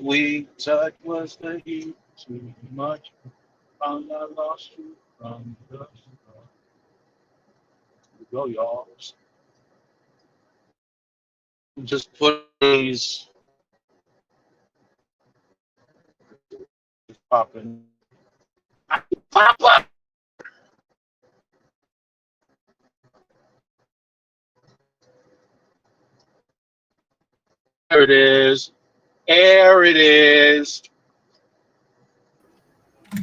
sweet touch was the heat. Too much. Found I lost you from the start. Here we go, y'all. Just put these popping. Pop up. There it is. There it is.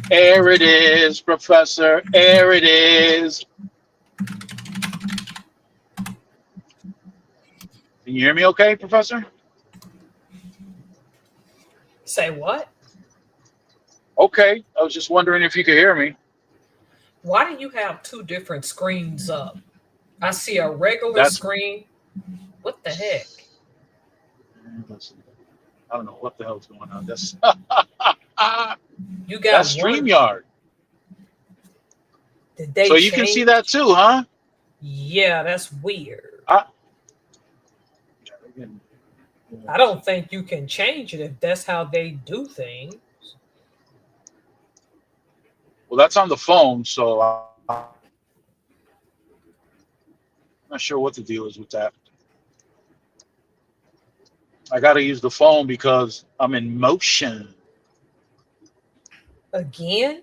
There it is, Professor. There it is. Can you hear me okay, Professor? Say what? Okay. I was just wondering if you could hear me. Why do you have two different screens up? I see a regular That's screen. What the heck? I don't know what the hell's going on. That's You that's got one. StreamYard. Did So they you can see change? that too, huh? Yeah, that's weird. I, I don't think you can change it if that's how they do things. well, that's on the phone, so I'm not sure what the deal is with that. I got to use the phone because I'm in motion. Again?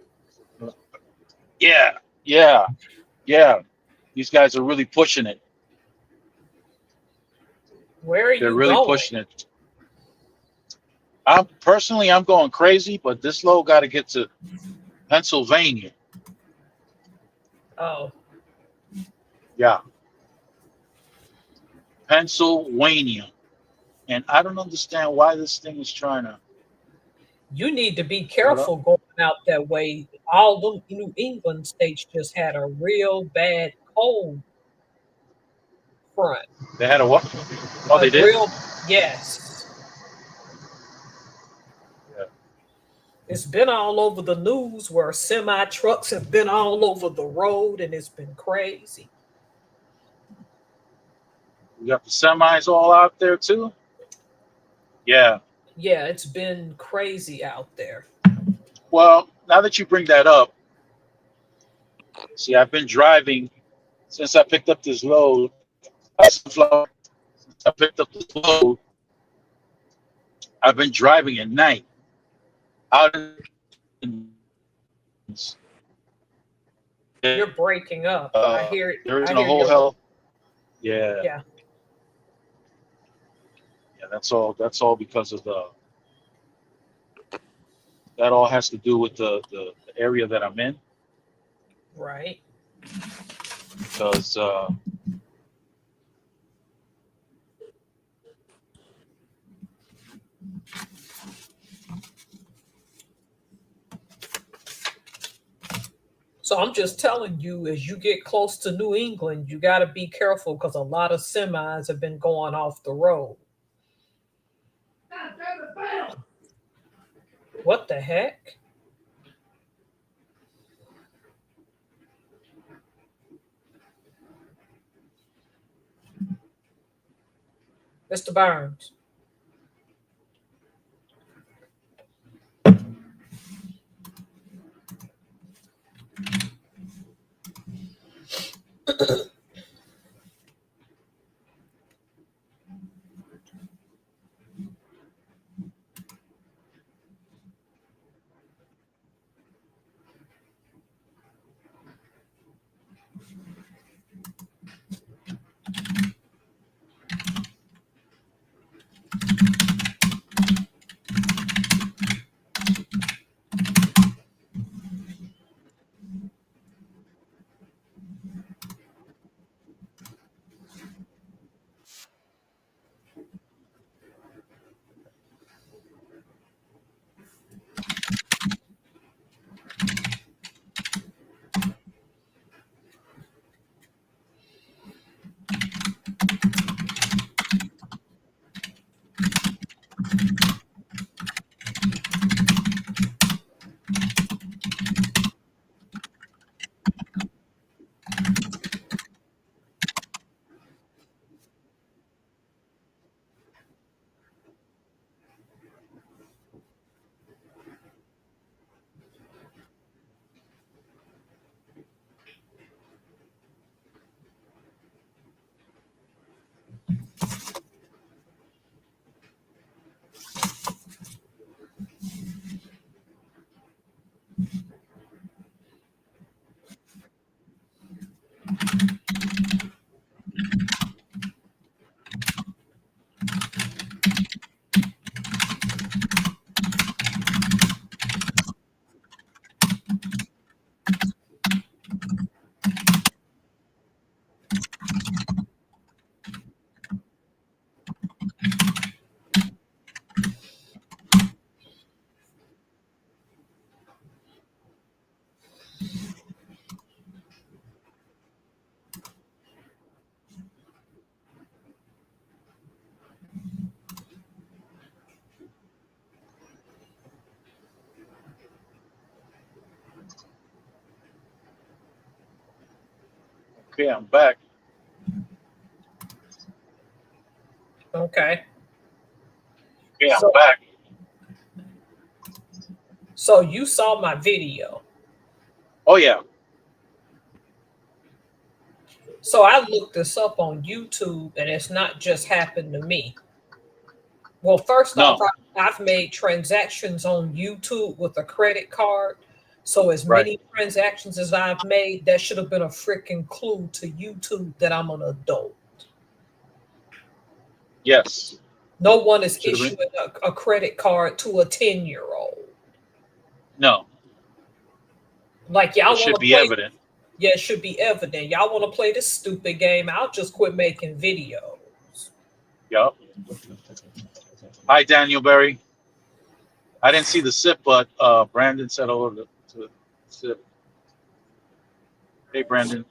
Yeah, yeah, yeah. These guys are really pushing it. Where are They're you really going? pushing it. I'm going crazy, but this load got to get to Pennsylvania. Oh, Yeah, Pennsylvania. And I don't understand why this thing is trying to you need to be start up. careful going out that way. All the New England states just had a real bad cold front. They had a what? Oh, A they did? real, yes. Yeah. It's been all over the news where semi trucks have been all over the road and it's been crazy. We got the semis all out there too. Yeah. Yeah, it's been crazy out there. Well, now that you bring that up, see, I've been driving since I picked up this load. Sunflower. Since I picked up this load, I've been driving at night out in You're breaking up. I hear it. there I isn't a hear whole your hell. Yeah, yeah. yeah. That's all because of the. That all has to do with the area that I'm in Right. because So I'm just telling you, as you get close to New England, you got to be careful because a lot of semis have been going off the road. What the heck? Mr. Burns. Okay, I'm back. Okay. Okay, I'm So, back. so you saw my video. Oh yeah. So I looked this up on YouTube, and it's not just happened to me. Well, first off, No. I've made transactions on YouTube with a credit card. So as Right. many transactions as I've made, that should have been a freaking clue to YouTube that I'm an adult. Yes. No one is Should have been. issuing a credit card to a 10-year-old. No. Like It y'all want should to be play, evident. yeah, it should be evident. Y'all want to play this stupid game. I'll just quit making videos. Yup. Hi, Daniel Berry. I didn't see the sip, but Brandon said hello to sip. Hey, Brandon.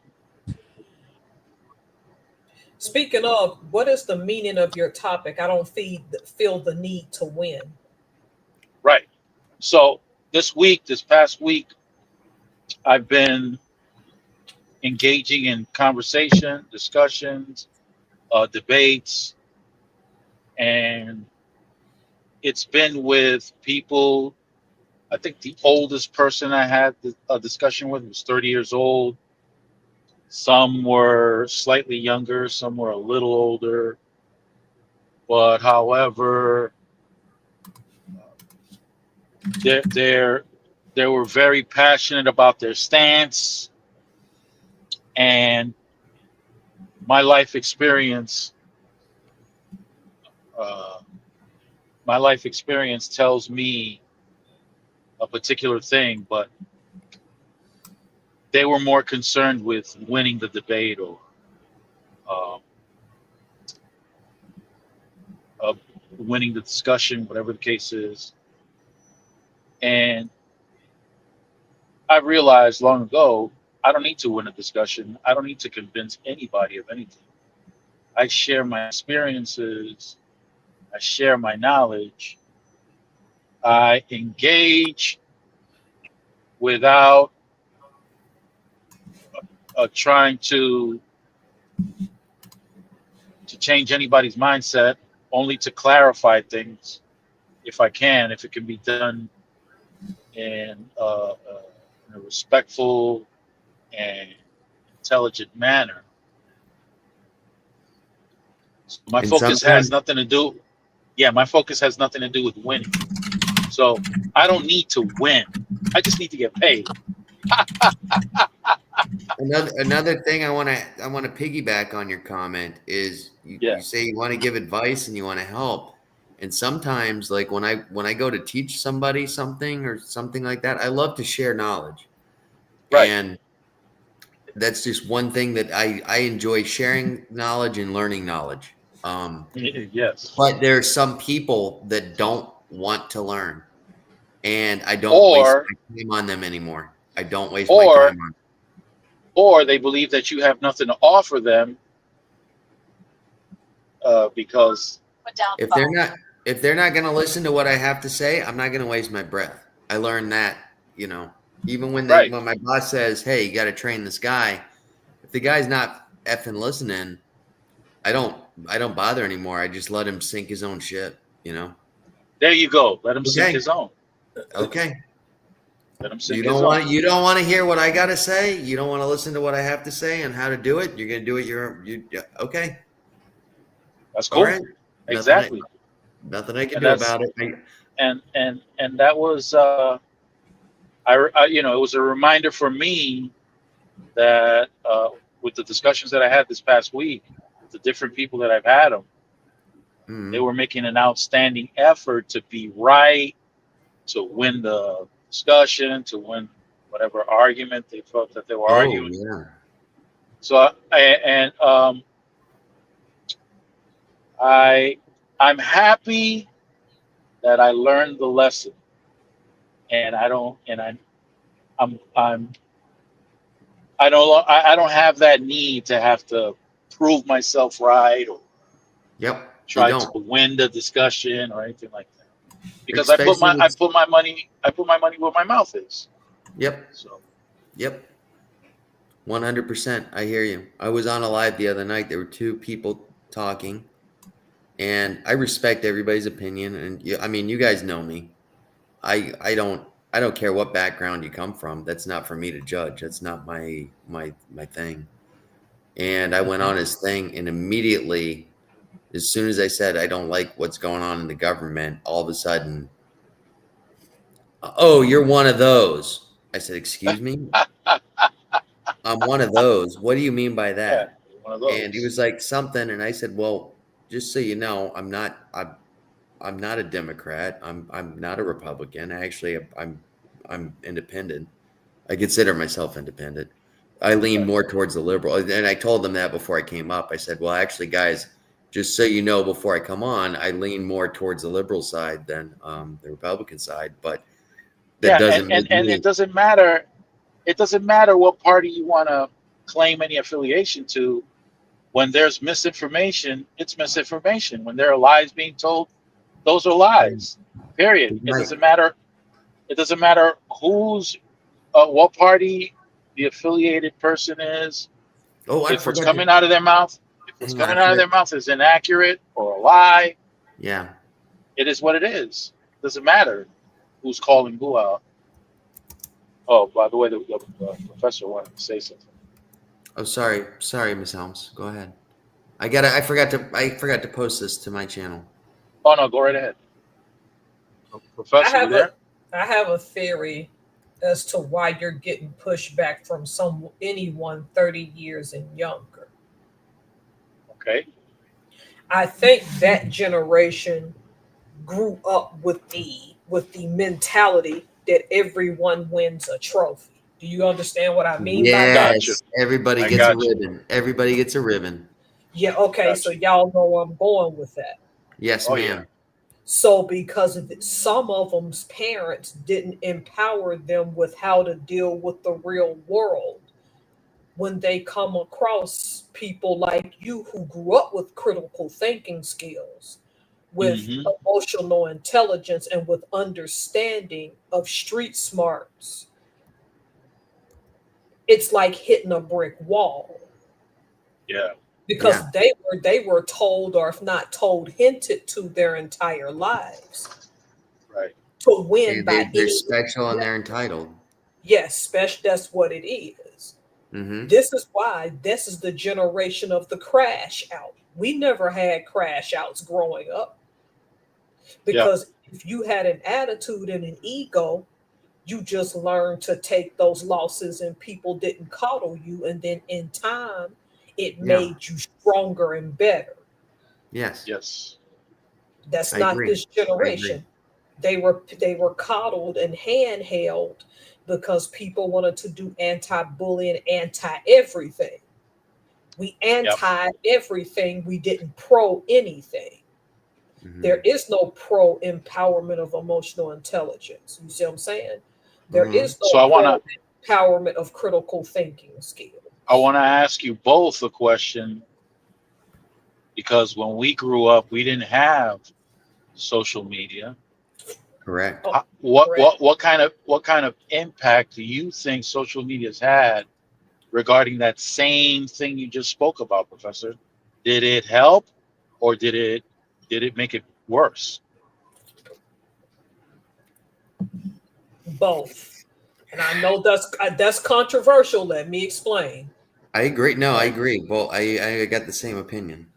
Speaking of, what is the meaning of your topic? I don't feel the need to win. Right. So this past week, I've been engaging in conversation, discussions, debates, and it's been with people. I think the oldest person I had a discussion with was 30 years old. Some were slightly younger, some were a little older. But however, they're they were very passionate about their stance, and my life experience. Uh, my life experience tells me a particular thing, but they were more concerned with winning the debate or um, uh, winning the discussion, whatever the case is. And I realized long ago, I don't need to win a discussion. I don't need to convince anybody of anything. I share my experiences, I share my knowledge, I engage without trying to change anybody's mindset, only to clarify things if I can, if it can be done in a respectful and intelligent manner. So my And focus has sometimes, nothing to do. Yeah, my focus has nothing to do with winning. So I don't need to win. I just need to get paid. another thing I want to piggyback on your comment is you Yeah. say you want to give advice and you want to help. And sometimes, like when I go to teach somebody something or something like that, I love to share knowledge. Right. And that's just one thing that I enjoy sharing knowledge and learning knowledge. Yes. But there are some people that don't want to learn, and I don't waste Or my time on them anymore. I don't waste my or time on. or they believe that you have nothing to offer them because If they're not if they're not going to listen to what I have to say, I'm not going to waste my breath. I learned that, even right. when my boss says, "Hey, you got to train this guy," if the guy's not effing listening, I don't I don't bother anymore. I just let him sink his own shit. There you go. Let him sink Okay. his own. Okay. Let him You sink his don't own. want you don't want to hear what I got to say. You don't want to listen to what I have to say and how to do it. You're going to do it okay. That's All cool. right. Nothing Exactly. nothing I can And do that's about it. and that was it was a reminder for me that with the discussions that I had this past week, with the different people that I've had them, they Mhm. were making an outstanding effort to be right, to win the discussion, to win whatever argument they felt that they were Oh, arguing. yeah. So I I'm happy that I learned the lesson, and I don't and I'm I don't have that need to have to prove myself right or Yep. You try to don't. win the discussion or anything like that. Because Especially I with, put my money where my mouth is. yep. So Yep. 100%. I hear you. I was on a live the other night. There were two people talking, and I respect everybody's opinion. And I mean, you guys know me. I don't care what background you come from. That's not for me to judge. That's not my thing. And I went on his thing, and immediately, as soon as I said I don't like what's going on in the government, all of a sudden, oh, you're one of those. I said, excuse me? I'm one of those. What do you mean by Yeah, that? one of those. And he was like something, and I said, well, just so you know, I'm not a Democrat. I'm not a Republican. Actually, I'm independent. I consider myself independent. I lean more towards the liberal. And I told them that before I came up. I said, well, actually, guys, just so you know, before I come on, I lean more towards the liberal side than the Republican side. But that Yeah, doesn't make and me. it doesn't matter. It doesn't matter what party you want to claim any affiliation to. When there's misinformation, it's misinformation. When there are lies being told, those are lies. Period. It Right. doesn't matter. It doesn't matter who's what party the affiliated person is. Oh, I If what's forgot coming to out of their mouth, if what's hang on. coming out of their mouth is inaccurate or a lie, Yeah. it is what it is. It doesn't matter who's calling who out. Oh, by the way, the professor wanted to say something. Oh, sorry, Miss Helms. Go ahead. I forgot to post this to my channel. Oh no, go right ahead. I Professor, you have there? I have a theory as to why you're getting pushed back from anyone 30 years and younger. Okay. I think that generation grew up with the mentality that everyone wins a trophy. Do you understand what I mean by that? Gotcha. Yes, everybody I gets a got you. ribbon. Everybody gets a ribbon. Yeah, okay, so Gotcha. y'all know where I'm going with that. Yes, Oh ma'am. yeah. So because of it, some of them's parents didn't empower them with how to deal with the real world. When they come across people like you who grew up with critical thinking skills, with Hmm. emotional intelligence, and with understanding of street smarts, it's like hitting a brick wall Yeah. because Yeah. they were told, or if not told, hinted to their entire lives Right. to win by They're any. special and they're entitled. Yes, special. That's what it is. Mm-hmm. This is why this is the generation of the crash out. We never had crash outs growing up Yeah. because if you had an attitude and an ego, you just learned to take those losses and people didn't coddle you. And then in time, it Yeah. made you stronger and better. Yes. Yes. That's I not agree. this generation. They were coddled and handheld because people wanted to do anti-bullying, anti-everything. We Yep. anti-everything. We didn't pro anything. Mhm. There is no pro empowerment of emotional intelligence. You see what I'm saying? There Mhm. is So no I wanna pro empowerment of critical thinking skills. ask you both a question because when we grew up, we didn't have social media. Correct. Oh, correct. What kind of impact do you think social media's had regarding that same thing you just spoke about, Professor? Did it help or did it make it worse? Both. And I know that's controversial. Let me explain. I agree. No, I Okay. agree. Well, I got the same opinion.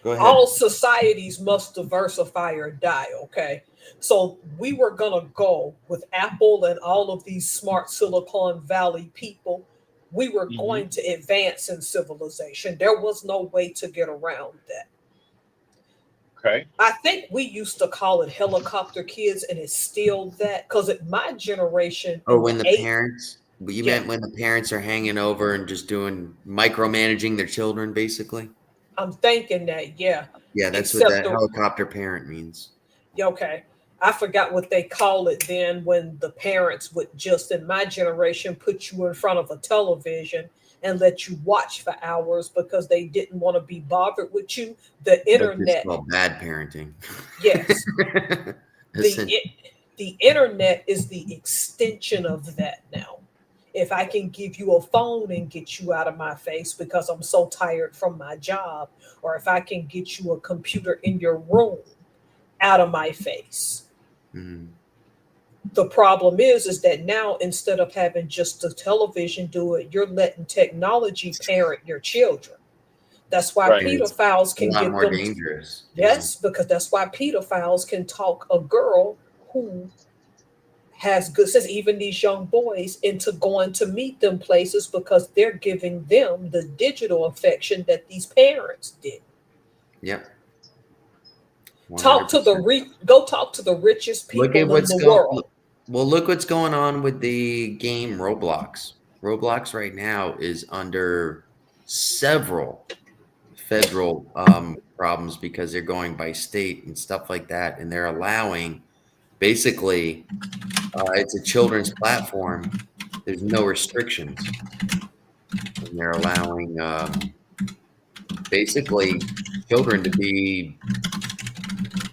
Go ahead. All societies must diversify or die, okay? So we were gonna go with Apple and all of these smart Silicon Valley people. We were Hmm. going to advance in civilization. There was no way to get around that. Okay. I think we used to call it helicopter kids, and it's still that because at my generation Or in when the the eight, parents, you yeah, meant when the parents are hanging over and just doing micromanaging their children, basically? I'm thinking that, yeah. Yeah, that's what Except that the helicopter parent means. Yeah, okay. I forgot what they call it then when the parents would just in my generation put you in front of a television and let you watch for hours because they didn't want to be bothered with you. The That's just internet, called bad parenting. yes, the Listen, the internet is the extension of that now. If I can give you a phone and get you out of my face because I'm so tired from my job, or if I can get you a computer in your room out of my face. Mm. The problem is that now instead of having just the television do it, you're letting technology parent your children. That's why Right. It's pedophiles a can lot get more them. dangerous. Yes, because that's why pedophiles can talk a girl who has good sense, even these young boys, into going to meet them places because they're giving them the digital affection that these parents did. Yep. Talk to 100%. go talk to the richest Look at people in what's the going. world. Well, look what's going on with the game Roblox. Roblox right now is under several federal problems because they're going by state and stuff like that, and they're allowing basically it's a children's platform. There's no restrictions, and they're allowing basically children to be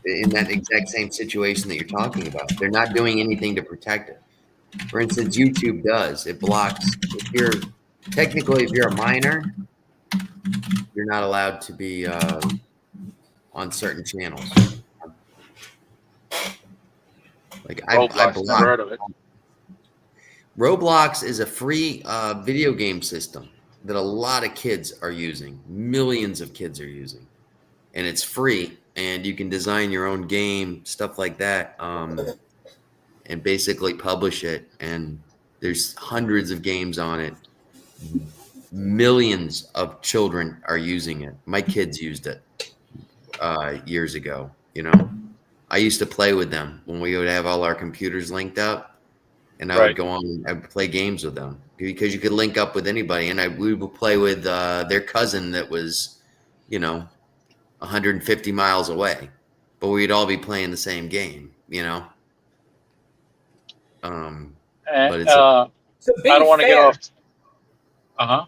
in that exact same situation that you're talking about. They're not doing anything to protect it. For instance, YouTube does. It blocks if you're technically if you're a minor, you're not allowed to be on certain channels. Like I Roblox, never block. heard of it. Roblox is a free video game system that a lot of kids are using. Millions of kids are using, and it's free. And you can design your own game, stuff like that, and basically publish it. And there's hundreds of games on it. Millions of children are using it. My kids used it years ago. You know, I used to play with them when we would have all our computers linked up, and I would Right. go on. I would play games with them because you could link up with anybody, and we would play with their cousin that was, 150 miles away, but we'd all be playing the same game. Um, And but it's To I be don't want to get fair, off. Uh-huh.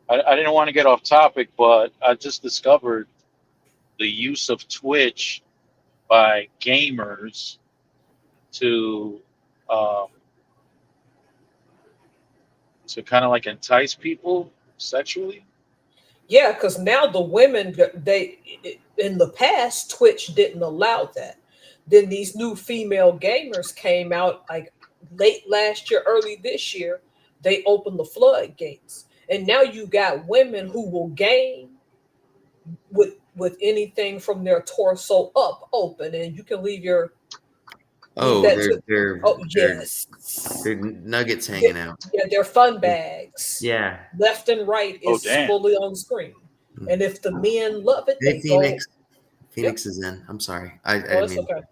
I didn't want to get off topic, but I just discovered the use of Twitch by gamers to um, kind of like entice people sexually. yeah, because now the women, they in the past Twitch didn't allow that. Then these new female gamers came out like late last year, early this year. They opened the floodgates, and now you got women who will game with anything from their torso up open, and you can leave oh, that they're to. they're Oh they're yes, they're nuggets yeah, hanging out. yeah, they're fun bags. Yeah. Left and right Oh is damn! fully on screen, and if the men love it, Hey, they go. Phoenix. Yep. Phoenix is in. I'm sorry. I Oh, didn't it's mean. okay.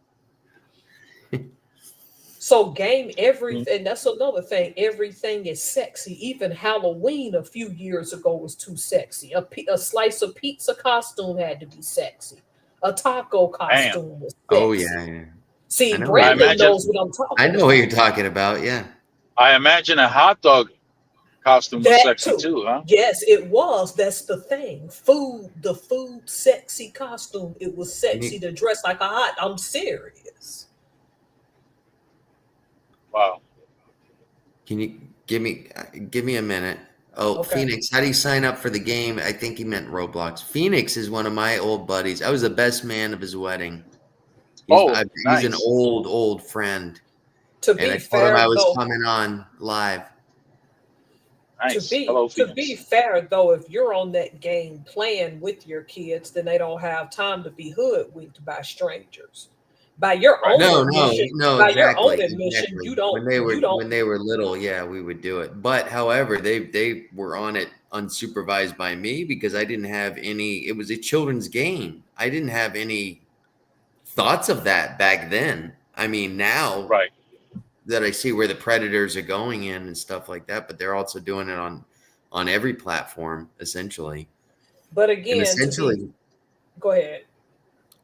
So game Mm. everything. That's another thing. Everything is sexy. Even Halloween a few years ago was too sexy. A slice of pizza costume had to be sexy. A taco Damn. costume was Oh sexy. yeah, yeah. I See, know what I you're Brandon imagine. knows what I'm I talking know what you're about. talking about. Yeah. I imagine a hot dog costume was That sexy too. too, huh? Yes, it was. That's the thing. The food sexy costume. It was Can sexy you to dress like a hot. I'm serious. Wow. can you give me a minute? Oh, Okay. Phoenix, how do you sign up for the game? I think he meant Roblox. Phoenix is one of my old buddies. I was the best man of his wedding. Oh, He's an nice, old friend, To and be I told him I fair was though, coming on live. nice. Hello, to be Phoenix. fair though, if you're on that game playing with your kids, then they don't have time to be hoodwinked by strangers. By your Right. own No, admission, no, by your own exactly, admission, exactly. When they you were don't. when they were little, yeah, we would do it. But however, they were on it unsupervised by me because I didn't have any. It was a children's game. I didn't have any thoughts of that back then. I mean, now Right. that I see where the predators are going in and stuff like that, but they're also doing it on every platform essentially. But And again, to be essentially, go ahead.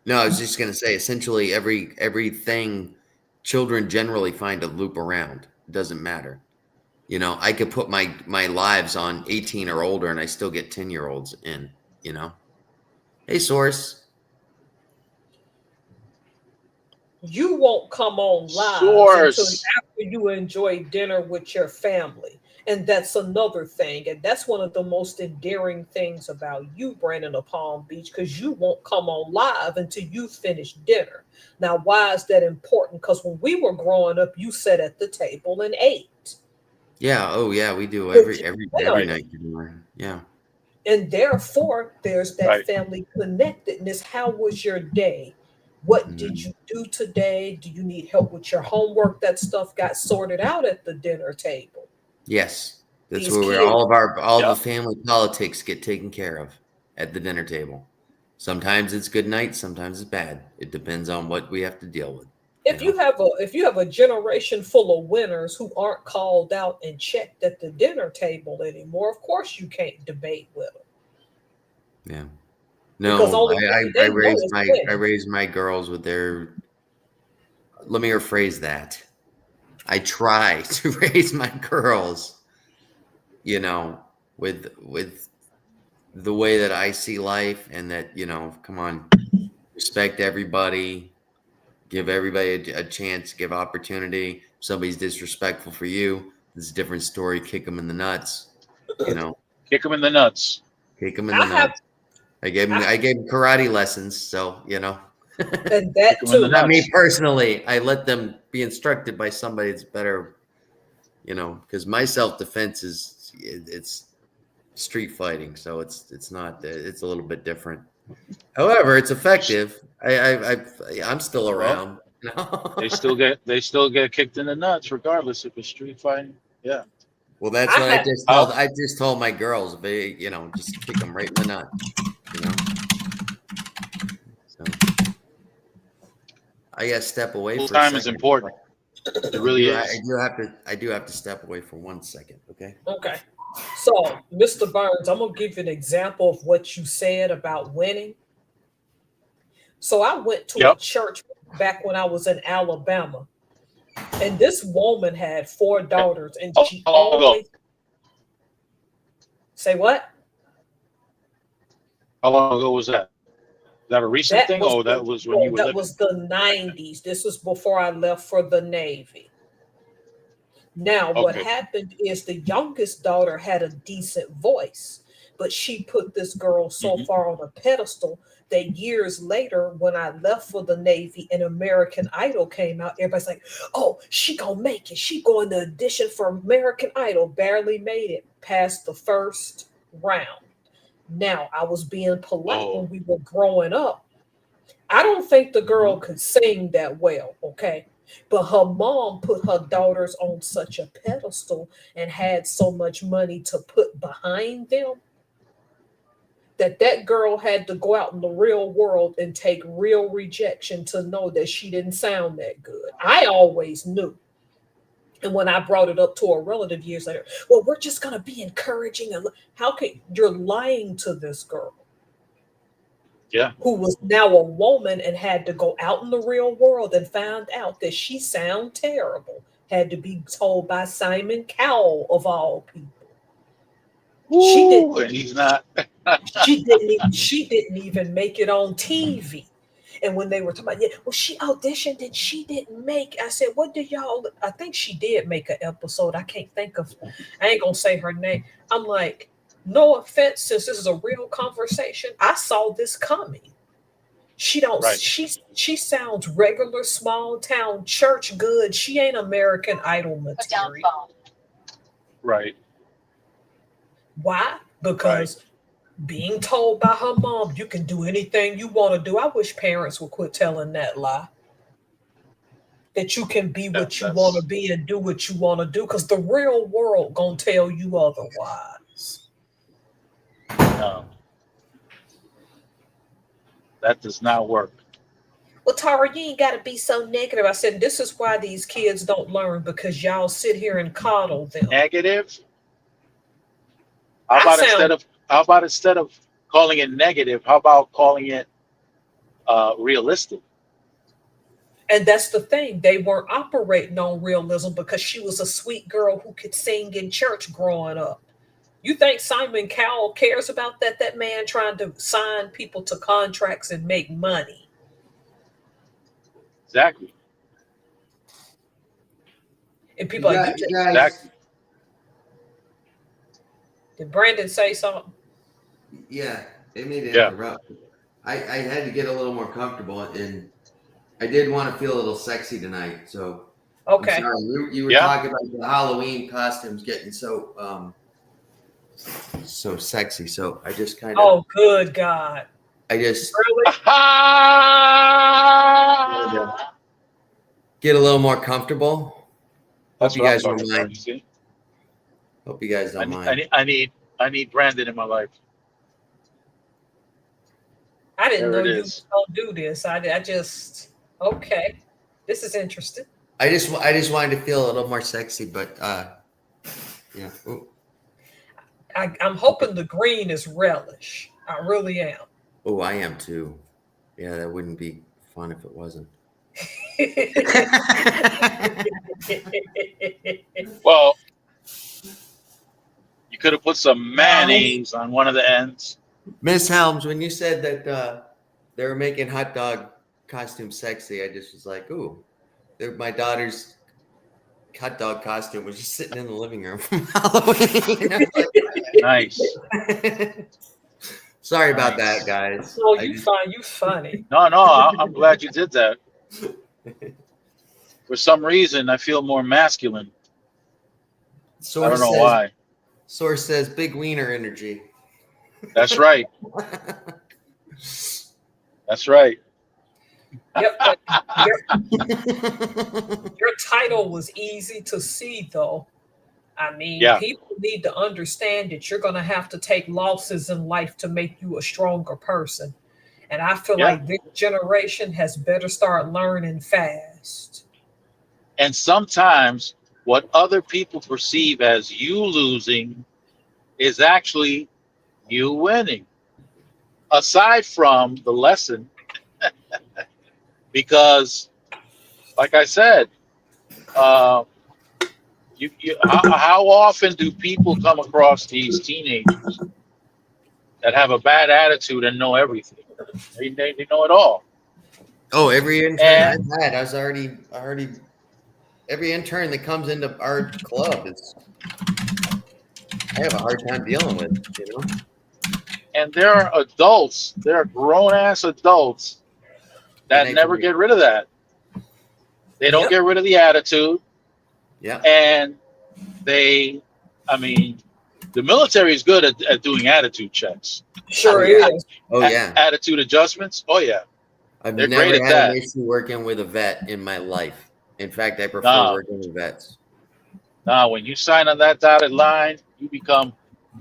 no, I was just gonna say, essentially everything children generally find a loop around. It doesn't matter. I could put my lives on 18 or older and I still get 10-year-olds in, you know. Hey, Source. you won't come on live until Source. after you enjoy dinner with your family. And that's another thing. And that's one of the most endearing things about you, Brandon, of Palm Beach, because you won't come on live until you finish dinner. Now, why is that important? Because when we were growing up, you sat at the table and ate Yeah. Oh, yeah. We do with your every family. night. Yeah. And therefore, there's that Right. family connectedness. How was your day? What did Mhm. you do today? Do you need help with your homework? That stuff got sorted out at the dinner table. Yes. That's These where kids, all of the Yep. family politics get taken care of at the dinner table. Sometimes it's good night, sometimes it's bad. It depends on what we have to deal with, you know. if you have a generation full of winners who aren't called out and checked at the dinner table anymore, of course you can't debate with them Yeah. because No, only thing they know is I winning. raised my girls with their, let me rephrase that. I try to raise my girls, you know, with the way that I see life, and that, come on, respect everybody, give everybody a chance, give opportunity. If somebody's disrespectful for you, it's a different story. Kick them in the nuts, you know, Kick them in the nuts. kick them in the I have, nuts. I gave him I, I gave him karate lessons, so and Kick that them in the too. not me nuts. personally. I let them be instructed by somebody that's better, because my self defense it's street fighting, so it's not it's a little bit different. However, it's effective. I'm still Well, around. they still get kicked in the nuts regardless if it's street fighting. Yeah. Well, that's I what had How I just told my girls. They, just kick them right in the nuts. You know, so I got to step away full for a time is second. important. It really is. I do have to step away for 1 second. Okay. okay. So, Mr. Burns, I'm gonna give you an example of what you said about winning. So I went to a Yep. church back when I was in Alabama, and this woman had four daughters, and How she long ago? always say what? How long ago was that? Is that a recent That thing, was or the that was when you no, were that living? was the 90s. This was before I left for the Navy. Now, what Okay. happened is the youngest daughter had a decent voice, but she put this girl so Hmm. far on a pedestal that years later, when I left for the Navy and American Idol came out, everybody's like, "Oh, she gonna make it. She going to audition for American Idol." Barely made it past the first round. Now, I was being polite Oh. when we were growing up. I don't think the girl Hmm. could sing that well, okay? But her mom put her daughters on such a pedestal and had so much money to put behind them that that girl had to go out in the real world and take real rejection to know that she didn't sound that good. I always knew. And when I brought it up to a relative years later, well, we're just going to be encouraging. And how can you're lying to this girl? Yeah. Who was now a woman and had to go out in the real world and found out that she sound terrible, had to be told by Simon Cowell of all people. She did Woo! And he's not. she didn't even make it on TV. And when they were talking about, yeah, well, she auditioned and she didn't make. I said, what did y'all? I think she did make an episode. I can't think of. I ain't gonna say her name. I'm like, no offense, since this is a real conversation. I saw this coming. She don't Right. she sounds regular small town church good. She ain't American Idol material. Right. Why? Right. Because being told by her mom you can do anything you want to do. I wish parents would quit telling that lie. That you can be Yeah. what you want to That's be and do what you want to do. Because the real world gonna tell you otherwise. no. That does not work. Well, Tara, you ain't got to be so negative. I said, this is why these kids don't learn because y'all sit here and coddle them. Negative. I sound How about instead of calling it negative, how about calling it realistic? And that's the thing. They weren't operating on realism because she was a sweet girl who could sing in church growing up. You think Simon Cowell cares about that? That man trying to sign people to contracts and make money. Exactly. And people You are guys, like, you guys, Exactly. did Brandon say something? yeah, they made it Yeah. interrupt. I had to get a little more comfortable, and I did want to feel a little sexy tonight. So I'm Okay. sorry. You were Yeah. talking about the Halloween costumes getting so sexy. So I just kind of, Oh, good God. I just Really? get a little more comfortable. That's Hope you what I'm guys don't talking about. You mind. see, Hope you guys I don't need, I mind. need, I need, I need Brandon in my life. I didn't There know it you is. don't do this. I just, okay. This is interesting. I just wanted to feel a little more sexy, but yeah. Ooh. I'm hoping the green is relish. I really am. Oh, I am too. Yeah, that wouldn't be fun if it wasn't. Well, you could have put some mayonnaise on one of the ends. Miss Helms, when you said that they were making hot dog costumes sexy, I just was like, ooh, my daughter's hot dog costume was just sitting in the living room from Halloween. I was Nice. like, sorry about Nice. that, guys. Oh, I you just- fine. You funny. No, I'm glad you did that. For some reason, I feel more masculine. I don't know why. Source says big wiener energy. That's right. That's right. Yep. But your title was easy to see, though. I mean, Yeah. people need to understand that you're going to have to take losses in life to make you a stronger person. And I feel Yeah. like this generation has better start learning fast. And sometimes what other people perceive as you losing is actually you winning. Aside from the lesson, because, like I said, how often do people come across these teenagers that have a bad attitude and know everything? They know it all. Oh, every intern And I've had, I already every intern that comes into our club is I have a hard time dealing with, you know. and there are adults, there are grown ass adults Good that night never for me. get rid of that. They don't Yep. get rid of the attitude, Yeah. and they, I mean, the military is good at doing attitude checks, Sure Oh, yeah. is. Oh yeah. attitude adjustments. Oh yeah, I've they're never great at had an that. issue working with a vet in my life. In fact, I prefer Now, working with vets. when you sign on that dotted line, you become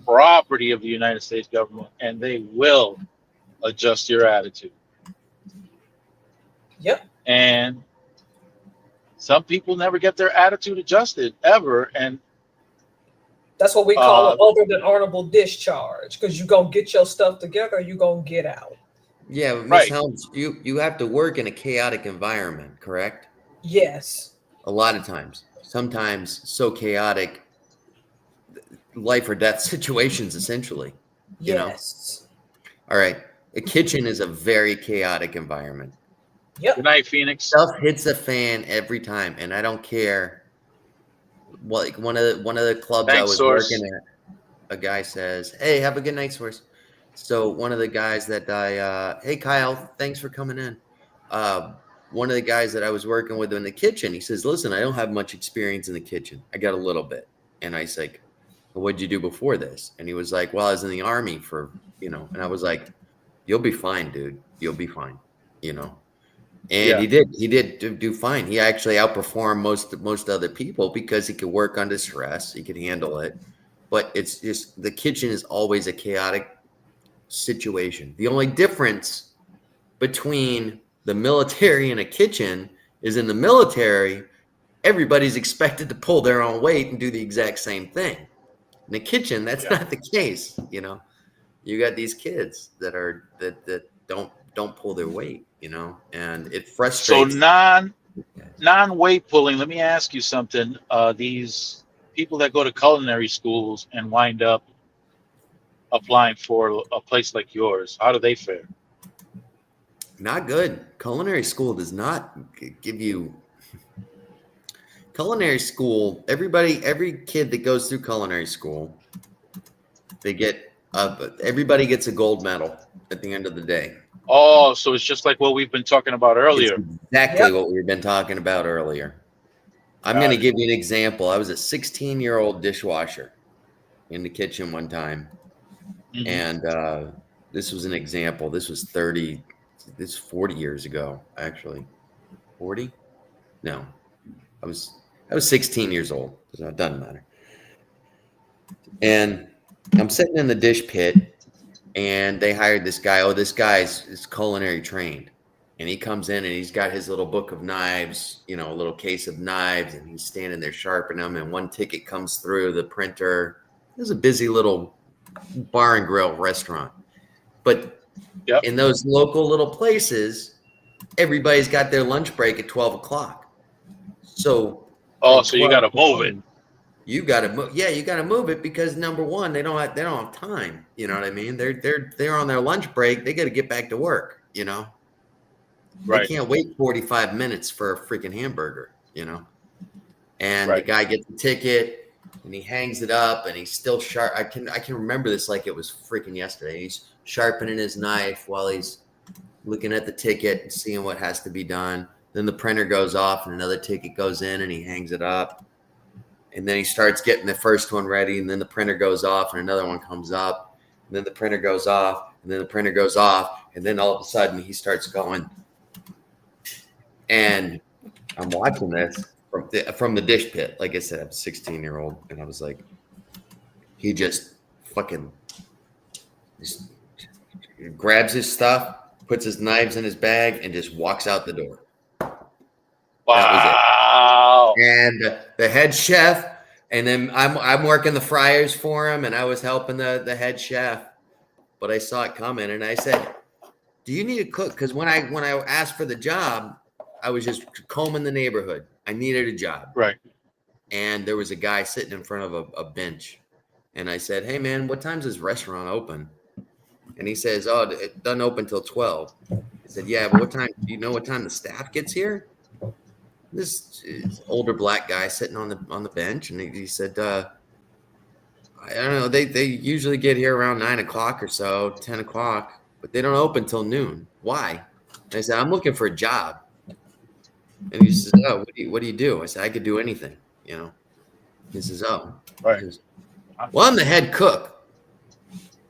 property of the United States government, and they will adjust your attitude. Yep. And some people never get their attitude adjusted ever, and That's what we call an other than honorable discharge, because you're going to get your stuff together, you're going to get out. Yeah, Miss Right. Helms, you have to work in a chaotic environment, correct? Yes. A lot of times. Sometimes so chaotic, life or death situations, essentially. You know? Yes. All right. A kitchen is a very chaotic environment. Yep. good night, Phoenix. Stuff hits the fan every time, and I don't care. Like one of the clubs I Thanks, was Source. working at, a guy says, "Hey, have a good night, Source." So one of the guys that hey Kyle, thanks for coming in. One of the guys that I was working with in the kitchen, he says, "Listen, I don't have much experience in the kitchen. I got a little bit." And I was like, well, "What'd you do before this?" And he was like, "Well, I was in the army for, you know." And I was like, "You'll be fine, dude. You'll be fine." You know. And Yeah. he did do fine. He actually outperformed most other people because he could work under stress. He could handle it. But it's just the kitchen is always a chaotic situation. The only difference between the military and a kitchen is in the military, everybody's expected to pull their own weight and do the exact same thing. In the kitchen, that's Yeah. not the case. You know, you got these kids that don't pull their weight. You know, and it So frustrates. non-weight pulling. Let me ask you something. These people that go to culinary schools and wind up applying for a place like yours, how do they fare? Not good. Culinary school does not give you culinary school. Every kid that goes through culinary school, they get everybody gets a gold medal at the end of the day. Oh, so it's just like what we've been talking about It's earlier. exactly Yep. what we've been talking about earlier. I'm Got going to it. give you an example. I was a 16-year-old dishwasher in the kitchen one time, Mhm. and this was an example. This was 40 years ago, actually. 40? No, I was 16 years old, so it doesn't matter. And I'm sitting in the dish pit, and they hired this guy. Oh, this guy's is culinary trained, and he comes in and he's got his little book of knives, a little case of knives, and he's standing there sharpening them. And one ticket comes through the printer. It was a busy little bar and grill restaurant, but Yep. in those local little places, everybody's got their lunch break at 12 o'clock. So, Oh, from so you 12 got to to move it. 1, you got to move. Yeah, you got to move it because number one, they don't have time. You know what I mean? They're on their lunch break. They got to get back to work. They Right. can't wait 45 minutes for a freaking hamburger. And the Right. guy gets the ticket and he hangs it up and he's still sharp. I can remember this like it was freaking yesterday. He's sharpening his knife while he's looking at the ticket and seeing what has to be done. Then the printer goes off and another ticket goes in and he hangs it up. And then he starts getting the first one ready, and then the printer goes off and another one comes up. And then the printer goes off, and then the printer goes off, and then all of a sudden he starts going. And I'm watching this from the dish pit. Like I said, I'm a 16-year-old, and I was like, he just fucking just grabs his stuff, puts his knives in his bag, and just walks out the door. Wow. And the head chef, and then I'm working the fryers for him, and I was helping the head chef, but I saw it coming, and I said, "Do you need a cook?" Because when I asked for the job, I was just combing the neighborhood. I needed a job, Right. and there was a guy sitting in front of a bench, and I said, "Hey man, what time's this restaurant open?" And he says, "Oh, it doesn't open till 12." I said, "Yeah, but what time? Do you know what time the staff gets here?" This older black guy sitting on the bench, and he said, "I don't know. They usually get here around 9 o'clock or so, 10 o'clock, but they don't open till noon. Why?" And I said, "I'm looking for a job." And he says, "Oh, what do you do?" I said, "I could do anything, He says, "Oh, Right. He goes, well, I'm the head cook."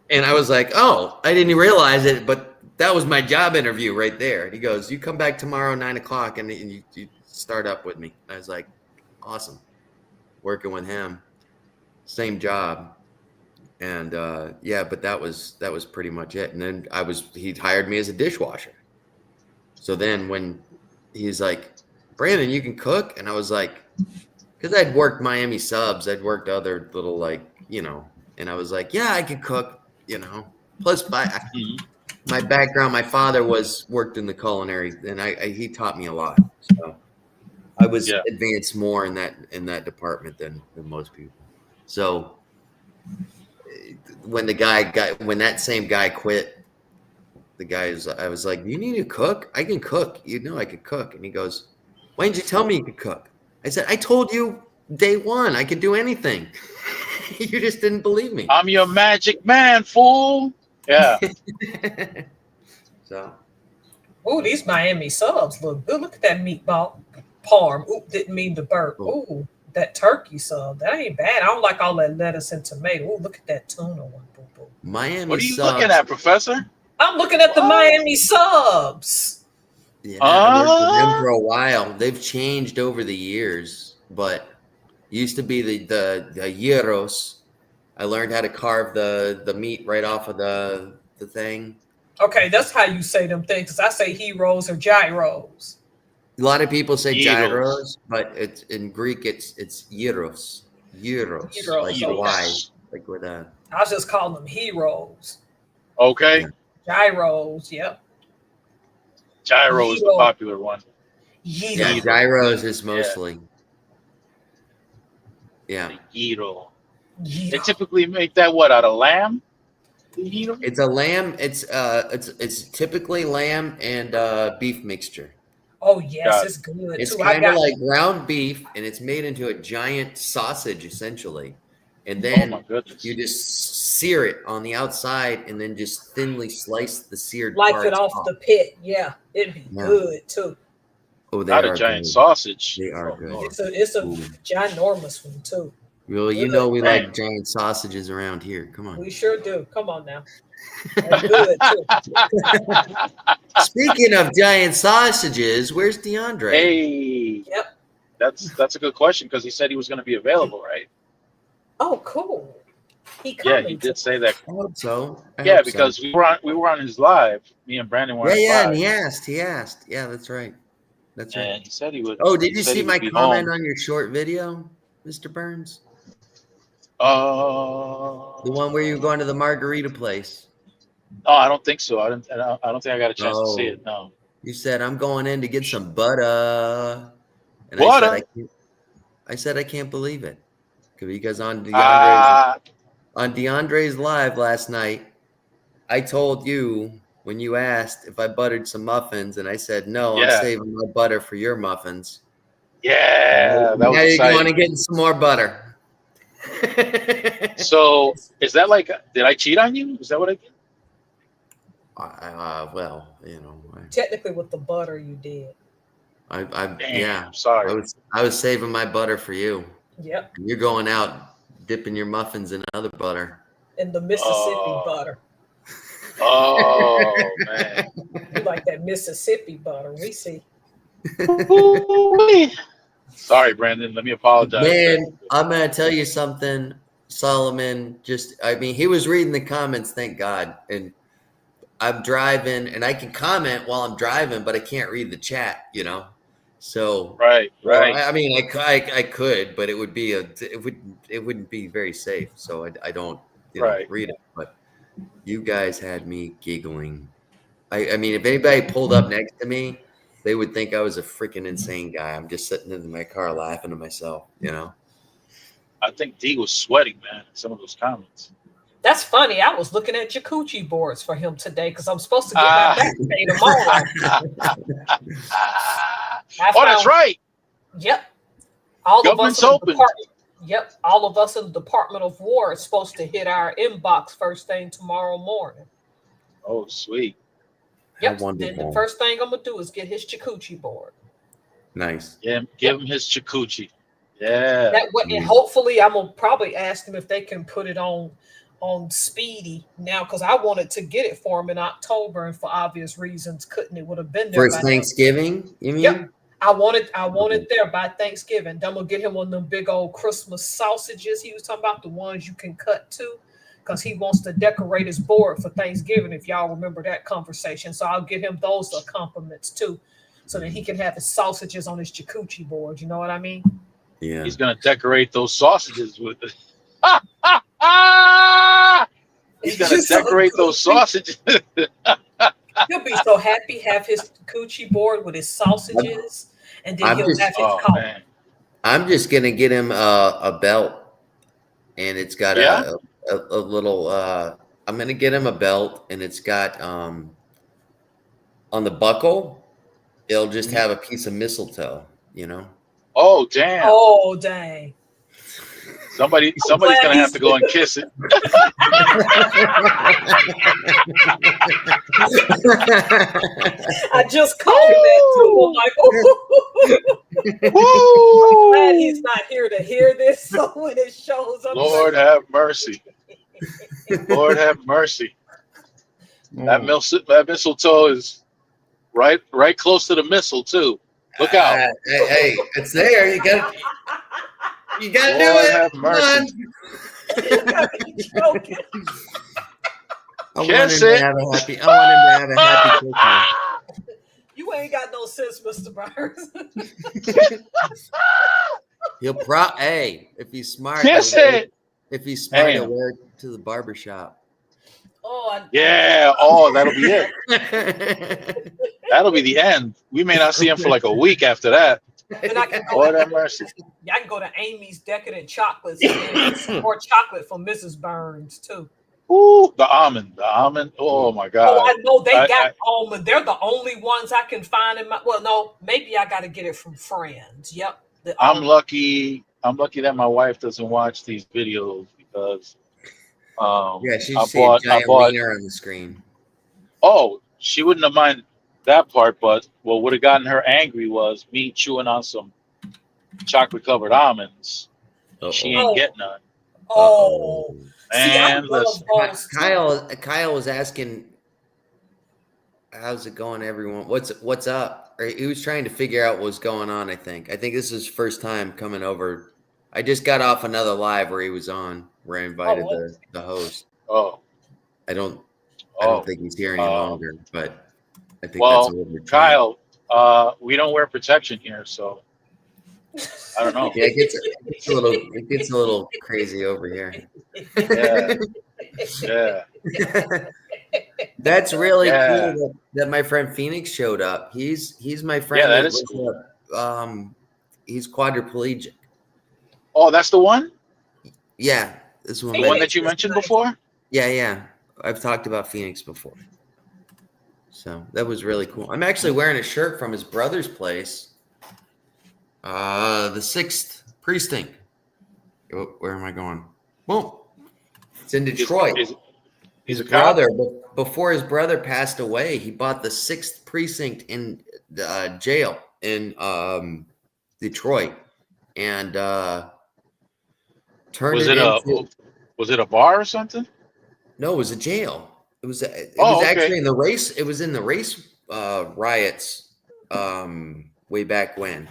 And I was like, "Oh, I didn't realize it, but that was my job interview right there." And he goes, "You come back tomorrow 9 o'clock and you start up with me." And I was like, "Awesome." Working with him, same job. And yeah, but that was pretty much it. And then he hired me as a dishwasher. So then when he's like, "Brandon, you can cook?" And I was like, because I'd worked Miami Subs, I'd worked other little and I was like, "Yeah, I can cook, Plus Mhm. my background, my father worked in the culinary, and he taught me a lot. So I was Yeah. advanced more in that department than most people. So when that same guy quit, I was like, "You need to cook? I can cook. I could cook." And he goes, "Why didn't you tell me you could cook?" I said, "I told you day one I could do anything." You just didn't believe me. I'm your magic man, fool. Yeah. So Ooh, these Miami subs look good. Look at that meatball parm. Ooh, didn't mean to burp. Ooh, that turkey sub. That ain't bad. I don't like all that lettuce and tomato. Ooh, look at that tuna one. Boo, boo. Miami What are you subs. looking at, Professor? I'm looking at the What? Miami subs. Yeah, I worked with them for Ah. a while. They've changed over the years, but used to be the gyros. I learned how to carve the meat right off of the thing. Okay, that's how you say them things. 'Cause I say heroes or gyros. A lot of people say Gyros. gyros, but it's in Greek it's gyros. Gyros. Gyros, Like the Y. Gyros. Like with a I was just calling them heroes. Okay. Yeah. Gyros, yep. Gyro is the Gyro. popular one. yeah, Gyro. gyros is mostly. Yeah. The gyro. They Gyro. typically make that what out of lamb? You eat 'em? It's a lamb. It's typically lamb and beef mixture. Oh yes, Got it. it's good It's too. I kind of got like ground beef, and it's made into a giant sausage essentially, and Oh then my goodness. you just sear it on the outside, and then just thinly slice the seared like it parts off off. the pit. Yeah, it'd be Yeah. good too. Oh, they Not a are giant good. sausage. They are Oh, good. Lord. It's a Ooh. ginormous one too. Well, you Good. know we Man. like giant sausages around here. Come on. We sure do. Come on now. They're good too. Speaking of giant sausages, where's DeAndre? Hey, Yep. that's a good question because he said he was going to be available, right? Oh, cool. He Yeah, coming. he did say that. I hope so. I Yeah, hope because so. we were on his live. Me and Brandon were on his Yeah, and live, he asked. He asked. Yeah, that's right. That's right. and he said he would. Oh, did he you said see he would my be comment home. on your short video, Mr. Burns? Uh, The one where you were going to the margarita place. No, I don't think so. I don't think I got a chance to see Oh, it. No. you said I'm going in to get some butter, and Butter? I said I can't believe it because on Ah, DeAndre's live last night, I told you when you asked if I buttered some muffins, and I said no, I'm yeah, saving my butter for your muffins. yeah. That was Now you're going exciting. and getting some more butter. So, is that like? Did I cheat on you? Is that what I did? Well, you know, Technically, with the butter, you did. Damn, yeah, sorry. I was saving my butter for you. Yep. You're going out dipping your muffins in other butter. And the Mississippi Oh. butter. Oh man. You like that Mississippi butter? We see. Ooh-wee. Sorry, Brandon. Let me apologize. Man, I'm gonna tell you something, Solomon. He was reading the comments, thank God. And I'm driving, and I can comment while I'm driving, but I can't read the chat, you know. So, Right. I could, but it wouldn't be very safe. So I don't, Right. read it. But you guys had me giggling. I mean, if anybody pulled up next to me, they would think I was a freaking insane guy. I'm just sitting in my car laughing to myself, you know. I think D was sweating, man. In some of those comments. That's funny. I was looking at jacuzzi boards for him today because I'm supposed to get my back paid tomorrow. Oh, that's right. Yep. All Government's of us open. Yep. All of us in the Department of War are supposed to hit our inbox first thing tomorrow morning. Oh, sweet. Yep. Then the first thing I'm gonna do is get his jacuzzi board. Nice. Yeah, give him his jacuzzi. Yeah. That way, and hopefully, I'm gonna probably ask them if they can put it on Speedy now because I wanted to get it for him in October, and for obvious reasons, couldn't. It would have been there For by Thanksgiving, you mean? Yep. I wanted there by Thanksgiving. Then I'm gonna get him one of them big old Christmas sausages he was talking about, the ones you can cut to, because he wants to decorate his board for Thanksgiving. If y'all remember that conversation, so I'll get him those accompaniments too, so that he can have his sausages on his jacuzzi board. You know what I mean? Yeah. He's gonna decorate those sausages with it. He's gonna decorate those sausages. He'll be so happy have his coochie board with his sausages, and then he'll have his coffee. Man. I'm just gonna get him a belt, and it's got a little. I'm gonna get him a belt, and it's got on the buckle. It'll just have a piece of mistletoe, you know. Oh damn! Oh dang! Somebody's gonna have to go and kiss it. I just called him that too. I'm like, I'm glad he's not here to hear this. So when it shows up, Lord have mercy. Lord have mercy. That mistletoe is right close to the missile too. Look out! Hey, it's there. You got do Lord it. have mercy. I want him to have a happy Christmas. You ain't got no sense, Mr. Burns. If he's smart, Kiss it. If he's smart, Damn. he'll wear it to the barbershop. Yeah. Oh, that'll be it. That'll be the end. We may not see him for like a week after that. And I can Lord have mercy. I can go to Amy's Decadent Chocolates and get some more chocolate from Mrs. Burns too. Ooh, the almond. The almond. Oh my Oh, God. I know they got I almond. They're the only ones I can find in my. Well, no, maybe I got to get it from friends. Yep, the I'm almond. lucky. I'm lucky that my wife doesn't watch these videos because Yeah, she I see a bought. I giant bought. wiener on the screen. Oh, she wouldn't have minded that part, but what would have gotten her angry was me chewing on some chocolate covered almonds. She Uh-oh. ain't Oh, getting none. Uh-oh. oh. See, I Man, love listen. those too. Kyle was asking, how's it going, everyone? What's up? Or he was trying to figure out what's going on, I think. I think this is his first time coming over. I just got off another live where he was on, where I invited Oh, the host. Oh, I don't oh. think he's here any Um, longer, but I think that's a well, little bit trying. Kyle, we don't wear protection here, so I don't know. Yeah, it gets a little crazy over here. Yeah, yeah, That's really yeah, cool that my friend Phoenix showed up. He's my yeah. friend That that is lives cool. he's quadriplegic. Oh, that's the one. Yeah, this one The one met. that Phoenix you is mentioned nice. before. Yeah. I've talked about Phoenix before. So that was really cool. I'm actually wearing a shirt from his brother's place. The Sixth Precinct. Where am I going? Well, it's in He's Detroit. he's, he's His a cop. brother, before his brother passed away, he bought the Sixth Precinct in jail in Detroit, and turned Was it it a into was it a bar or something? no, it was a jail. It was Oh, okay. actually in the race. It was in the race riots way back when.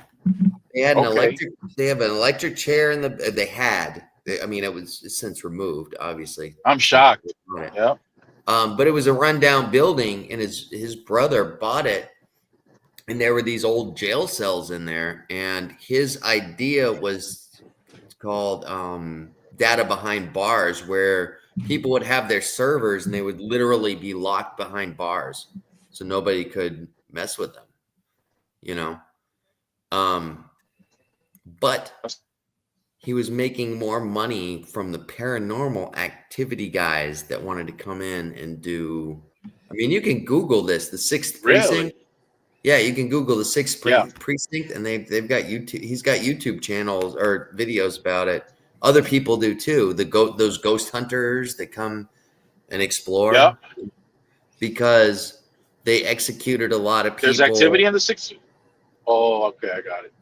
They had an Okay. electric. They have an electric chair in the. They had. I mean, it was since removed, obviously. I'm shocked. Yeah. But it was a rundown building, and his brother bought it, and there were these old jail cells in there, and his idea was called data behind bars, where people would have their servers and they would literally be locked behind bars so nobody could mess with them, you know. But he was making more money from the paranormal activity guys that wanted to come in and do. I mean, you can Google this, the Sixth Really? Precinct. Yeah, you can Google the Sixth Yeah. Precinct, and they've got YouTube. He's got YouTube channels or videos about it. Other people do too. Those ghost hunters that come and explore, Yeah. because they executed a lot of There's activity people. in the six. Oh, okay. I got it.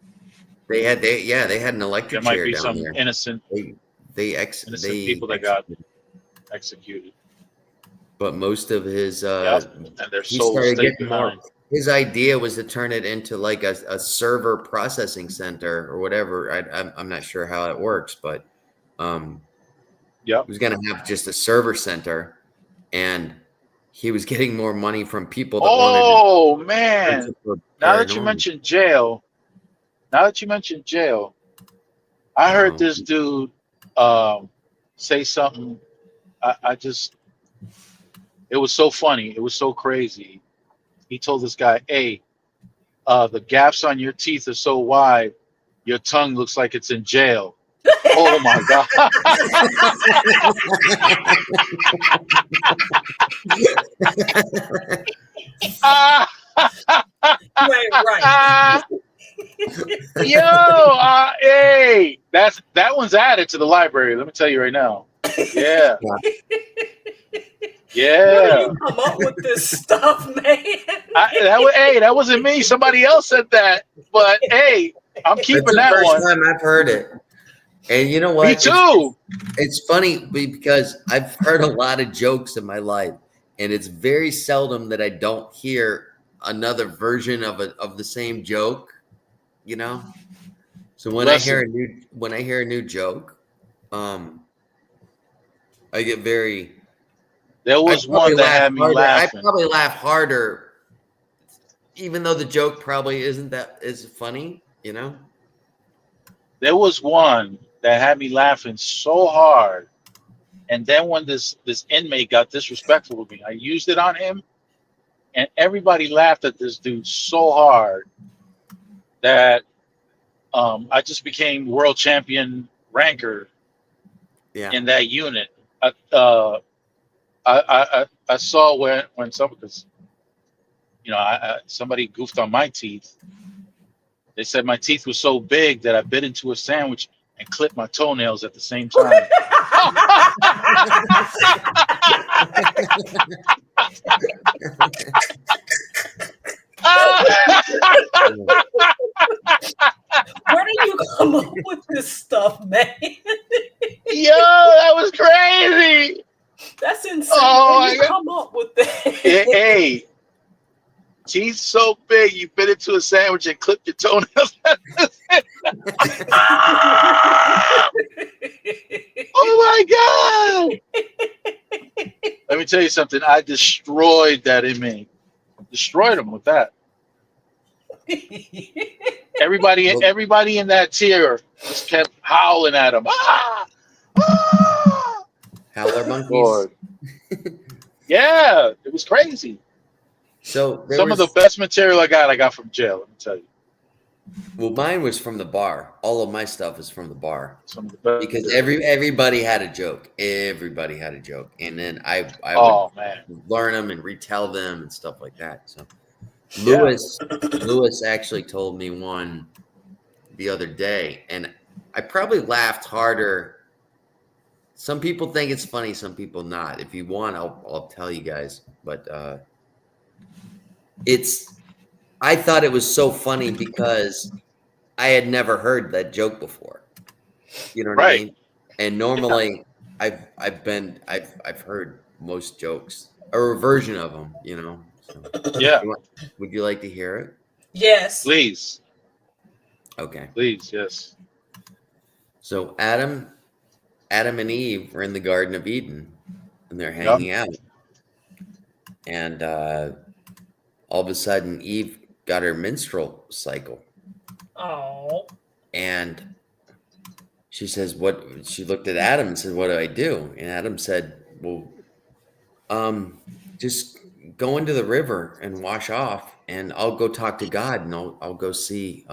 They had an There electric might chair be down some there. innocent They people that got executed. executed. But most of his Yeah. And their he souls started stayed getting more. behind. His idea was to turn it into like a server processing center or whatever. I'm not sure how it works, but Yep. he was going to have just a server center, and he was getting more money from people that wanted Oh to search man. it for Now that you paranormal. mentioned jail, I heard Uh-oh. this dude say something. I just, it was so funny. It was so crazy. He told this guy, "Hey, the gaps on your teeth are so wide, your tongue looks like it's in jail." Oh my God. You ain't right. Yo, hey, that one's added to the library. Let me tell you right now. Yeah, Where do yeah. you come up with this stuff, man? That wasn't me. Somebody else said that. But hey, I'm That's keeping the that first one. time I've heard it. And you know what? Me too. It's funny because I've heard a lot of jokes in my life, and it's very seldom that I don't hear another version of the same joke, you know? So when I hear Listen, a new joke, I get very there I was probably one that laugh had me harder. I laughing. probably laugh harder even though the joke probably isn't that as funny, you know? There was one that had me laughing so hard. And then when this inmate got disrespectful with me, I used it on him, and everybody laughed at this dude so hard that I just became world champion ranker Yeah. in that unit. Uh, I saw when some because somebody goofed on my teeth. They said my teeth were so big that I bit into a sandwich and clipped my toenails at the same time. Where do you come up with this stuff, man? Yo, that was crazy. That's insane. Oh, Where do you come up with that? Hey, teeth so big you bit into a sandwich and clipped your toenails. Oh my God! Let me tell you something. I destroyed that inmate. Destroyed him with that. Everybody in that tier just kept howling at him. Ah! Ah! Howler monkeys. Lord. Yeah, it was crazy. So Some of the best material I got from jail. Let me tell you. Well, mine was from the bar. All of my stuff is from the bar Some of the best because material. everybody had a joke. Everybody had a joke, and then I Oh man, would learn them and retell them and stuff like that. So Yeah. Lewis actually told me one the other day, and I probably laughed harder. Some people think it's funny, some people not. If you want, I'll tell you guys. But I thought it was so funny because I had never heard that joke before. You know what I Right. mean? And normally, I've heard most jokes or a version of them. You know. So, Yeah. would you like to hear it? Yes. Please. Okay. Please. Yes. So Adam and Eve were in the Garden of Eden, and they're hanging out. And all of a sudden, Eve got her menstrual cycle. Oh. And she says, "What?" She looked at Adam and said, "What do I do?" And Adam said, "Well, just go into the river and wash off, and I'll go talk to God, and I'll go see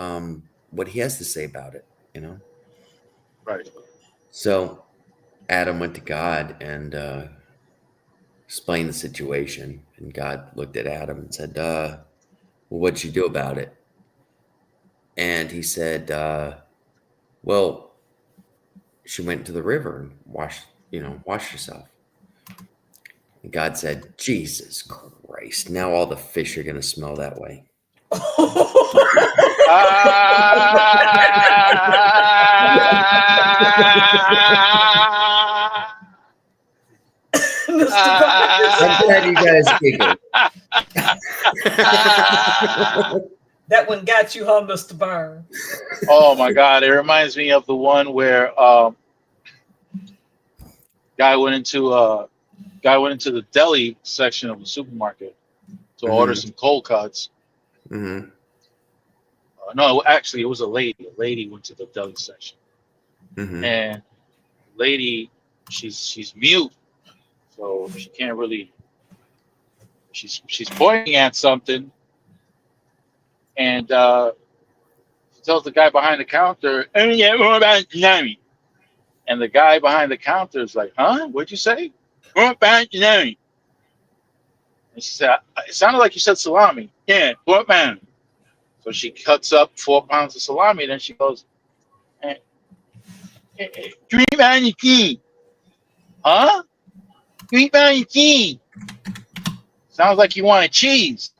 what He has to say about it." You know. Right. So Adam went to God and explained the situation, and God looked at Adam and said, "Well, what'd you do about it?" And he said, "Well, she went to the river and washed herself." And God said, "Jesus Christ, now all the fish are going to smell that way." I'm glad you guys giggled. That one got you, huh, Mr. Byrne? Oh my God! It reminds me of the one where guy went into the deli section of the supermarket to order some cold cuts. Mm-hmm. No, actually, it was a lady. A lady went to the deli section, and lady, she's mute, so she can't really. She's pointing at something, and she tells the guy behind the counter, "Oh yeah, what about salami?" And the guy behind the counter is like, "Huh? What'd you say? What about salami?" And she said, "It sounded like you said salami." "Yeah, what man?" So she cuts up 4 pounds of salami. Then she goes, 3 pounds of cheese. Huh? 3 pounds of cheese. Sounds like you wanted cheese.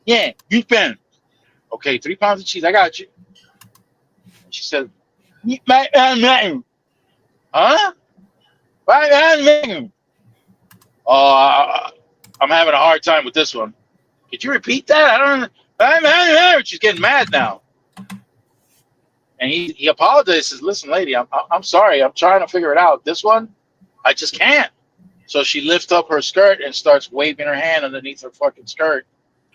Yeah, 3 pounds. Okay, 3 pounds of cheese. I got you. She said, huh? Oh, I'm having a hard time with this one. Could you repeat that? I don't know. She's getting mad now. And he apologizes. Says, "Listen, lady, I'm sorry. I'm trying to figure it out. This one, I just can't." So she lifts up her skirt and starts waving her hand underneath her fucking skirt.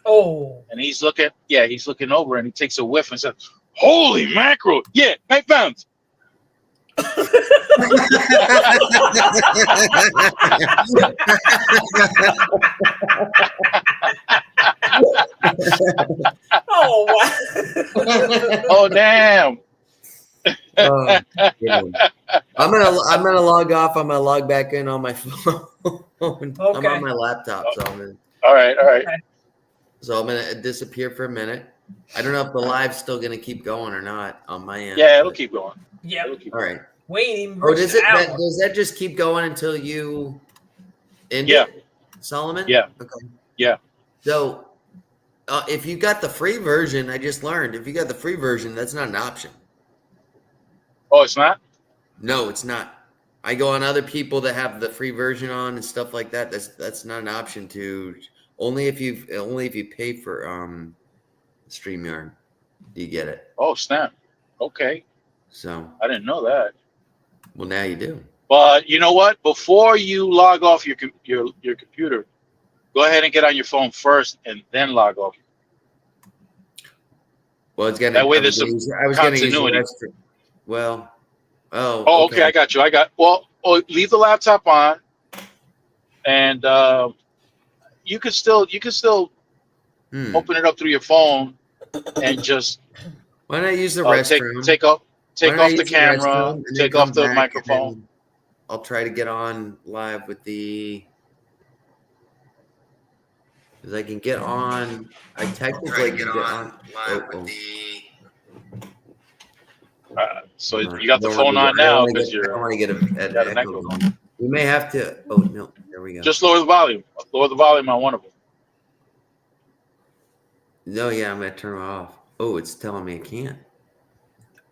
Oh. And he's looking over and he takes a whiff and says, "Holy mackerel! Yeah, 9 pounds." Oh, wow. Oh damn! Good one. I'm gonna log off. I'm gonna log back in on my phone. I'm Okay. on my laptop, so All right. I'm gonna disappear for a minute. I don't know if the live's still gonna keep going or not on my end. Yeah, it'll keep going. Yep. It'll keep All going. right. We ain't even Oh, reached does the it? hour. Does that just keep going until you end Yeah. it, Solomon? Yeah. Okay. Yeah. So, if you got the free version, I just learned if you got the free version, that's not an option. Oh, it's not? No, it's not. I go on other people that have the free version on and stuff like that. That's not an option to only if you pay for StreamYard. Do you get it? Oh, snap. Okay. So, I didn't know that. well, now you do. But you know what? Before you log off your computer, go ahead and get on your phone first and then log off. Well, it's gonna. That way I was there's gonna some use- I was gonna use the continuity. restroom. Well, oh, Oh, okay. I got you. Leave the laptop on, and you can still open it up through your phone and just Why not use the take restroom? off Why not the use camera, restroom and then take come off the back microphone. and then I'll try to get on live with the. Because I can get on. I technically can get on live with the. So you got the phone on now because I don't want to get got an an echo echo. going. We may have to. Oh no! There we go. Just lower the volume. Lower the volume on one of them. No, yeah, I'm gonna turn it off. Oh, it's telling me I can't.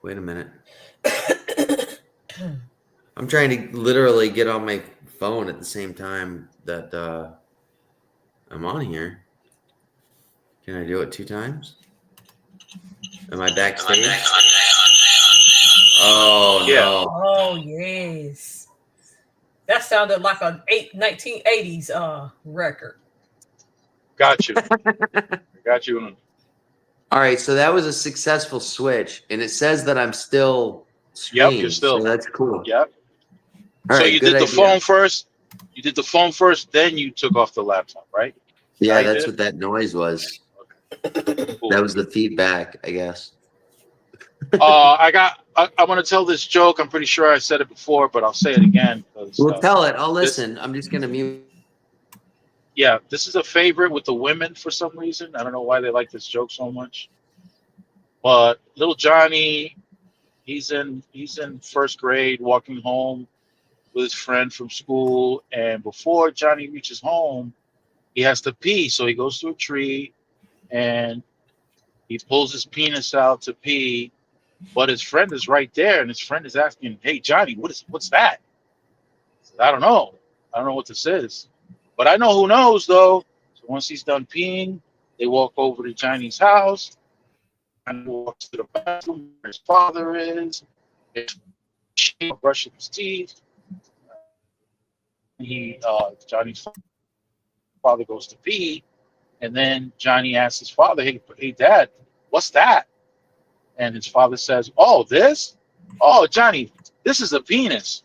Wait a minute. I'm trying to literally get on my phone at the same time that I'm on here. Can I do it 2 times? Am I backstage? Oh Yeah. no! Oh yes. That sounded like a 1980s record. Got you. Got you. All right, so that was a successful switch, and it says that I'm still streamed. Yep, you're still. So that's cool. Yep. All So right, you good did the idea. phone first. You did the phone first, then you took off the laptop, right? Yeah, Right that's there? what that noise was. Cool. That was the feedback, I guess. I want to tell this joke. I'm pretty sure I said it before, but I'll say it again. Well, tell it. I'll listen. I'm just gonna mute. Yeah, this is a favorite with the women for some reason. I don't know why they like this joke so much. But little Johnny, he's in first grade, walking home with his friend from school, and before Johnny reaches home, he has to pee. So he goes to a tree and he pulls his penis out to pee, but his friend is right there, and his friend is asking, "Hey Johnny, what's that?" He says, I don't know what this is, but I know who knows though. So once he's done peeing, they walk over to Johnny's house and walks to the bathroom where his father is. He's brushing his teeth. Johnny's father goes to pee, and then Johnny asks his father, "Hey, Dad, what's that?" And his father says, "Oh, this? Oh, Johnny, this is a penis.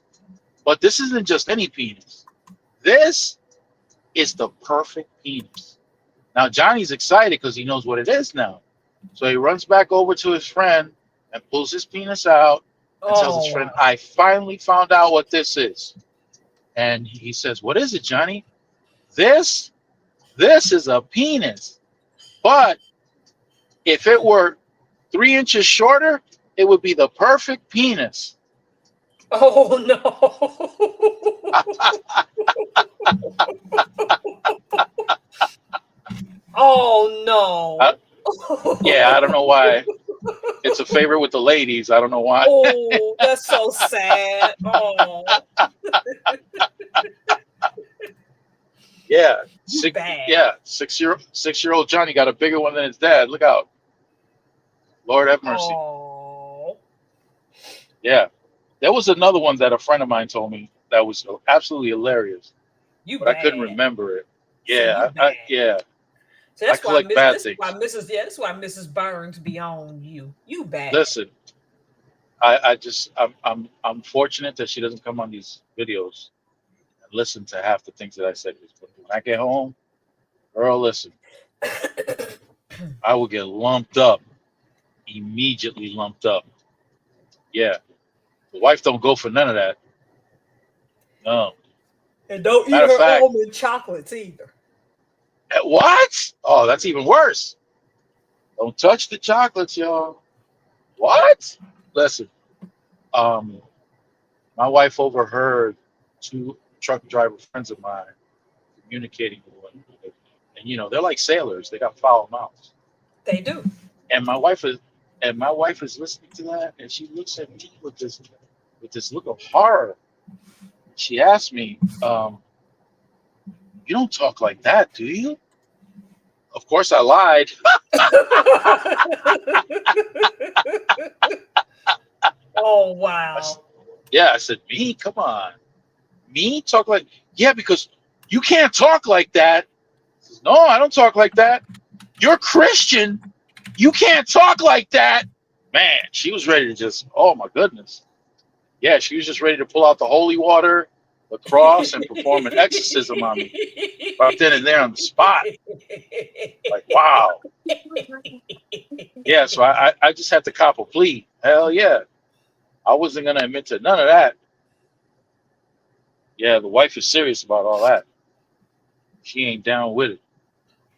But this isn't just any penis. This is the perfect penis." Now, Johnny's excited because he knows what it is now. So he runs back over to his friend and pulls his penis out and tells his friend, "I finally found out what this is." And he says, "What is it, Johnny?" This is a penis. But if it were 3 inches shorter, it would be the perfect penis. Oh no. Oh no. Yeah, I don't know why. It's a favorite with the ladies. I don't know why. Oh, that's so sad. Oh. Yeah. Bad. 6-year-old Johnny got a bigger one than his dad. Look out. Lord have mercy. Oh. Yeah. There was another one that a friend of mine told me that was absolutely hilarious, but I couldn't remember it. Yeah. Yeah. So that's I collect bad things. That's why Mrs. Burns be on you. You bad. Listen, I'm fortunate that she doesn't come on these videos and listen to half the things that I said. But when I get home, girl, listen, I will get lumped up, immediately lumped up. Yeah. The wife don't go for none of that. No. And don't eat Matter of her fact, almond chocolates either. what? Oh, that's even worse. Don't touch the chocolates, y'all. What? Listen, um, my wife overheard two truck driver friends of mine communicating with one another. And they're like sailors. They got foul mouths. They do. And my wife is listening to that, and she looks at me with this look of horror. She asked me, "You don't talk like that, do you?" Of course, I lied. Oh I s- wow. yeah, I said, "Me? Come on, me talk like yeah, because you can't talk like that." She says, "No, I don't talk like that. You're Christian. You can't talk like that." Man, she was ready to just, oh my goodness. Yeah, she was just ready to pull out the holy water, the cross, and perform an exorcism on me right then and there on the spot. Like, wow. Yeah, so I just had to cop a plea. Hell yeah. I wasn't going to admit to none of that. Yeah, the wife is serious about all that. She ain't down with it.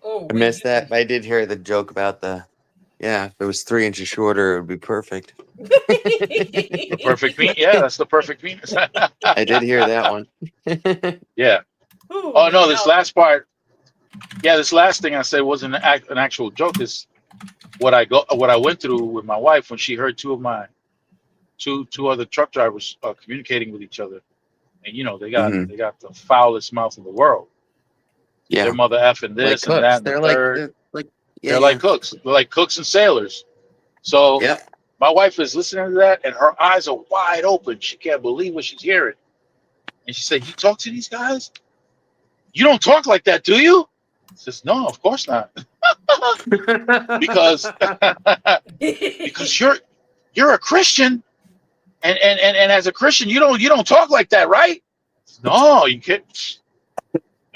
Oh, I we missed that. But I did hear the joke about if it was 3 inches shorter, it would be perfect. The perfect mean? Yeah, that's the perfect penis. I did hear that one. Yeah. Ooh, Oh, no, this now, last part. Yeah, this last thing I said wasn't an actual joke. It's what I went through with my wife when she heard two other truck drivers communicating with each other, and they got Hmm. they got the foulest mouth in the world. Their Yeah, mother effing like this and that cooks. and the They're third. like They're like cooks. They're like cooks and sailors. So yep. my wife is listening to that, and her eyes are wide open. She can't believe what she's hearing. And she said, "You talk to these guys? You don't talk like that, do you?" I says, "No, of course not." because because you're a Christian, and as a Christian, you don't talk like that, right? No, you can't.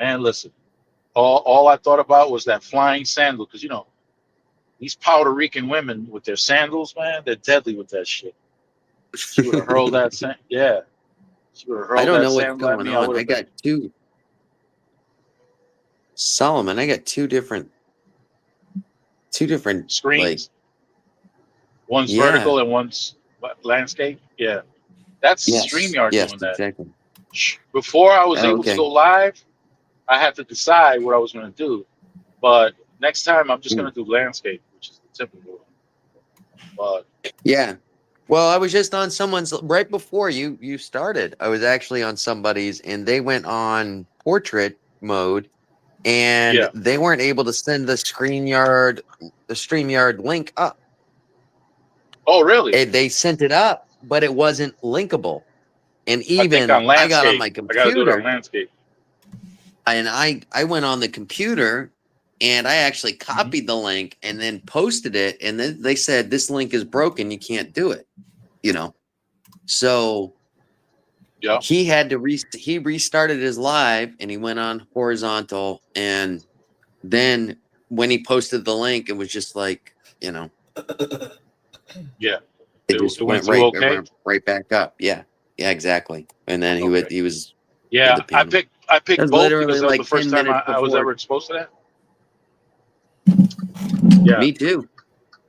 Man, listen. All I thought about was that flying sandal, because these Puerto Rican women with their sandals, man, they're deadly with that shit. She would have hurled that sand. Yeah, she would have I hurled don't that know what's sandal at going me. I on. would I have been. got two Solomon. I got two different like Screens. One's yeah. vertical and one's landscape. Yeah, that's Yes. StreamYard Yes. doing that. Exactly. Before I was Oh, able to okay. go live, I had to decide what I was going to do. But next time, I'm just Hmm. going to do landscape, which is the typical one. But Yeah. Well, I was just on someone's right before you started. I was actually on somebody's, and they went on portrait mode, and yeah. they weren't able to send the StreamYard link up. Oh, really? They sent it up, but it wasn't linkable. And I think even on I got on landscape. my I got to do it on computer, landscape. and I went on the computer, and I actually Hmm. copied the link and then posted it, and then they said this link is broken, you can't do it. So Yeah. he had to he restarted his live, and he went on horizontal, and then when he posted the link, it was just like Yeah. it It, just it went went through right, it okay. went right back up. Yeah, yeah, exactly. And then Okay. he was did Yeah. the I panel. picked I That picked was both literally because that was the like first 10 time minutes I was ever before. exposed to that. Yeah. Me too.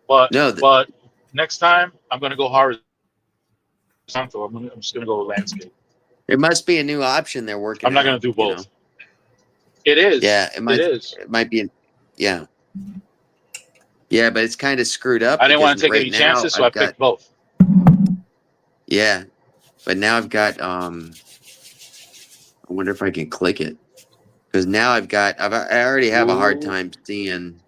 But No, but next time I'm going to go horizontal. I'm just going to go landscape. it must be a new option they're working I'm not going out. to do both. It is. Yeah, It is. it might be. Yeah, yeah, but it's kind of screwed up I didn't because want to take right any now chances, so I I've got picked both. yeah, but now I've got I wonder if I can click it because now I already have a hard Ooh. time seeing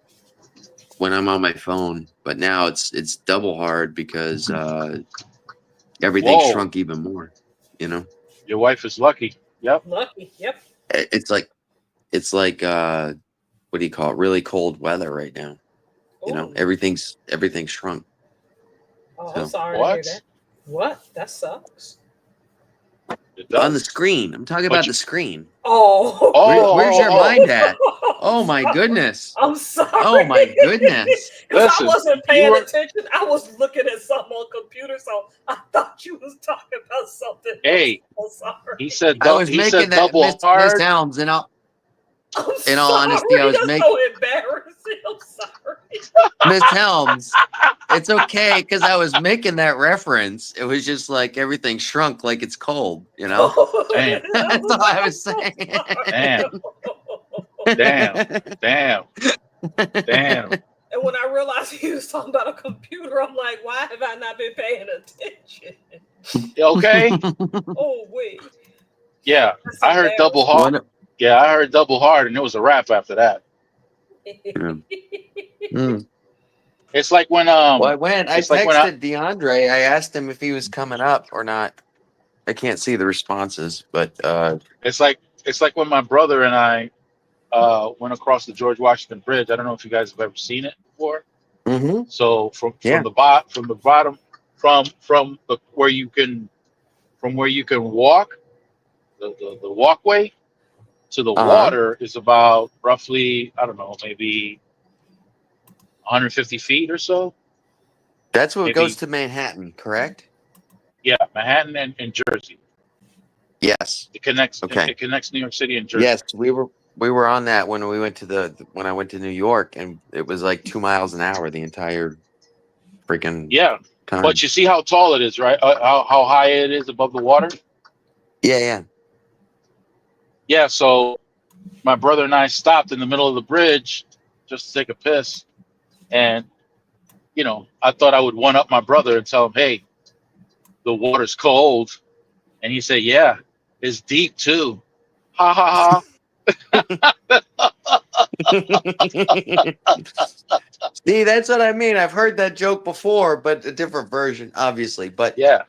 when I'm on my phone, but now it's double hard because everything Whoa. shrunk even more. You know, Your wife is lucky. Yep. lucky. Yep. It's like what do you call it? Really cold weather right now. Oh, Everything's shrunk. oh, I'm So sorry to hear What? that. What? That sucks. It does. On the screen. I'm talking But about you- the screen. Oh. Where's your mind at? Oh my goodness. I'm sorry. Oh my goodness. Because I Listen, wasn't you paying were- attention. I was looking at something on computer, so I thought you was talking about something Hey, else. I'm sorry. He said, I was he making said that double Miss hard. Helms, and I'm in all sorry. honesty, I was That's making- so embarrassing. I'm sorry. Miss Helms. It's okay because I was making that reference. It was just like everything shrunk like it's cold, you know? Damn. That's all I was saying. Damn. Damn. Damn. And when I realized he was talking about a computer, I'm like, why have I not been paying attention? Okay. Oh, wait. Yeah. That's I heard double hard. What- Yeah, I heard double hard, and it was a wrap after that. Mm. It's like when Well, I went. I it's like when I- texted DeAndre. I asked him if he was coming up or not. I can't see the responses, but it's like when my brother and I went across the George Washington Bridge. I don't know if you guys have ever seen it before. mhm. So Yeah. the bottom from the where you can walk the walkway to the Uh-huh. water is about roughly, I don't know, maybe 150 feet or so. That's what Maybe- goes to Manhattan, correct? Yeah, Manhattan and Jersey. Yes. It connects. Okay. It connects New York City and Jersey. Yes, we were on that when we went to when I went to New York, and it was like 2 miles an hour the entire freaking Yeah, time. but you see how tall it is, right? How high it is above the water. yeah. Yeah, so my brother and I stopped in the middle of the bridge just to take a piss. And, I thought I would one up my brother and tell him, hey, the water's cold. And he said, yeah, it's deep too. Ha ha ha. See, that's what I mean. I've heard that joke before, but a different version, obviously. But Yeah,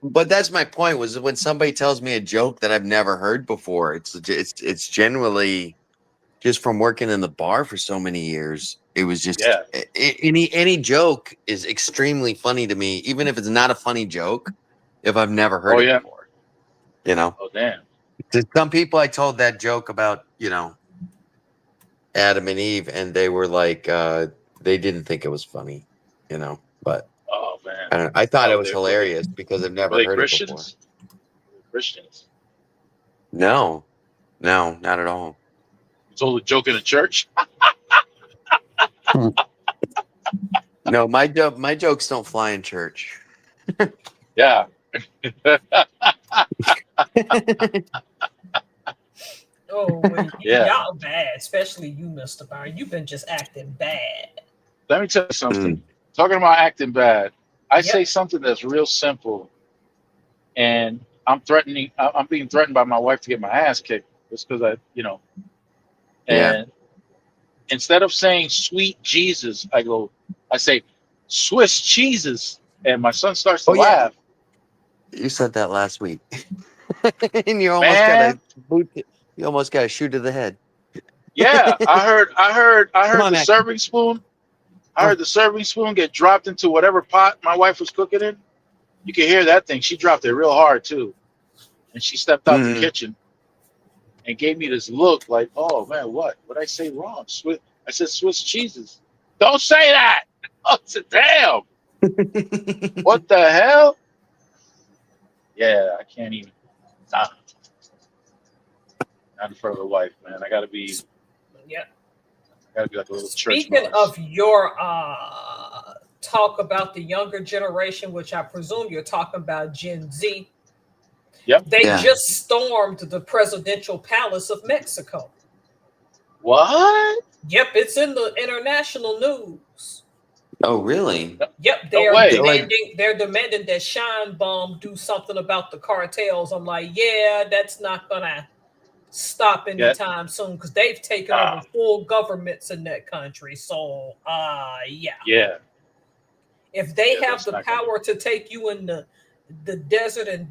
that's my point. Was when somebody tells me a joke that I've never heard before. It's generally just from working in the bar for so many years. It was just Yeah. any joke is extremely funny to me, even if it's not a funny joke. If I've never heard Oh, it yeah. before, you know. Oh, damn. To some people, I told that joke about Adam and Eve, and they were like, they didn't think it was funny, But Oh, man. I don't know. I thought Oh, it was were hilarious because I've never Were they heard Christians? it before. Christians. No, not at all. You told a joke in a church? No, my jokes don't fly in church. Yeah. Oh, wait. Yeah. Y'all bad, especially you, Mr. Byron. You've been just acting bad. Let me tell you something. Talking about acting bad, I Yep. say something that's real simple, and I'm being threatened by my wife to get my ass kicked just because and Yeah. instead of saying sweet Jesus, I say Swiss cheeses, and my son starts to Oh, yeah. laugh. You said that last week, and you almost Man. got a boot. You almost got a shoe to the head. Yeah, I heard on, the Mac. serving spoon. I heard the serving spoon get dropped into whatever pot my wife was cooking in. You can hear that thing. She dropped it real hard too, and she stepped out the kitchen and gave me this look like, "Oh man, what I say wrong? I said Swiss cheeses. Don't say that." I said, "Damn, what the hell?" Yeah, I can't even. Nah. Not in front of the wife, man. I gotta be Yeah. like a little church Speaking mouse. of your talk about the younger generation, which I presume you're talking about Gen Z, Yep. they Yeah. just stormed the presidential palace of Mexico. What? Yep, it's in the international news. Oh, really? Yep, No way. they're demanding that Sheinbaum do something about the cartels. I'm like, yeah, that's not gonna stop anytime soon because they've taken over full governments in that country. So yeah. Yeah. If they Yeah, have that's the not gonna- power to take you in the desert and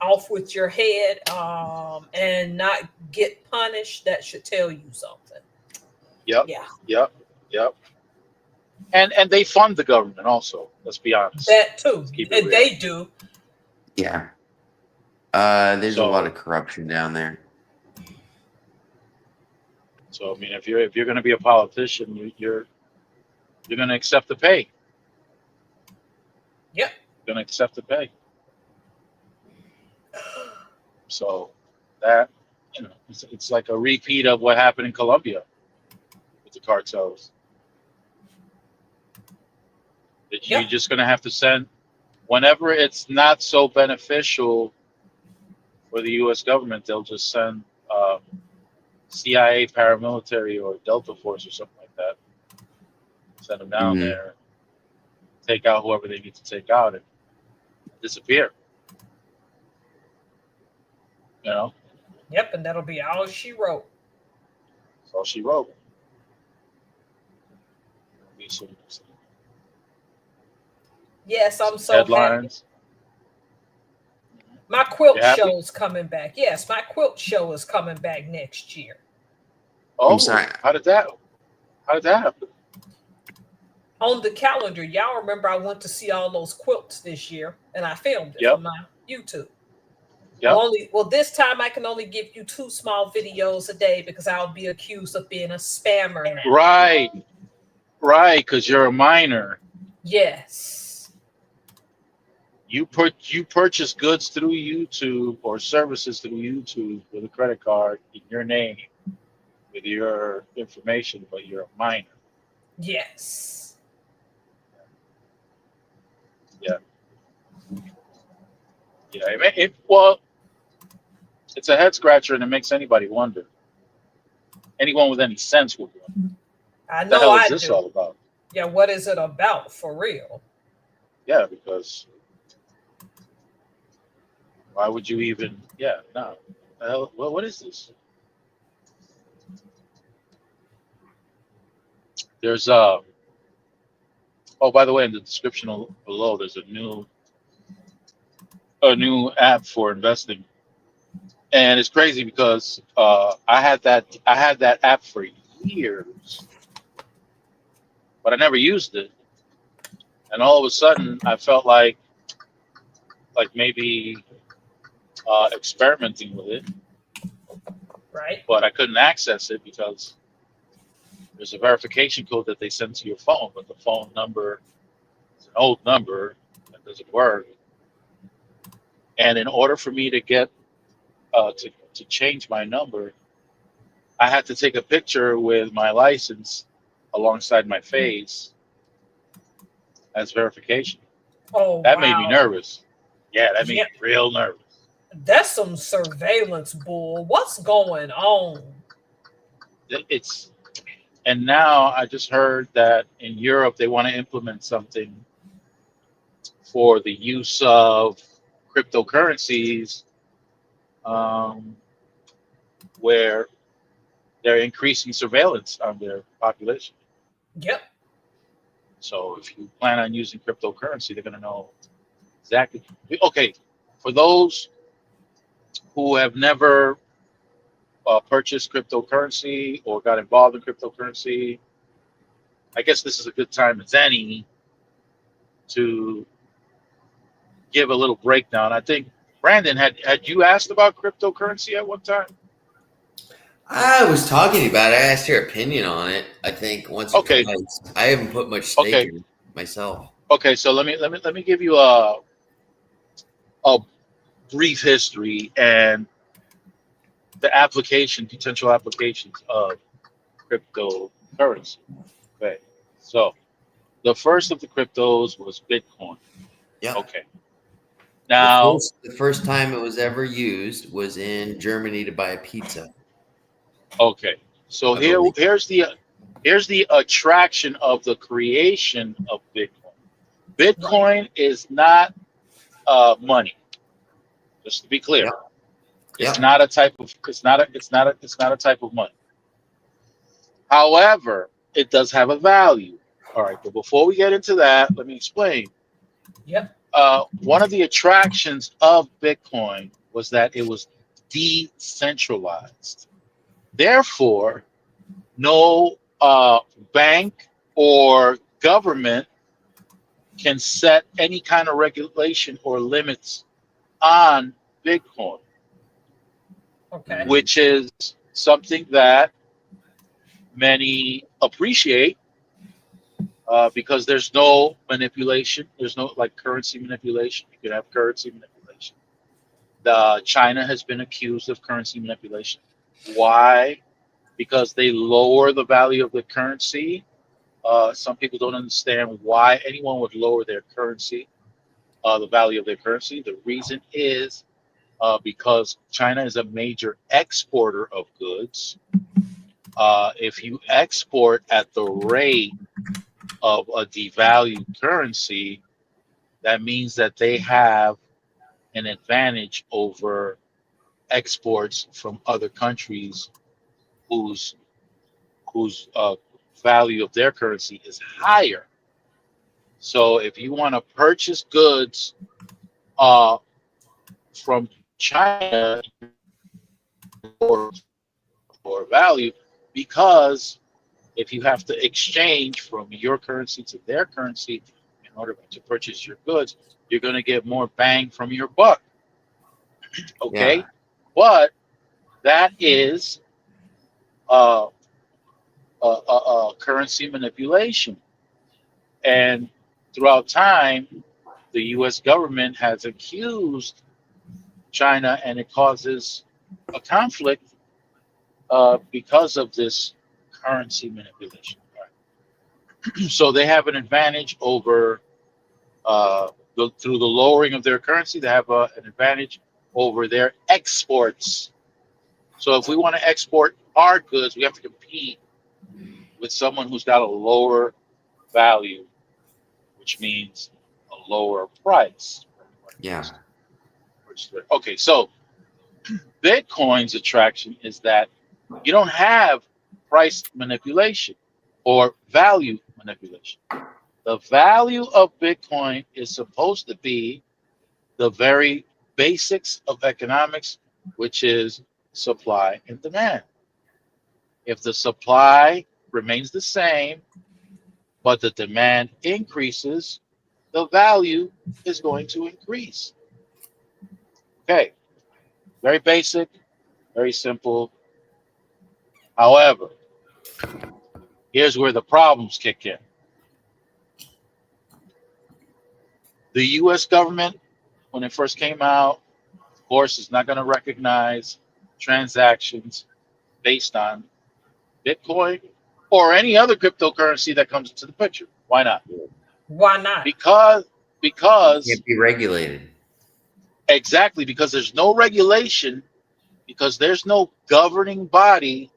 off with your head and not get punished, that should tell you something. Yep. Yeah. Yep. And they fund the government also. Let's be honest. That too. keep it And they do. Yeah. There's a lot So, of corruption down there. I mean, if you're going to be a politician, you're going to accept the pay. Yep. You're going to accept the pay. So that, it's like a repeat of what happened in Colombia with the cartels. That you're Yep. just going to have to send, whenever it's not so beneficial for the U.S. government, they'll just send CIA paramilitary or Delta Force or something like that. Send them down Mhm. there, take out whoever they need to take out, and disappear. You know, Yep. And that'll be all she wrote. that's all she wrote. Be some Yes, I'm so happy. headlines. My quilt You happy? show's coming back. Yes, my quilt show is coming back next year. Oh, sorry. how did that happen? On the calendar, y'all remember I went to see all those quilts this year, and I filmed it Yep. for my YouTube. Yep. This time I can only give you 2 small videos a day because I'll be accused of being a spammer now. Right, because you're a minor. Yes. You purchase goods through YouTube or services through YouTube with a credit card in your name with your information, but you're a minor. Yes. Yeah. Well, it's a head scratcher, and it makes anybody wonder. Anyone with any sense would wonder. I What the know hell is I this do. all about? Yeah, what is it about for real? Yeah, because why would you even? Yeah, no. The hell, what is this? There's Oh, by the way, in the description below, there's a new app for investing, and it's crazy because I had that app for years, but I never used it. And all of a sudden, I felt like maybe experimenting with it, Right? but I couldn't access it because there's a verification code that they send to your phone, but the phone number is an old number that doesn't work. And in order for me to get to change my number, I had to take a picture with my license alongside my face as verification. Oh, That made me wow. nervous. Yeah, that made Yeah, me real nervous. that's some surveillance bull. What's going on? It's And now I just heard that in Europe they want to implement something for the use of cryptocurrencies, where they're increasing surveillance on their population. Yep. So if you plan on using cryptocurrency, they're going to know exactly. Okay, for those who have never purchased cryptocurrency or got involved in cryptocurrency, I guess this is a good time as any to give a little breakdown. I think Brandon had you asked about cryptocurrency at one time? I was talking about it. I asked your opinion on it. I think once or Okay. twice. I haven't put much stake Okay. in it myself. Okay, so let me give you a brief history and the potential applications of cryptocurrency. Okay, so the first of the cryptos was Bitcoin. Yeah. Okay. Now, The first time it was ever used was in Germany to buy a pizza. okay, so I believe. here's the attraction of the creation of Bitcoin. Bitcoin is not money. Just to be clear, Yeah. it's not a type of type of money. However, it does have a value. All right, but before we get into that, let me explain. Yep. One of the attractions of Bitcoin was that it was decentralized. Therefore, no bank or government can set any kind of regulation or limits on Bitcoin, Okay. which is something that many appreciate because there's no manipulation. There's no like currency manipulation. You can have currency manipulation. China has been accused of currency manipulation. Why? Because they lower the value of the currency. Some people don't understand why anyone would lower their currency, the value of their currency. The reason is because China is a major exporter of goods. If you export at the rate of a devalued currency, that means that they have an advantage over exports from other countries whose value of their currency is higher. So if you want to purchase goods from China or value, because if you have to exchange from your currency to their currency in order to purchase your goods, you're going to get more bang from your buck. Okay, Yeah. but that is currency manipulation, and throughout time, the U.S. government has accused China, and it causes a conflict because of this currency manipulation. So they have an advantage over through the lowering of their currency. They have an advantage over their exports. So if we want to export our goods, we have to compete with someone who's got a lower value, which means a lower price. Yeah. Okay, so Bitcoin's attraction is that you don't have price manipulation or value manipulation. The value of Bitcoin is supposed to be the very basics of economics, which is supply and demand. If the supply remains the same, but the demand increases, the value is going to increase. Okay, very basic, very simple. However, here's where the problems kick in. The US government, when it first came out, of course, is not going to recognize transactions based on Bitcoin or any other cryptocurrency that comes into the picture. Why not? Why not? Because Can't be regulated. exactly, because there's no regulation, because there's no governing body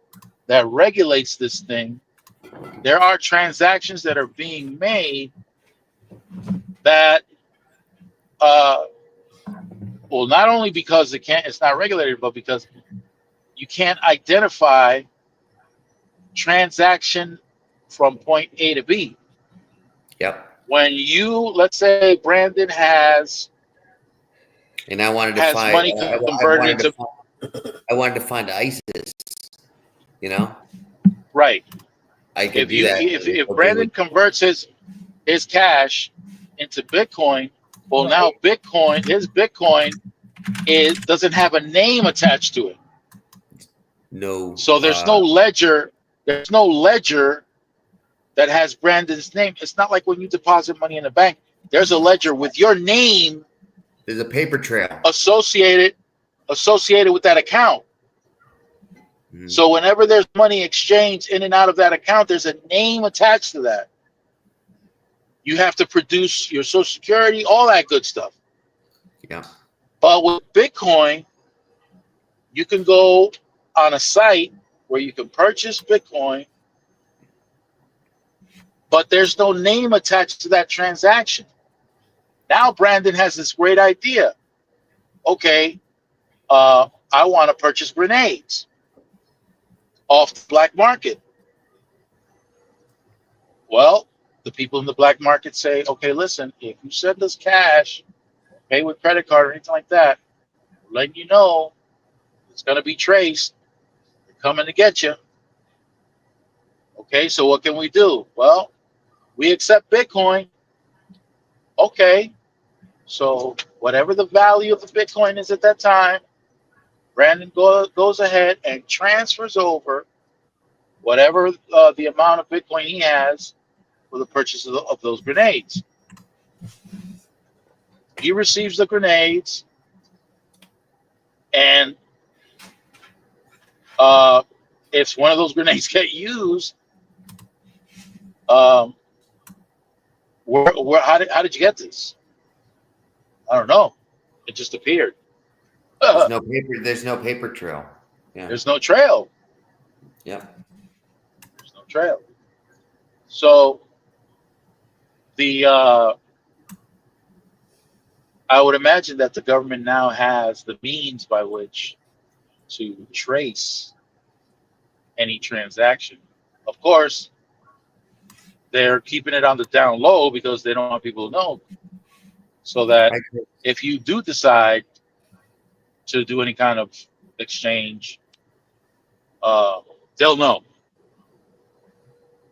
that regulates this thing. There are transactions that are being made that well, not only because it's not regulated, but because you can't identify transaction from point A to B. Yep. When let's say Brandon has And I wanted to find. money converted into I wanted to find ISIS. You know, right. I could do that. If Brandon converts his cash into Bitcoin, well, now his Bitcoin doesn't have a name attached to it. No. So there's no ledger. There's no ledger that has Brandon's name. It's not like when you deposit money in a bank. There's a ledger with your name. There's a paper trail associated with that account. Mm-hmm. So whenever there's money exchanged in and out of that account, there's a name attached to that. You have to produce your Social Security, all that good stuff. Yeah. But with Bitcoin, you can go on a site where you can purchase Bitcoin, but there's no name attached to that transaction. Now Brandon has this great idea. Okay, I want to purchase grenades off the black market. Well, the people in the black market say, okay, listen, if you send us cash, pay with credit card or anything like that, we're letting you know it's going to be traced. They're coming to get you. Okay, so what can we do? Well, we accept Bitcoin. Okay, So whatever the value of the Bitcoin is at that time, Brandon goes ahead and transfers over whatever the amount of Bitcoin he has for the purchase of those grenades. He receives the grenades, and if one of those grenades get used, how did you get this? I don't know. It just appeared. There's no paper. There's no paper trail. Yeah. There's no trail. Yeah. There's no trail. So I would imagine that the government now has the means by which to trace any transaction. Of course, they're keeping it on the down low because they don't want people to know. So that if you do decide to do any kind of exchange, they'll know.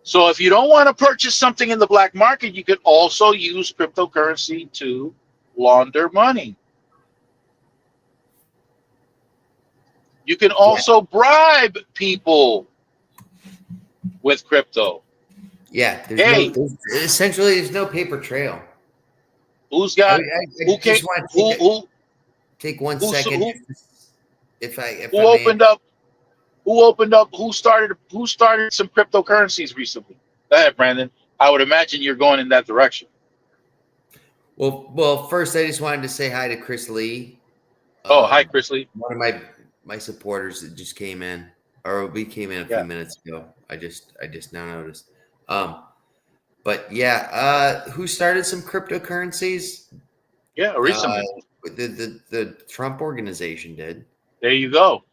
So if you don't want to purchase something in the black market, you could also use cryptocurrency to launder money. You can also bribe people with crypto. Yeah. Hey, Essentially, there's no paper trail. who's got who came who take 1 who second. who, If I who opened up who started some cryptocurrencies recently? Go ahead, Brandon. I would imagine you're going in that direction. Well, first I just wanted to say hi to Chris Lee. Hi, Chris Lee. One of my supporters that just came in, or we came in a few minutes ago. I just now noticed. But yeah, who started some cryptocurrencies? Yeah, recently. The Trump organization did. There you go.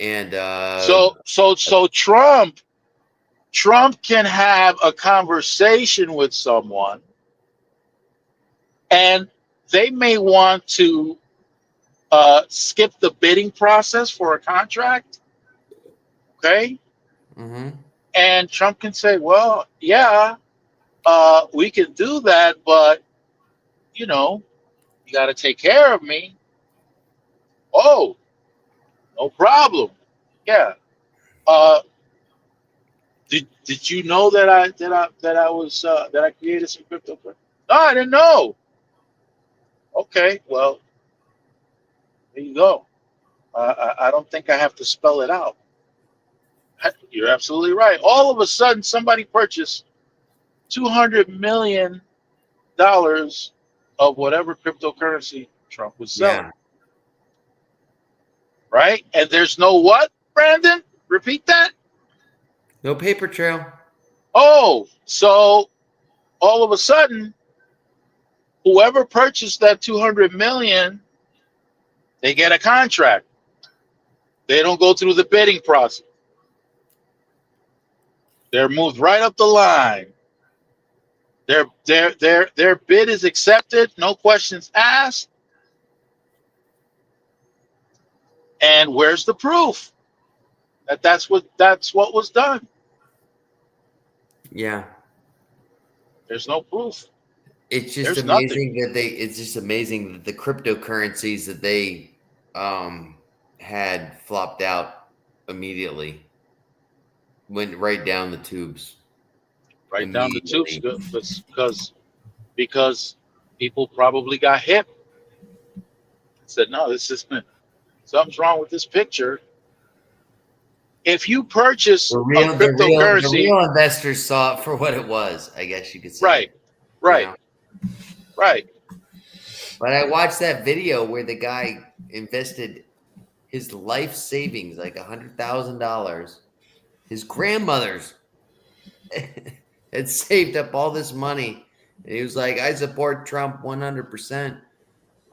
And so Trump can have a conversation with someone, and they may want to skip the bidding process for a contract. Okay. Mm-hmm. And Trump can say, well, yeah, we can do that, but you got to take care of me. Oh, no problem. Yeah. Did you know that I created some cryptocurrency? No, I didn't know. Okay, well, there you go. I don't think I have to spell it out. You're absolutely right. All of a sudden, somebody purchased $200 million of whatever cryptocurrency Trump was selling. Yeah. Right? And there's no what, Brandon? Repeat that? No paper trail. Oh, so all of a sudden, whoever purchased that 200 million, they get a contract. They don't go through the bidding process. They're moved right up the line. Their bid is accepted, no questions asked. And where's the proof that that's what was done? Yeah. There's no proof. It's just amazing that it's just amazing that the cryptocurrencies that they had flopped out immediately, went right down the tubes. Right down the tubes because people probably got hip and said, no, this isn't, something's wrong with this picture. If you purchase the real cryptocurrency, the real investors saw it for what it was, I guess you could say. Right. But I watched that video where the guy invested his life savings, like $100,000. His grandmother's had saved up all this money. And he was like, I support Trump 100%.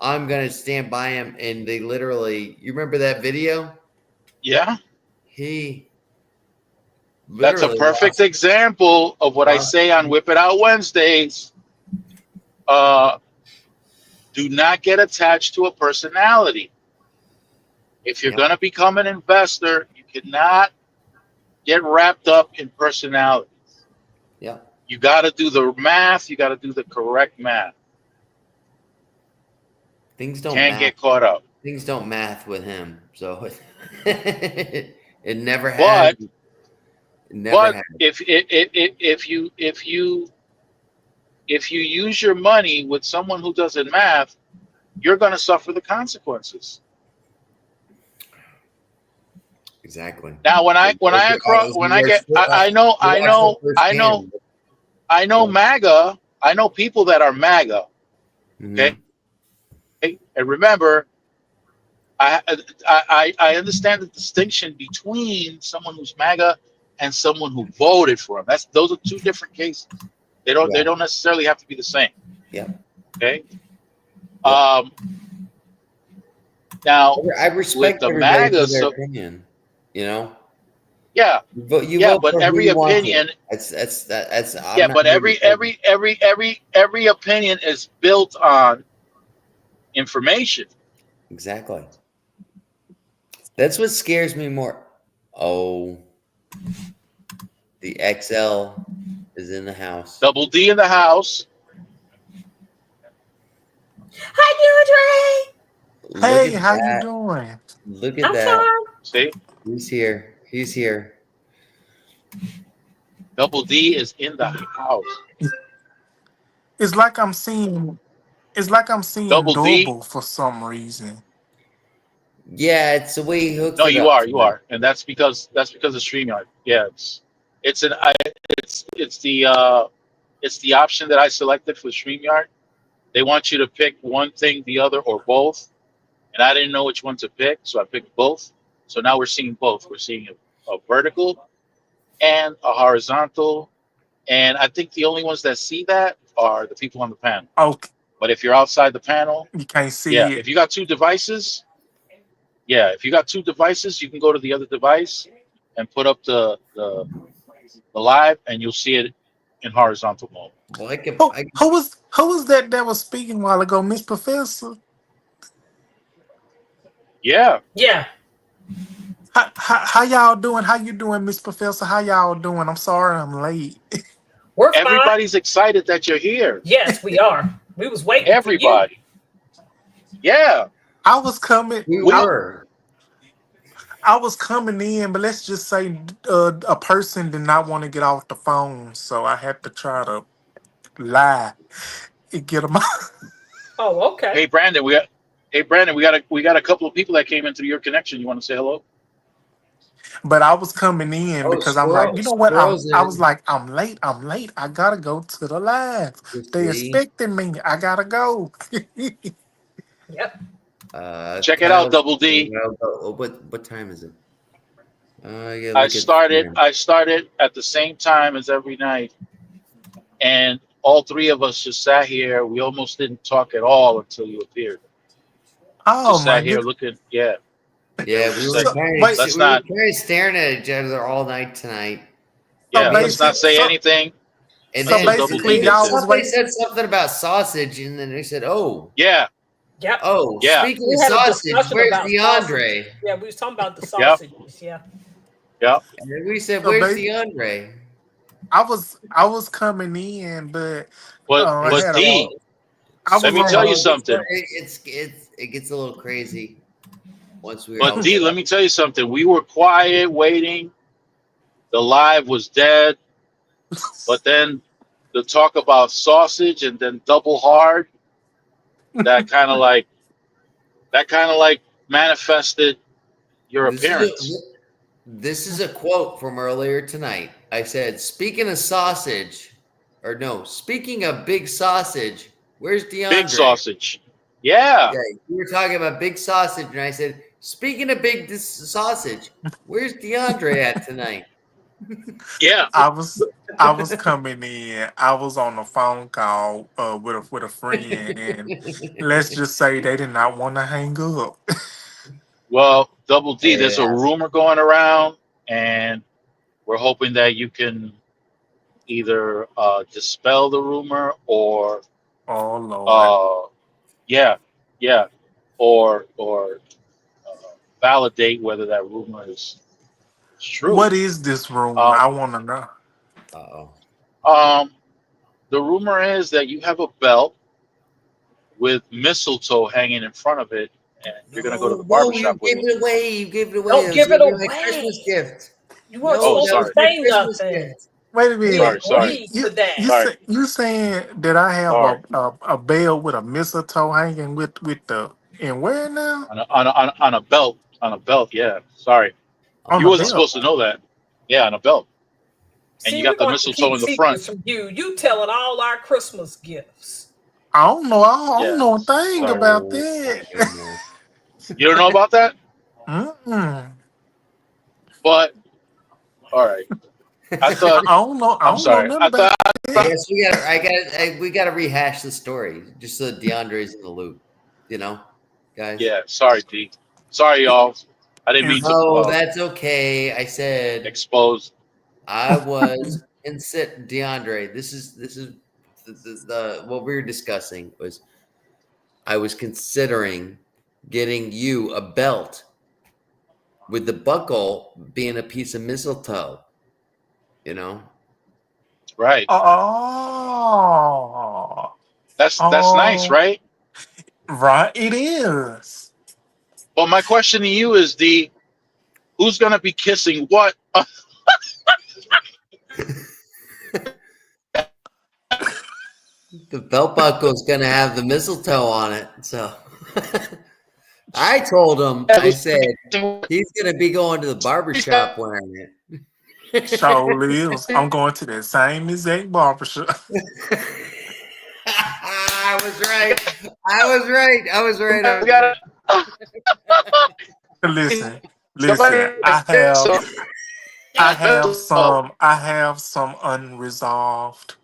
I'm going to stand by him. And they literally, you remember that video? Yeah. That's a perfect example of what I say on Whip It Out Wednesdays. Do not get attached to a personality. If you're going to become an investor, you cannot get wrapped up in personalities. Yeah. You got to do the math. You got to do the correct math. Things don't Can't math. get caught up. Things don't math with him. So it never has. But It never has. if you use your money with someone who doesn't math, you're going to suffer the consequences. Exactly. Now, I know MAGA. I know people that are MAGA. Okay, and remember, I understand the distinction between someone who's MAGA and someone who voted for him. Those are two different cases. They don't necessarily have to be the same. Yeah. Okay. Yep. Now, I respect with the everybody MAGA, for their opinion. You know. Yeah. You vote but for every who you want opinion. to. That's. But every opinion is built on information. Exactly. That's what scares me more. Oh, the XL is in the house. Double D in the house. Hi, Look Hey, at how that. you doing? Look at I'm that. fine. See, He's here. He's here. Double D is in the house. It's like I'm seeing. It's like I'm seeing Double D. double for some reason. Yeah, it's the way he hooks No, it you up. are, and that's because of StreamYard. Yeah, it's the option that I selected for StreamYard. They want you to pick one thing, the other, or both, and I didn't know which one to pick, so I picked both. So now we're seeing both. We're seeing a vertical and a horizontal, and I think the only ones that see that are the people on the panel. Okay, But if you're outside the panel, you can't see yeah, it. if you got two devices, you can go to the other device and put up the live, and you'll see it in horizontal mode. Well, Who was that was speaking a while ago, Miss Professor? Yeah, Yeah. How y'all doing? How you doing, Miss Professor? How y'all doing? I'm sorry I'm late. We're fine. everybody's excited that you're here. Yes, we are. We was waiting Everybody. Yeah. I was coming. we were. I was coming in, but let's just say a person did not want to get off the phone, so I had to try to lie and get them. for you. Oh, okay. Hey Brandon, we got a couple of people that came into your connection. You want to say hello? But I was coming in Oh, because I'm like, you know what? squirrels I in. was like, I'm late. I gotta go to the live. They See? expecting me. I gotta go. Yep. Check it out, Double D. What time is it? I started at the same time as every night, and all three of us just sat here. We almost didn't talk at all until you appeared. Oh Just my sat here goodness. looking. Yeah. Yeah, we were So, kind wait, of staring at each other all night tonight. Yeah. So Let's not say so- anything. And So then basically, Double D y'all gets was in. somebody waiting. said something about sausage, and then they said, "Oh, Yeah. Yep. Yeah. speaking We of had a sausage, discussion where's about DeAndre?" Yeah, we was talking about the Yep. sausages. Yeah. Yeah. And then we said, So "Where's ba- DeAndre?" I was coming in, but But I but had a. D, I was let me on tell you my. something. It gets a little crazy once we. But D, let me tell you something. We were quiet, waiting. The live was dead. But then the talk about sausage and then double hard, that kind of like manifested your appearance. This is a quote from earlier tonight. I said, "Speaking of sausage, or no, speaking of big sausage, where's DeAndre?" Big sausage. Yeah. Yeah, you were talking about big sausage, and I said, "Speaking of big sausage, where's DeAndre at tonight?" Yeah. I was coming in. I was on a phone call with a friend, and let's just say they did not want to hang up. Well, Double D, there's a Yeah. rumor going around, and we're hoping that you can either dispel the rumor or Oh Lord! yeah, or validate whether that rumor is true. What is this rumor? Um, I want to know. Uh-oh. the rumor is that you have a belt with mistletoe hanging in front of it, and you're gonna go to the Whoa, you barbershop with gave it. it away. You gave it away. Don't It was give it gonna be my away. Christmas gift. You weren't No, Oh, supposed that to was sorry. my say Christmas nothing. gift. Wait a We minute. Sorry. agreed to that. Sorry. You saying that I have Sorry. a bell with a mistletoe hanging with the and where now? On a belt. On a belt. Yeah. Sorry. On You the wasn't belt. supposed to know that. Yeah, on a belt. And See, you we're got the going to mistletoe keep in the front. secrets from you. You telling all our Christmas gifts. I don't know. I don't Yeah. know a thing Sorry. about Oh, that. my goodness. You don't know about that? Mm-mm. But all right. I I thought. don't know. I I'm don't know sorry. nothing I about thought. I that. guess we gotta rehash the story just so DeAndre's in the loop, guys. Yeah. Sorry, D. Sorry, y'all. I didn't mean to No, that's okay. I said expose. I was DeAndre. This is the what we were discussing was I was considering getting you a belt with the buckle being a piece of mistletoe. Right. Oh, That's nice, oh, right? right. It is. But my question to you is, D, who's gonna be kissing what? The belt buckle's gonna have the mistletoe on it, so I told him. I said he's gonna be going to the barbershop wearing it. Surely is. I'm going to that same exact barbershop. I was right. I was right. Listen, Somebody I have some unresolved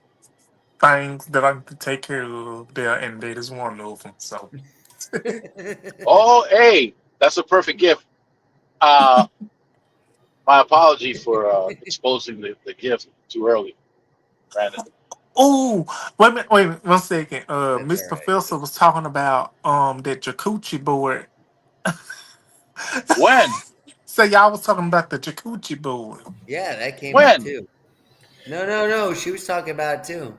things that I need to take care of there, and that is one of them. So, Oh, hey, that's a perfect gift. My apology for exposing the gift too early, Brandon. oh, wait a minute, 1 second. That's Mr. all right. Felser was talking about that jacuzzi board. When? So y'all was talking about the jacuzzi board. Yeah, that came up When? too. No. She was talking about it too.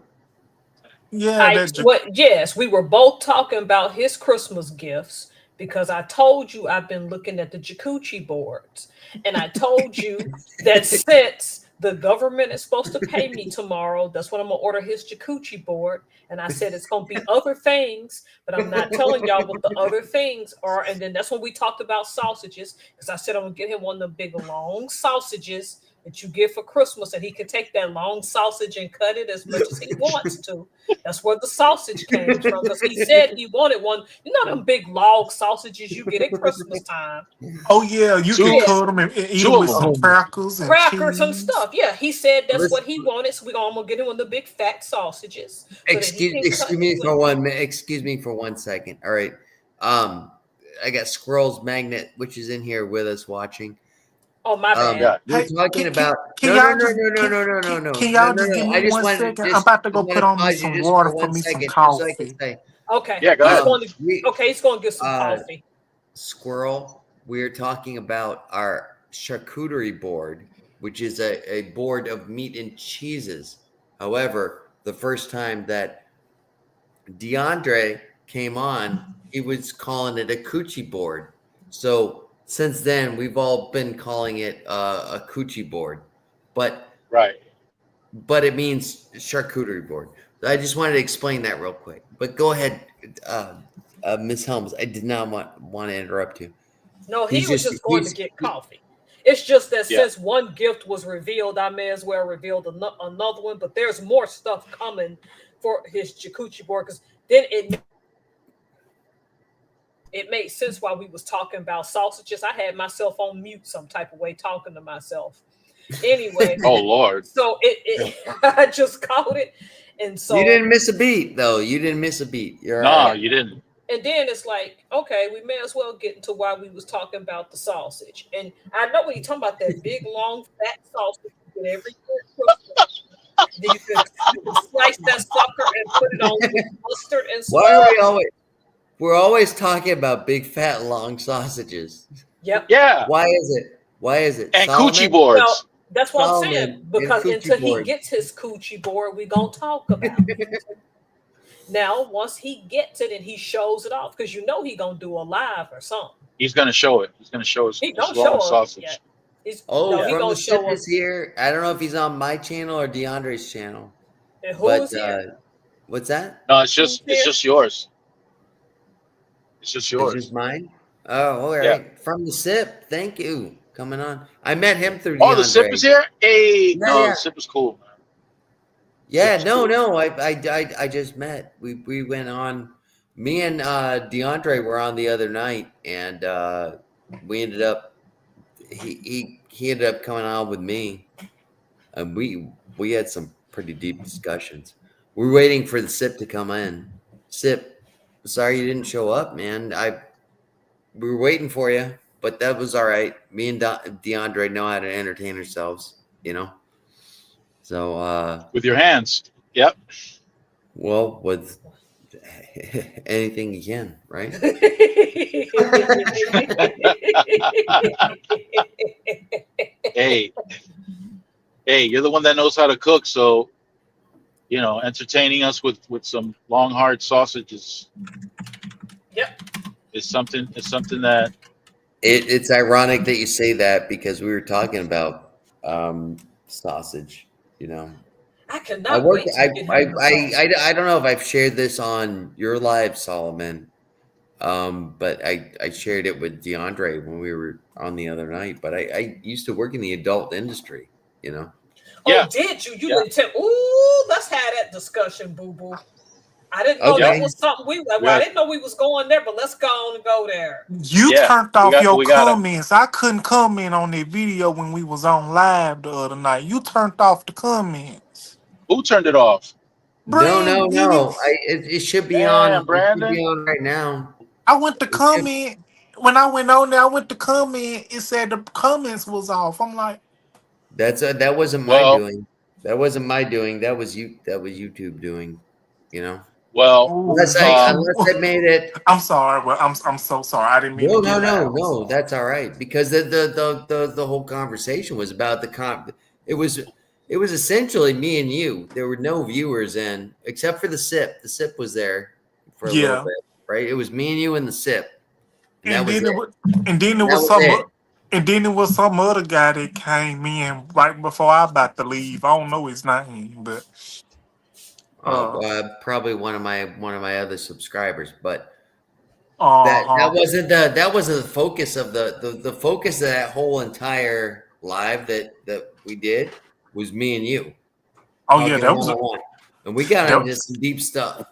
Yeah, Yes, we were both talking about his Christmas gifts because I told you I've been looking at the jacuzzi boards, and I told you that since the government is supposed to pay me tomorrow, that's when I'm gonna order his jacuzzi board. And I said it's gonna be other things, but I'm not telling y'all what the other things are. And then that's when we talked about sausages, because I said I'm gonna get him one of the big long sausages that you get for Christmas, and he can take that long sausage and cut it as much as he wants to. That's where the sausage came from, because he said he wanted one. You know them big log sausages you get at Christmas time. Oh yeah, you can cut them and eat them with some crackers and Crackers and cheese. stuff. Yeah, he said that's Listen. what he wanted. So I'm gonna get him one of the big fat sausages. So Excuse me for 1 minute. Excuse me for 1 second. All right. I got Squirrel's Magnet, which is in here with us watching. Oh, my bad. We're talking about. Can y'all just give me I just 1 wanted second? to I'm about to go just put on me pause you some just water for for 1 me some second, just so I can coffee. say, Okay. Yeah, go ahead. He's going to get some coffee. Squirrel, we're talking about our charcuterie board, which is a board of meat and cheeses. However, the first time that DeAndre came on, he was calling it a coochie board. So since then, we've all been calling it a coochie board, but it means charcuterie board. I just wanted to explain that real quick. But go ahead, Miss Helms. I did not want to interrupt you. No, he was just going to get coffee. It's just that since one gift was revealed, I may as well reveal another one. But there's more stuff coming for his jacuzzi board, because then it made sense while we was talking about sausages. I had myself on mute some type of way talking to myself. Anyway. Oh Lord. So I just caught it. And so you didn't miss a beat, though. You didn't miss a beat. You didn't. And then it's like, okay, we may as well get into why we was talking about the sausage. And I know when you're talking about that big, long, fat sausage that every then you can slice that sucker and put it on with mustard and stuff. Why are we're always talking about big, fat, long sausages? Yep. Yeah. Why is it? And coochie boards. Well, that's what I'm saying. Because until he gets his coochie board, we gonna talk about it. Now, once he gets it and he shows it off, because you know he gonna do a live or something. He's gonna show it. He's gonna show his He don't long show him sausage. yet. He's Oh, no, he Yeah. from gonna the Sip show him. is here. I don't know if he's on my channel or DeAndre's channel. And But who's here? what's that? No, Who's here? it's just yours. It's just It's yours. just mine. Oh, all right. Yeah. From the Sip. Thank you. Coming on. I met him through Oh, DeAndre. the Sip is here. Hey, Yeah, no, yeah. the Sip is cool. Man. Yeah, Sip's no, cool. no. I just met. We went on. Me and DeAndre were on the other night, and we ended up. He ended up coming on with me, and we had some pretty deep discussions. We're waiting for the Sip to come in. Sip, sorry you didn't show up, man. We were waiting for you, but that was all right. Me and DeAndre know how to entertain ourselves, you know. So, With your hands. Yep. well, with anything you can, right? Hey, you're the one that knows how to cook, so entertaining us with some long hard sausages. Yep. Is something that It's ironic that you say that because we were talking about sausage. You know, I I cannot worked. wait to get him the sausage. I don't know if I've shared this on your live, Solomon. But I shared it with DeAndre when we were on the other night. But I used to work in the adult industry. You know. Yeah. Oh, did you? You Yeah. didn't tell. Ooh, let's have that discussion, boo boo. I didn't know that Okay. was something we. Well, I Yeah. didn't know we was going there, but let's go on and go there. You Yeah, turned we off got- your we gotta- comments. I couldn't comment on that video when we was on live the other night. You turned off the comments. who turned it off? No. You- It should be Damn, on. It should Brandon. be on right now. I went to It should- comment when I went on there. I went to comment. It said the comments was off. I'm like, That wasn't my Well- doing. That wasn't my doing. That was YouTube doing. You know. Well, Unless Um, I made it. I'm sorry. Well, I'm so sorry. I didn't mean No, to get loud. no. That's all right because the whole conversation was about It was essentially me and you. There were no viewers in except for the Sip. The Sip was there for a Yeah. little bit, right? It was me and you and the Sip. And that And was then it. it was, and then there That was was some, it. and then there was some other guy that came in right before I about to leave. I don't know his name, but Probably one of my other subscribers, but uh, that wasn't the focus of the focus of that whole entire live that we did was me and you. oh yeah, talking that was one-on-one. And we got that- into some deep stuff.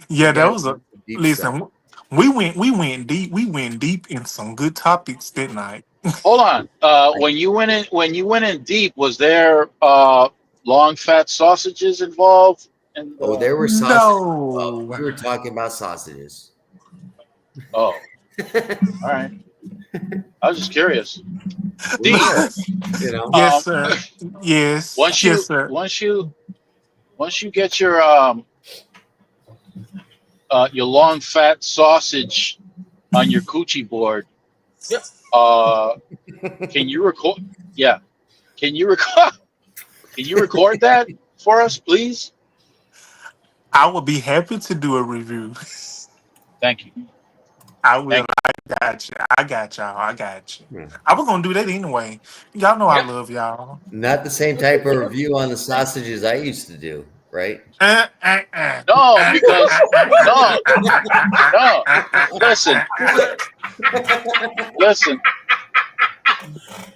yeah, We that got was a into some deep stuff. listen. We went deep in some good topics that night. hold on. When you went in deep, was there long fat sausages involved? And Oh, there were sausages. No, We were talking about sausages. Oh, all right. I was just curious. We were, you know. yes, sir. Yes, Once yes, sir. you get your long fat sausage on your coochie board, Yep. can you record? Yeah, can you record? Can you record that for us, please? I would be happy to do a review. Thank you. I will. Thank I got you. I got y'all. I got you. Yeah. I was gonna do that anyway. Y'all know I Yeah. love y'all. Not the same type of review on the sausages I used to do, right? No, because no. Listen.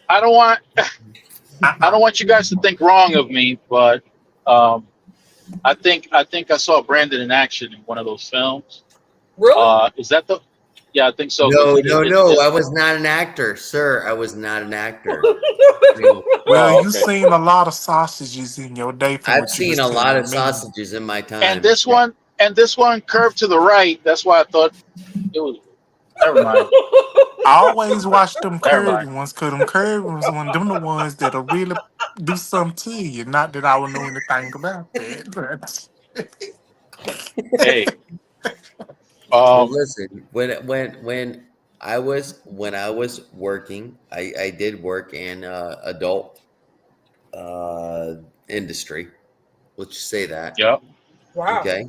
I don't want you guys to think wrong of me, but I think I saw Brandon in action in one of those films. Really? Is that the? Yeah, I think so. No. It- I was not an actor, sir. I was not an actor. Well, Oh, you okay. seen a lot of sausages in your day. from I've what you seen was a lot of telling me. sausages in my time. And this one curved to the right. That's why I thought it was. Never mind. I always watch them Never curvy mind. ones, cause them curvy ones, them the ones that'll really do something to you. Not that I would know anything about that. But Hey. Well, listen, when I was working, I did work in adult industry. Let's just say that. Yep. Wow. Okay.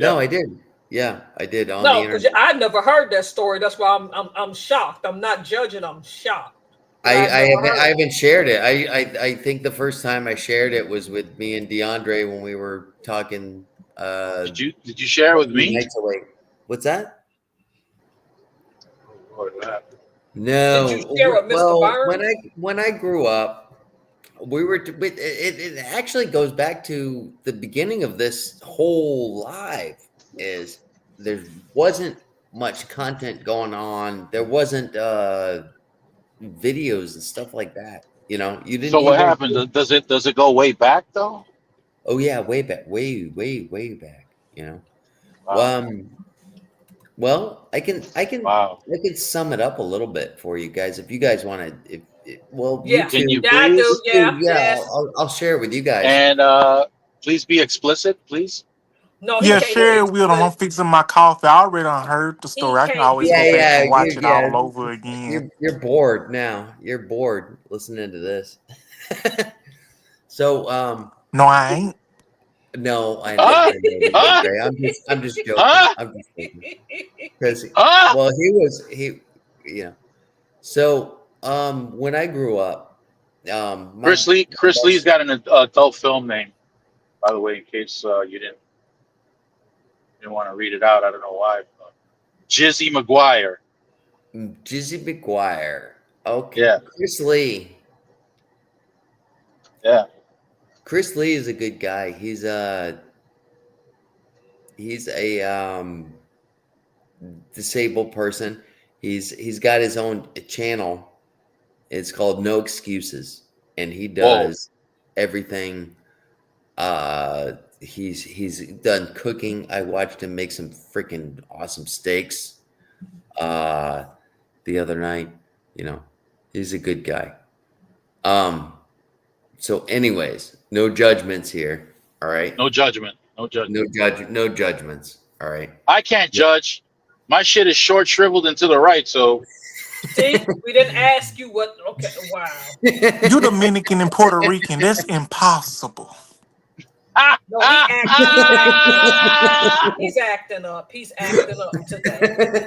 No, Yeah. I did. Yeah, I did on the No, because internet. I never heard that story. That's why I'm shocked. I'm not judging. I'm shocked. I, I I never haven't I heard. haven't shared it. I think the first time I shared it was with me and DeAndre when we were talking Did you share it a with few me? nights away. What's that? Or that? Did you No. share with Mr. Well, when Burns? I grew up, we were it actually goes back to the beginning of this whole live is there wasn't much content going on. There wasn't videos and stuff like that. You know, So you what weren't. happened? Does it go way back though? Oh yeah, way back, way back. You know. Wow. Um. Well, Wow. I can sum it up a little bit for you guys if you guys want to. Well, you Yeah, Can two, you yeah, I do. please? Yeah, yeah, yes. I'll share it with you guys. And please be explicit, please. No, he Yeah, can't be share it with them. I'm explicit. fixing my coffee. I already done heard the He story. I can can't always be go Yeah, back yeah, and watch explicit. it yeah. all over again. You're bored now. You're bored listening to this. So, No, I ain't. no, Huh? I know that, Huh? Andre. I'm just joking. Huh? I'm just joking because, Huh? well, you know. So, when I grew up, Chris Lee. my Chris Lee's best got an adult film name, by the way, in case you didn't want to read it out. I don't know why. Jizzy McGuire. Jizzy McGuire. Okay, Yeah. Chris Lee. Yeah. Chris Lee is a good guy. He's a disabled person. He's got his own channel. It's called No Excuses, and he Whoa. does everything. He's done cooking. I watched him make some freaking awesome steaks uh the other night. You know, he's a good guy. Um, so anyways, no judgments here. All right. No judgment. No judgment. No judgments. All right. I can't Yeah. judge. My shit is short, shriveled, and to the right. So See, we didn't ask you what. Okay, wow. You Dominican and Puerto Rican. That's impossible. No, he acting up. He's acting up. He's acting up today.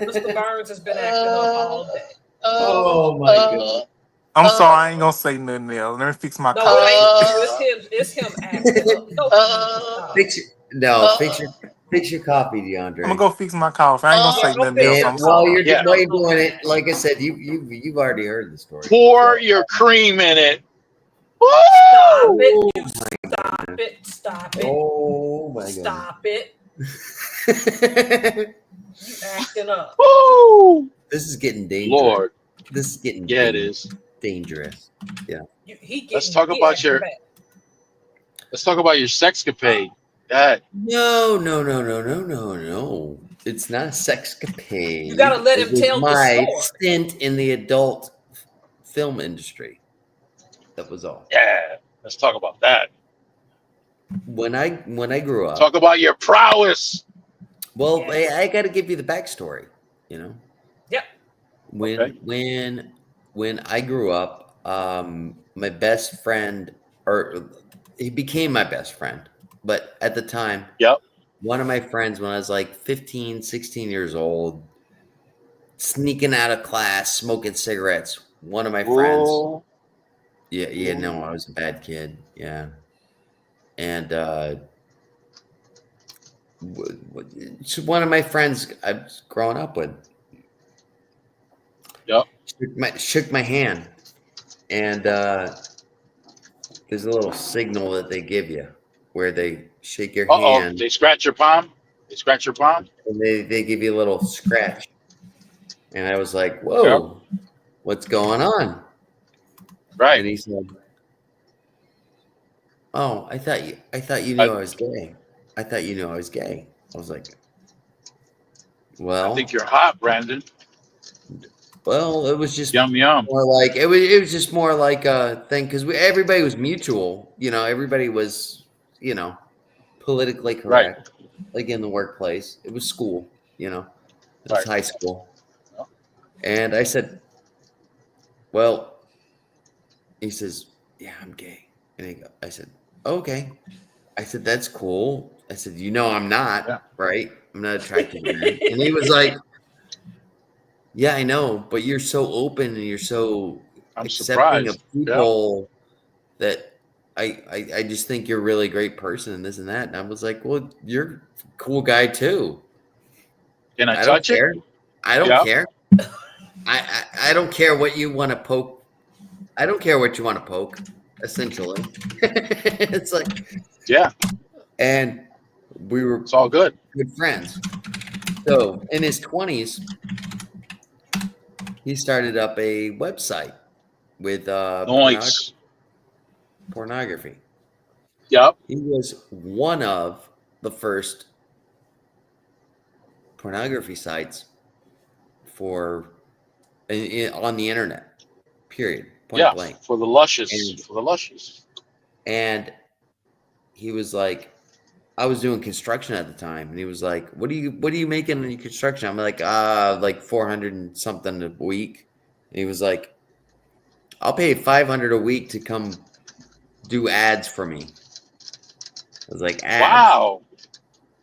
Mr. Burns has been acting up all day. Oh my God. I'm sorry, I ain't gonna say nothing else. Let me fix my No, coffee. it ain't you. It's him acting up. No, stop. Fix your coffee, DeAndre. I'm gonna go fix my coffee. I ain't gonna say Yeah, go nothing fix else. it. I'm And sorry. Yeah. while you're doing it, like I said, you've already heard the story. pour your cream in it. Stop Woo! it. You stop it. Stop it. Oh my Stop it. God. You acting up. Woo! This is getting dangerous. Lord. This is getting Yeah, it is. dangerous. Let's talk about your sexcapade. God. No. It's not a sexcapade. You gotta let him It was tell the my story. stint in the adult film industry. That was all. Yeah. Let's talk about that. When I grew up, Talk about your prowess. well, Yes. I got to give you the backstory. You know, Yep. when I grew up, my best friend, or he became my best friend, but at the time, Yep. one of my friends, when I was like 15, 16 years old, sneaking out of class, smoking cigarettes. One of my friends, Whoa. yeah, no, I was a bad kid, yeah, and so one of my friends I was growing up with Yep. shook my hand, and there's a little signal that they give you where they shake your Uh-oh. hand They scratch your palm? They scratch your palm? and they give you a little scratch, and I was like, whoa, what's going on? And Right. he said, oh, I thought you knew I was gay. I thought you knew I was gay. I was like, I well, think you're hot, Brandon. it was just Yum, yum. more like it was just more like a thing because everybody was mutual. You know, everybody was, you know, politically correct, like in the workplace. It was school, you know, it was Right. high school. Yeah. And I said, well, he says, yeah, I'm gay. And I said, okay. I said, that's cool. I said, you know, I'm not, Yeah. right? I'm not attracted to men. And he was like, yeah, I know, but you're so open and you're so I'm accepting of surprised. Yeah. people that I just think you're a really great person and this and that. And I was like, well, you're a cool guy too. Can I I don't touch it? care. I don't Yeah. care. I don't care what you want to poke. I don't care what you want to poke, essentially. It's like, Yeah. and we were It's all good. good friends. So in his 20s, he started up a website with Noise. pornography. Yep. He was one of the first pornography sites for on the internet. Period. Point Yeah. blank. For the luscious. And- For the luscious. And he was like, I was doing construction at the time, and he was like, what are you making in construction? I'm like 400 and something a week. And he was like, I'll pay 500 a week to come do ads for me. I was like, ads. Wow.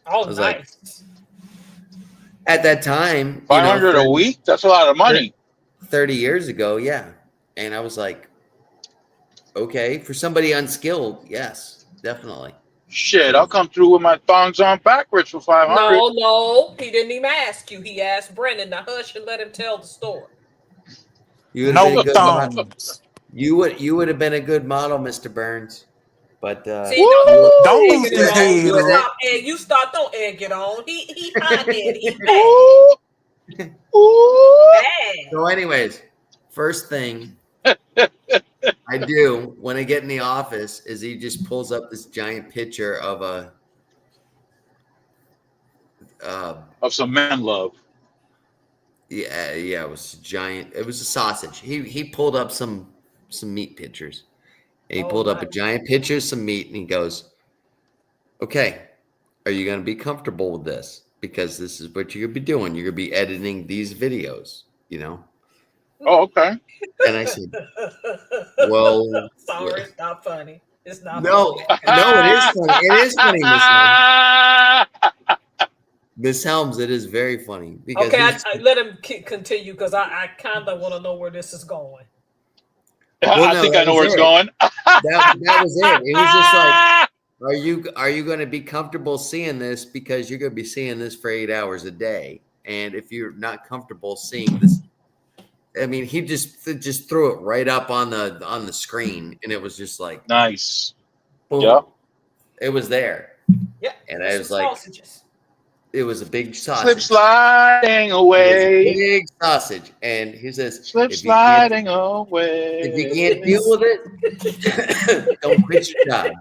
Oh, was like, nice. At that time, 500 a week? That's a lot of money. 30 years ago, yeah. And I was like, okay, for somebody unskilled, yes, definitely. Shit, I'll come through with my thongs on backwards for 500. No, he didn't even ask you. He asked Brendan to hush and let him tell the story. You would have been No a good model. thumbs. You would have been a good model, Mr. Burns. But See, Woo! Don't egg lose it the on. head You up. stop, egg. You start. Don't egg it on. He hot head. He bad. Ooh. Ooh. Bad. so, anyways, first thing I do when I get in the office is he just pulls up this giant picture of a Of some man love. yeah, it was giant. It was a sausage. He pulled up some meat pictures. And he Oh, pulled up a nice. giant picture of some meat and he goes, okay, are you going to be comfortable with this? Because this is what you're going to be doing. You're going to be editing these videos, you know? Oh, okay. And I said, well, Sorry, it's not funny. It's not. no, funny. no, it is funny. It is funny, Miss Helms. Miss Helms, it is very funny. Because Okay, he's- I let him continue because I kind of want to know where this is going. Well, I no, think that I know was where it's it. going. that was it. It was just like, are you going to be comfortable seeing this? Because you're going to be seeing this for 8 hours a day. And if you're not comfortable seeing this, I mean, he just threw it right up on the screen, and it was just like, Nice. boom. Yeah. It was there. Yeah, And I was like, sausages. it was a big sausage. Slip sliding It was a away. big sausage. And he says, Slip if you can't- sliding away. if you can't deal with it, don't quit your job.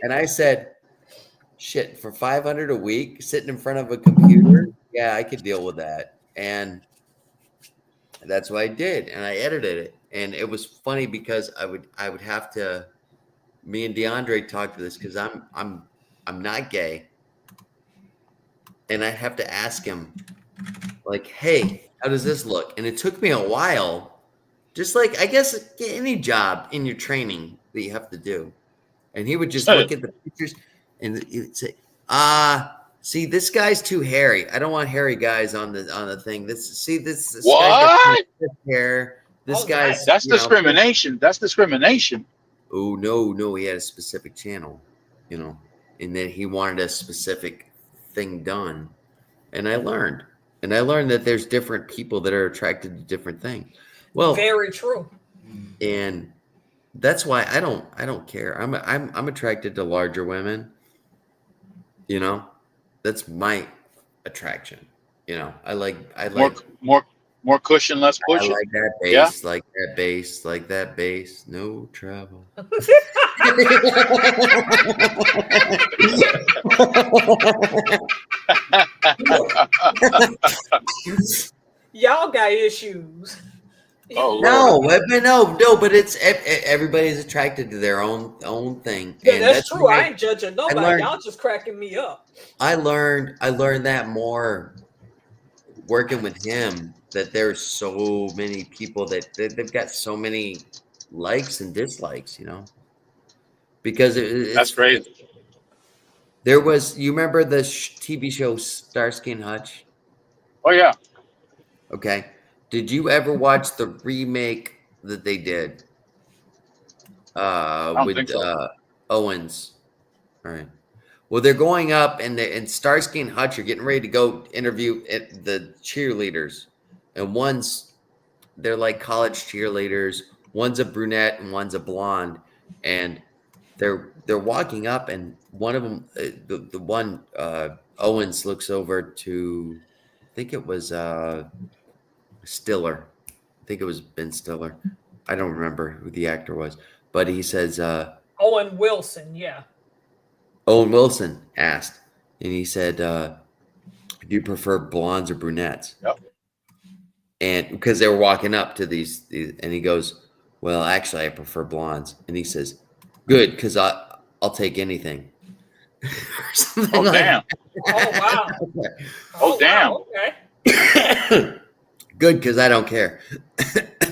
And I said, shit, for 500 a week, sitting in front of a computer, yeah, I could deal with that. And that's what I did. And I edited it. And it was funny because I would have to, me and DeAndre talked to this because I'm not gay. And I'd have to ask him, like, hey, how does this look? And it took me a while, just like, I guess, any job in your training that you have to do. And he would just look at the pictures and he'd say, see, this guy's too hairy. I don't want hairy guys on the thing. This guy's got What? thick hair. This Oh, guy's nice. That's you know, discrimination. That's discrimination. oh no, he had a specific channel, you know, and then he wanted a specific thing done. And I learned that there's different people that are attracted to different things. Well, Very true. and that's why I don't care. I'm attracted to larger women. You know, that's my attraction. You know, I like More cushion, less I pushing. like that bass, Yeah. like that bass, no trouble. Y'all got issues. Oh, No, but it's everybody's attracted to their own thing. Yeah, And that's true. why I ain't judging nobody. learned- Y'all just cracking me up. I learned that more working with him, that there's so many people that they've got so many likes and dislikes, you know, because it's That's crazy. There was, you remember the TV show Starsky and Hutch? Oh yeah. Okay. Did you ever watch the remake that they did I don't with think so. Owens? All right. Well, they're going up, and Starsky and Hutch are getting ready to go interview the cheerleaders, and they're like college cheerleaders. One's a brunette and one's a blonde, and they're walking up, and one of them, the one Owens looks over to, I think it was Stiller. I think it was Ben Stiller. I don't remember who the actor was, but he says, Owen Wilson, yeah. Owen Wilson asked, and he said, do you prefer blondes or brunettes? Yep. And because they were walking up to these, and he goes, well, actually, I prefer blondes. And he says, good, because I'll take anything. Or something Oh like damn. Oh wow. that. Oh, damn. Wow, okay. Good, because I don't care.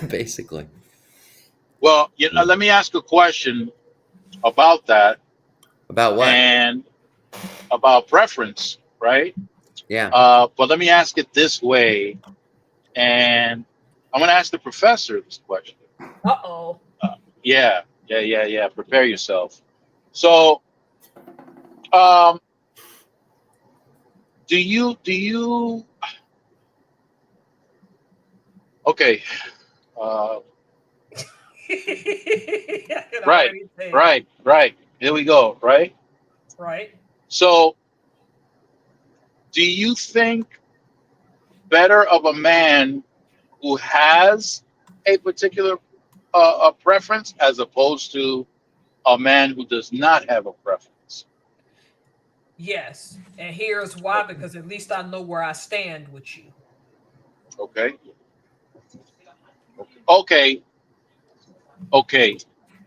Basically. Well, let me ask a question about that About what? and about preference, right? Yeah. But let me ask it this way, and I'm going to ask the professor this question. Uh-oh. Yeah. Prepare yourself. So, do you? Okay. Right. Here we go. Right. Right. So, do you think better of a man who has a particular a preference as opposed to a man who does not have a preference? Yes. And here's why, because at least I know where I stand with you. Okay.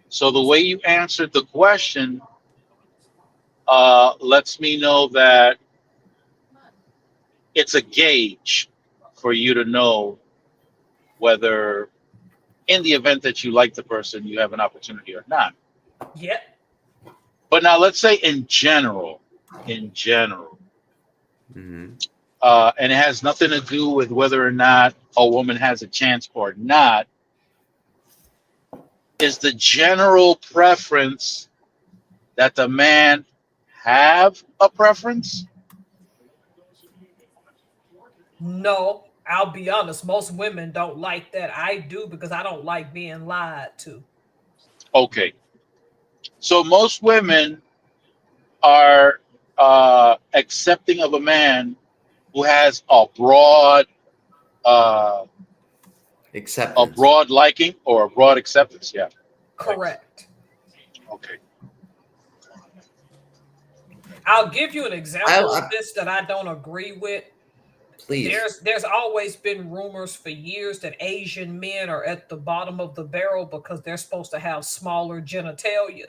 So the way you answered the question lets me know that it's a gauge for you to know whether, in the event that you like the person, you have an opportunity or not. Yep. But now let's say in general, Mm-hmm. And it has nothing to do with whether or not a woman has a chance or not. Is the general preference that the man have a preference? No, I'll be honest. Most women don't like that. I do, because I don't like being lied to. Okay. So most women are accepting of a man who has a broad Acceptance. liking or a broad acceptance. Yeah. Correct. Okay. I'll give you an example of this that I don't agree with. Please. There's always been rumors for years that Asian men are at the bottom of the barrel because they're supposed to have smaller genitalia.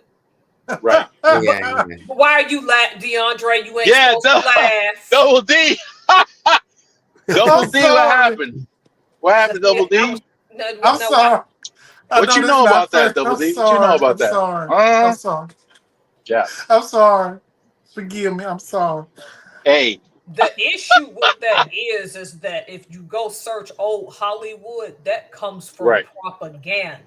Right. Yeah. Why are you laughing, DeAndre? You ain't supposed to laugh. Double D. Double D. What happened? What happened, Double D? I'm sorry. What you know about that, Double D? What you know about that? I'm sorry. Yeah. I'm sorry. Forgive me. I'm sorry. Hey. The issue with that is that if you go search old Hollywood, that comes from propaganda.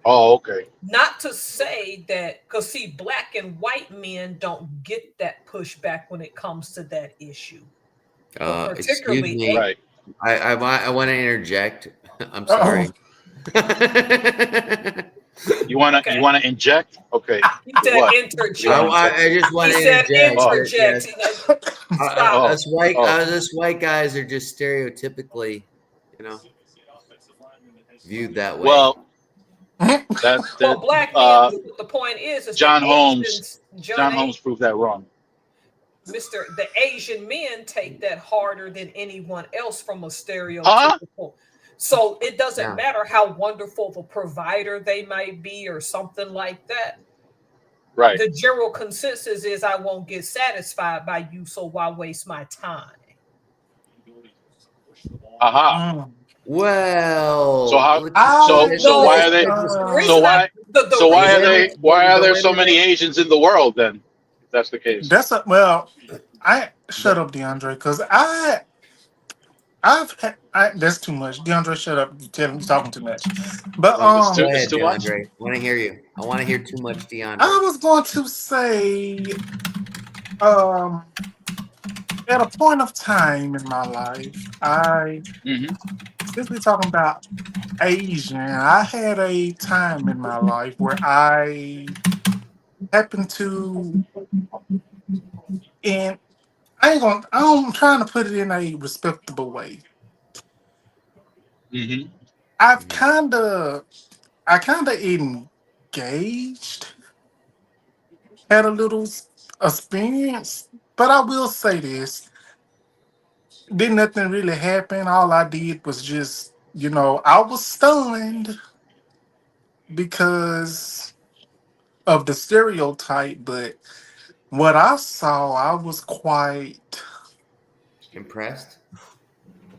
Oh, okay. Not to say that, because see, black and white men don't get that pushback when it comes to that issue. Excuse me. Right. I want to interject. I'm sorry. You want to inject? Okay. He said interject. I just want to interject. Us white guys are just stereotypically, viewed that way. Well, well, black men. The point is John Holmes. John Holmes proved that wrong. The Asian men take that harder than anyone else from a stereotypical. So it doesn't matter how wonderful the provider they might be or something like that. Right. The general consensus is I won't get satisfied by you, so why waste my time? Aha. Well. So why are there so many Asians in the world then? that's the case. I shut up, DeAndre, because that's too much. DeAndre, shut up. You're talking too much. But It's Go too, it's ahead, too much. DeAndre. I want to hear you. I want to hear too much I DeAndre. was going to say, um, at a point of time in my life, Hmm. since we're talking about Asian, I had a time in my life where I happened to, and I'm trying to put it in a respectable way. Hmm. I've Mhm. I kind of engaged, had a little experience, but I will say this: did nothing really happen. All I did was just, I was stunned because of the stereotype, but what I saw, I was quite Impressed?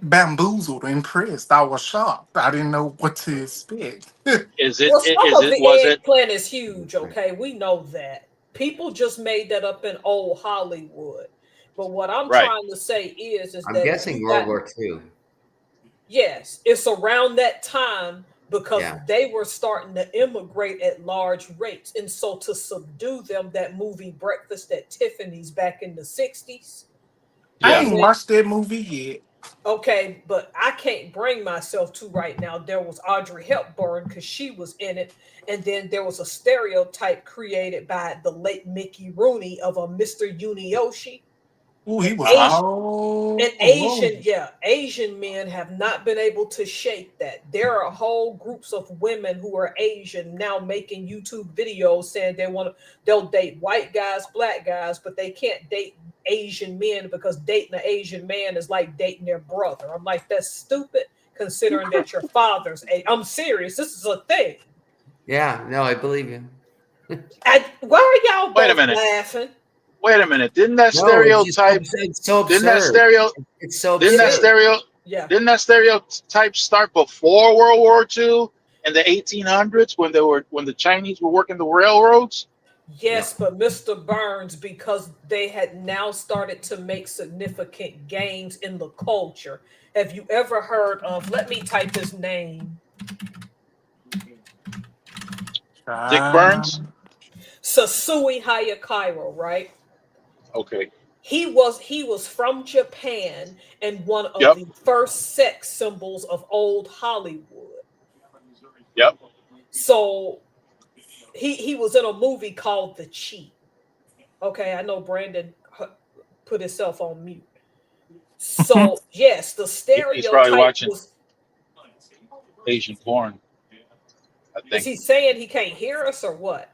bamboozled, impressed. I was shocked. I didn't know what to expect. Is it? Well, some Is of it? the Was it? eggplant is huge, okay? We know that. People just made that up in old Hollywood. But what I'm Right. trying to say is I'm that if guessing you World got, War II. yes, it's around that time because Yeah. they were starting to immigrate at large rates. And so to subdue them, that movie Breakfast at Tiffany's back in the 60s, I Yeah. ain't when watched that movie yet. okay, but I can't bring myself to right now. There was Audrey Hepburn because she was in it, and then there was a stereotype created by the late Mickey Rooney of a Mr. Uniyoshi. Ooh, And he was Uh huh. all. Asian men have not been able to shake that. There are whole groups of women who are Asian now making YouTube videos saying they'll date white guys, black guys, but they can't date Asian men because dating an Asian man is like dating their brother. I'm like, that's stupid considering that your father's I'm serious. This is a thing. Yeah. No, I believe you. Why are y'all Wait a both minute. laughing? Wait a minute. Didn't that No, it's just stereotype? it's so Didn't that absurd. stereo? It's so Didn't It that absurd. is. stereo? Yeah. Didn't that stereotype start before World War II in the 1800s when the Chinese were working the railroads? Yeah. Yes, but Mr. Burns, because they had now started to make significant gains in the culture. Have you ever heard of, let me type his name, Dick Ah, Burns. Sasui Hayakairo, right? Okay. He was from Japan and one of Yep. the first sex symbols of old Hollywood. Yep. So he was in a movie called The Cheat. Okay, I know Brandon put himself on mute. So yes, the He's probably stereotype watching was. Asian porn. I Is think. he saying he can't hear us or what?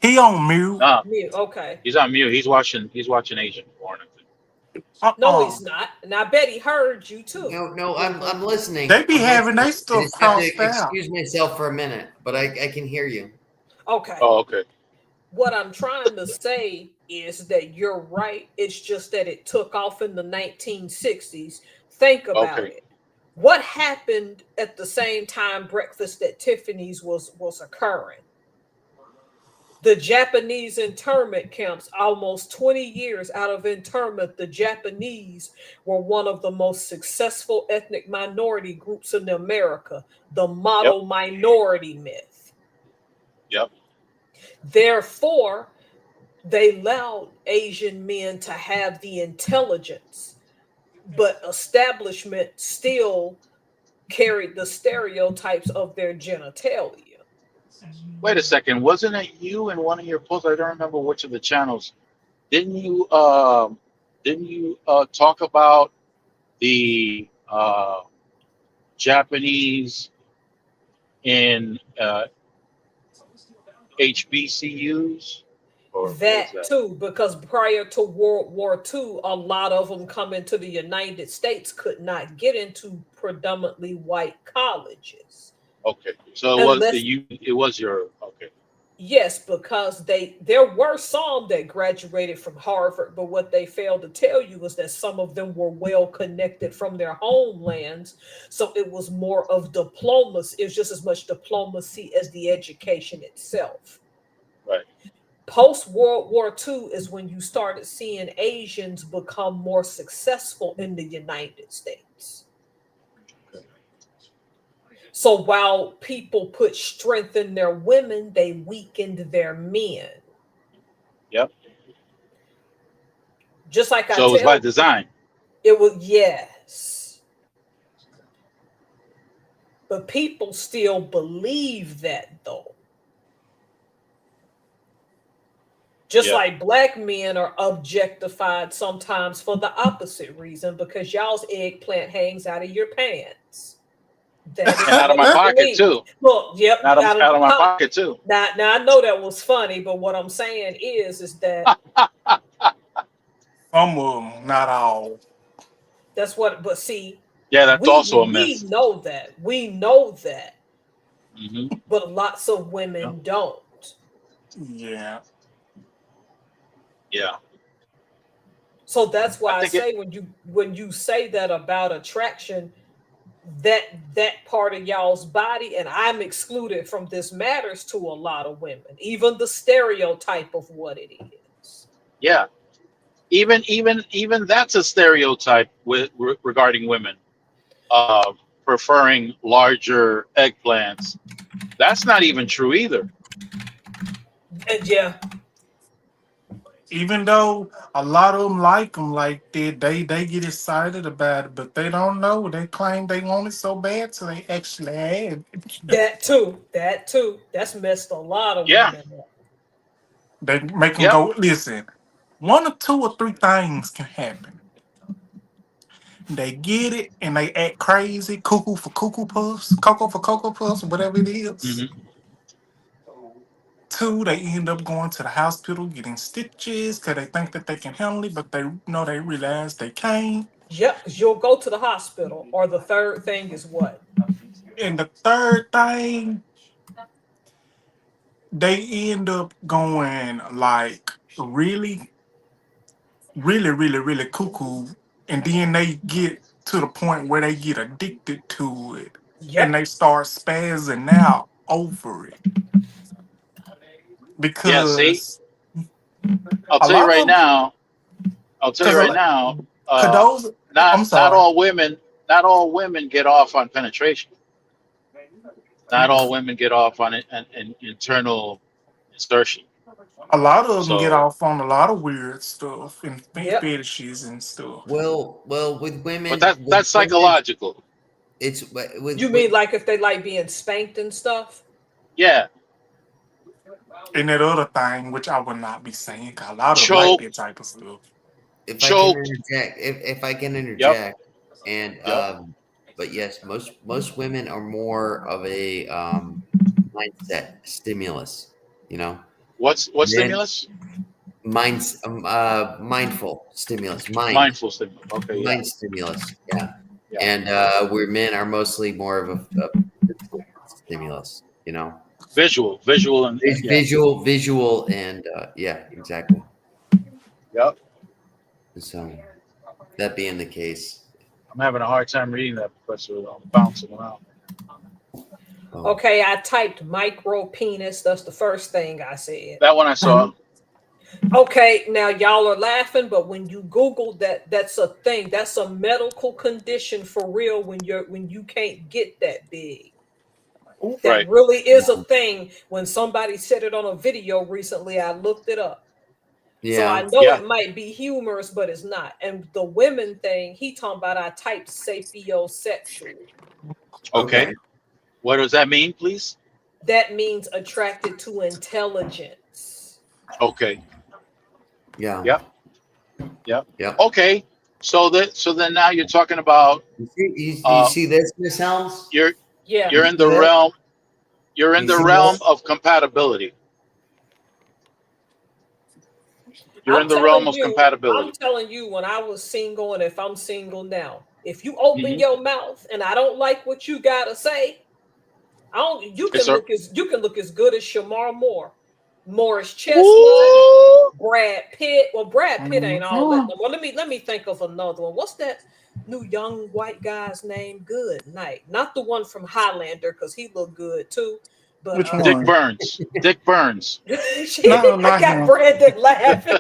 he on mute. Nah, Mute. Okay. he's on mute. He's watching. He's watching Asian porn. I think. No, Uh-uh. he's not. And I bet he heard you too. No, no, I'm listening. They be I'm having listening. their I stuff just have to crossed out. excuse myself for a minute, but I can hear you. Okay. Oh, okay. What I'm trying to say is that you're right. It's just that it took off in the 1960s. Think about Okay. it. What happened at the same time Breakfast at Tiffany's was occurring? The Japanese internment camps, almost 20 years out of internment, the Japanese were one of the most successful ethnic minority groups in America, the Yep. model minority myth. Yep. Therefore, they allowed Asian men to have the intelligence, but establishment still carried the stereotypes of their genitalia. Wait a second. Wasn't it you in one of your posts? I don't remember which of the channels. Didn't you? Didn't you talk about the Japanese in HBCUs, or what was That that? too, because prior to World War II, a lot of them coming to the United States could not get into predominantly white colleges. Okay, so it was Unless, you. It was your okay. yes, because there were some that graduated from Harvard, but what they failed to tell you was that some of them were well connected from their homelands. So it was more of diplomacy. It was just as much diplomacy as the education itself. Right. Post World War II is when you started seeing Asians become more successful in the United States. So while people put strength in their women, they weakened their men. Yep. Just like I So it was by tell, design. it was, yes. But people still believe that though. Just Yeah. like black men are objectified sometimes for the opposite reason, because y'all's eggplant hangs out of your pants. That is And out of my what I pocket believe. too. Look, yep, Out out of of my the pocket too. Now I know that was funny, but what I'm saying is that Some of them, not all. that's what. But see, Yeah, that's also a we myth. know that. We know that, Hmm. but lots of women Yeah. don't. Yeah. Yeah. So that's why I I think it. say when you say that about attraction, that part of y'all's body, and I'm excluded from this, matters to a lot of women, even the stereotype of what it is. Yeah. Even that's a stereotype regarding women preferring larger eggplants. That's not even true either. And yeah, Even though a lot of them like them, like they get excited about it, but they don't know. They claim they want it so bad, so they actually have it. that too. That too. That's messed a lot of Yeah. women up. They make them Yep. go, listen, one or two or three things can happen. They get it and they act crazy, cuckoo for cuckoo puffs, cocoa for cocoa puffs, whatever it is. Hmm. Two, they end up going to the hospital getting stitches because they think that they can handle it, but they realize they can't. Yep, because you'll go to the hospital. Or the third thing is what? And the third thing, they end up going like really, really, really, really cuckoo, and then they get to the point where they get addicted to it, and Yep. they start spazzing out over it Yeah. See, because I'll a tell you lot right of now. I'll tell you because right now. those. I'm Not sorry. all women. Not all women get off on penetration. Not all women get off on it an internal insertion. A lot of them get So off on a lot of weird stuff and Yep. fetishes and stuff. Well, but with that's women, psychological. it's You with mean like if they like being spanked and stuff? Yeah. And that other thing, which I would not be saying, 'cause a lot of them like Choke, that type of stuff. if I can choked. interject, if I can Yep. interject, and Yep. but yes, most women are more of a mindset stimulus, you know, What men stimulus? mindful stimulus, Mindful stimulus. Okay. Yeah. mind stimulus, yeah, Yeah. and where men are mostly more of a physical stimulus, you know, Visual, and yeah. visual, and yeah, exactly. Yep. So that being the case, I'm having a hard time reading that, Professor. I'm bouncing around. oh, Okay, I typed micro penis. That's the first thing I said. That one I saw. Okay, now y'all are laughing, but when you Google that, that's a thing. That's a medical condition for real when you can't get that big. That Right. really is a thing. When somebody said it on a video recently, I looked it up. So I yeah, know Yeah. it might be humorous, but it's not. And the women thing, he talking about, I typed sapiosexual. Okay. What does that mean, please? That means attracted to intelligence. Okay. yeah, Yep. Yep. yep. Okay. So then now you're talking about You see this, Miss Helms? you're Yeah. you're in the Yeah. realm you're in You the see realm this? of compatibility. You're I'm in the realm telling of you, compatibility. I'm telling you, when I was single, and if I'm single now, if you open Mhm. your mouth and I don't like what you gotta say, I don't. You Yes, can sir. look as good as Shamar Moore, Morris Chestnut, Ooh. Brad Pitt. Well, Brad Pitt ain't all that. Mhm. Well, let me think of another one. What's that new young white guy's name? Good night. Not the one from Highlander, because he looked good too. But Which Dick one? Burns. Dick Burns. No, I not got him. Brandon laughing.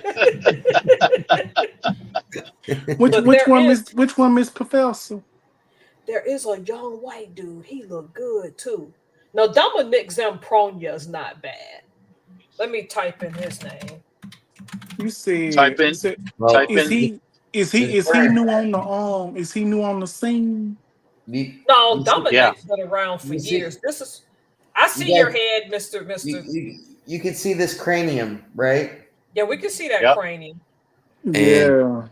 But Which one, Miss Professor? there is a young white dude. He look good too. Now Dominic Zampronia is not bad. Let me type in his name. You said Type you in. said Well, Type is in. he is he new on the is he new on the scene? No, you, Yeah. Dominic's been around for you see, years. This is I see you your guys, head, Mister. you can see this cranium, right? Yeah, we can see that Yep. cranium. And Yeah.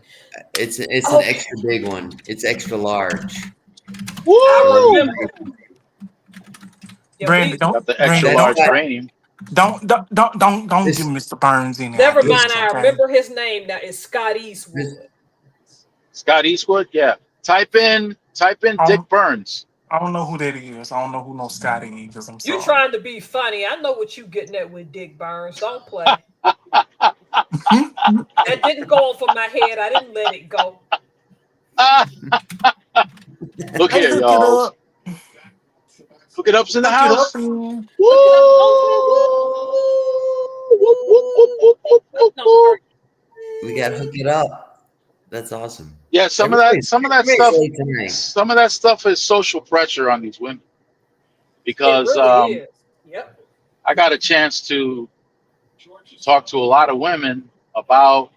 it's an Okay. extra big one. It's extra large. Woo! I remember. Yeah, Brandon, Got the extra That's large why cranium. don't this give Mr. Burns any never This- mind. ideas, I okay? remember his name now. It's Scott Eastwood. Scott Eastwood. Yeah. Type in Dick Burns. I don't know who that is. I don't know who no Scotty is. I'm You sorry. trying to be funny? I know what you getting at with Dick Burns. Don't play. That didn't go over my head. I didn't let it go. Look Hey, here, hook it y'all. up. Hook it up's in the Hook it house. up. Man. we got to hook it up. That's awesome. Yeah, some of that Everybody's stuff, late tonight. some of that stuff is social pressure on these women It because really is. Yep. I got a chance to talk to a lot of women about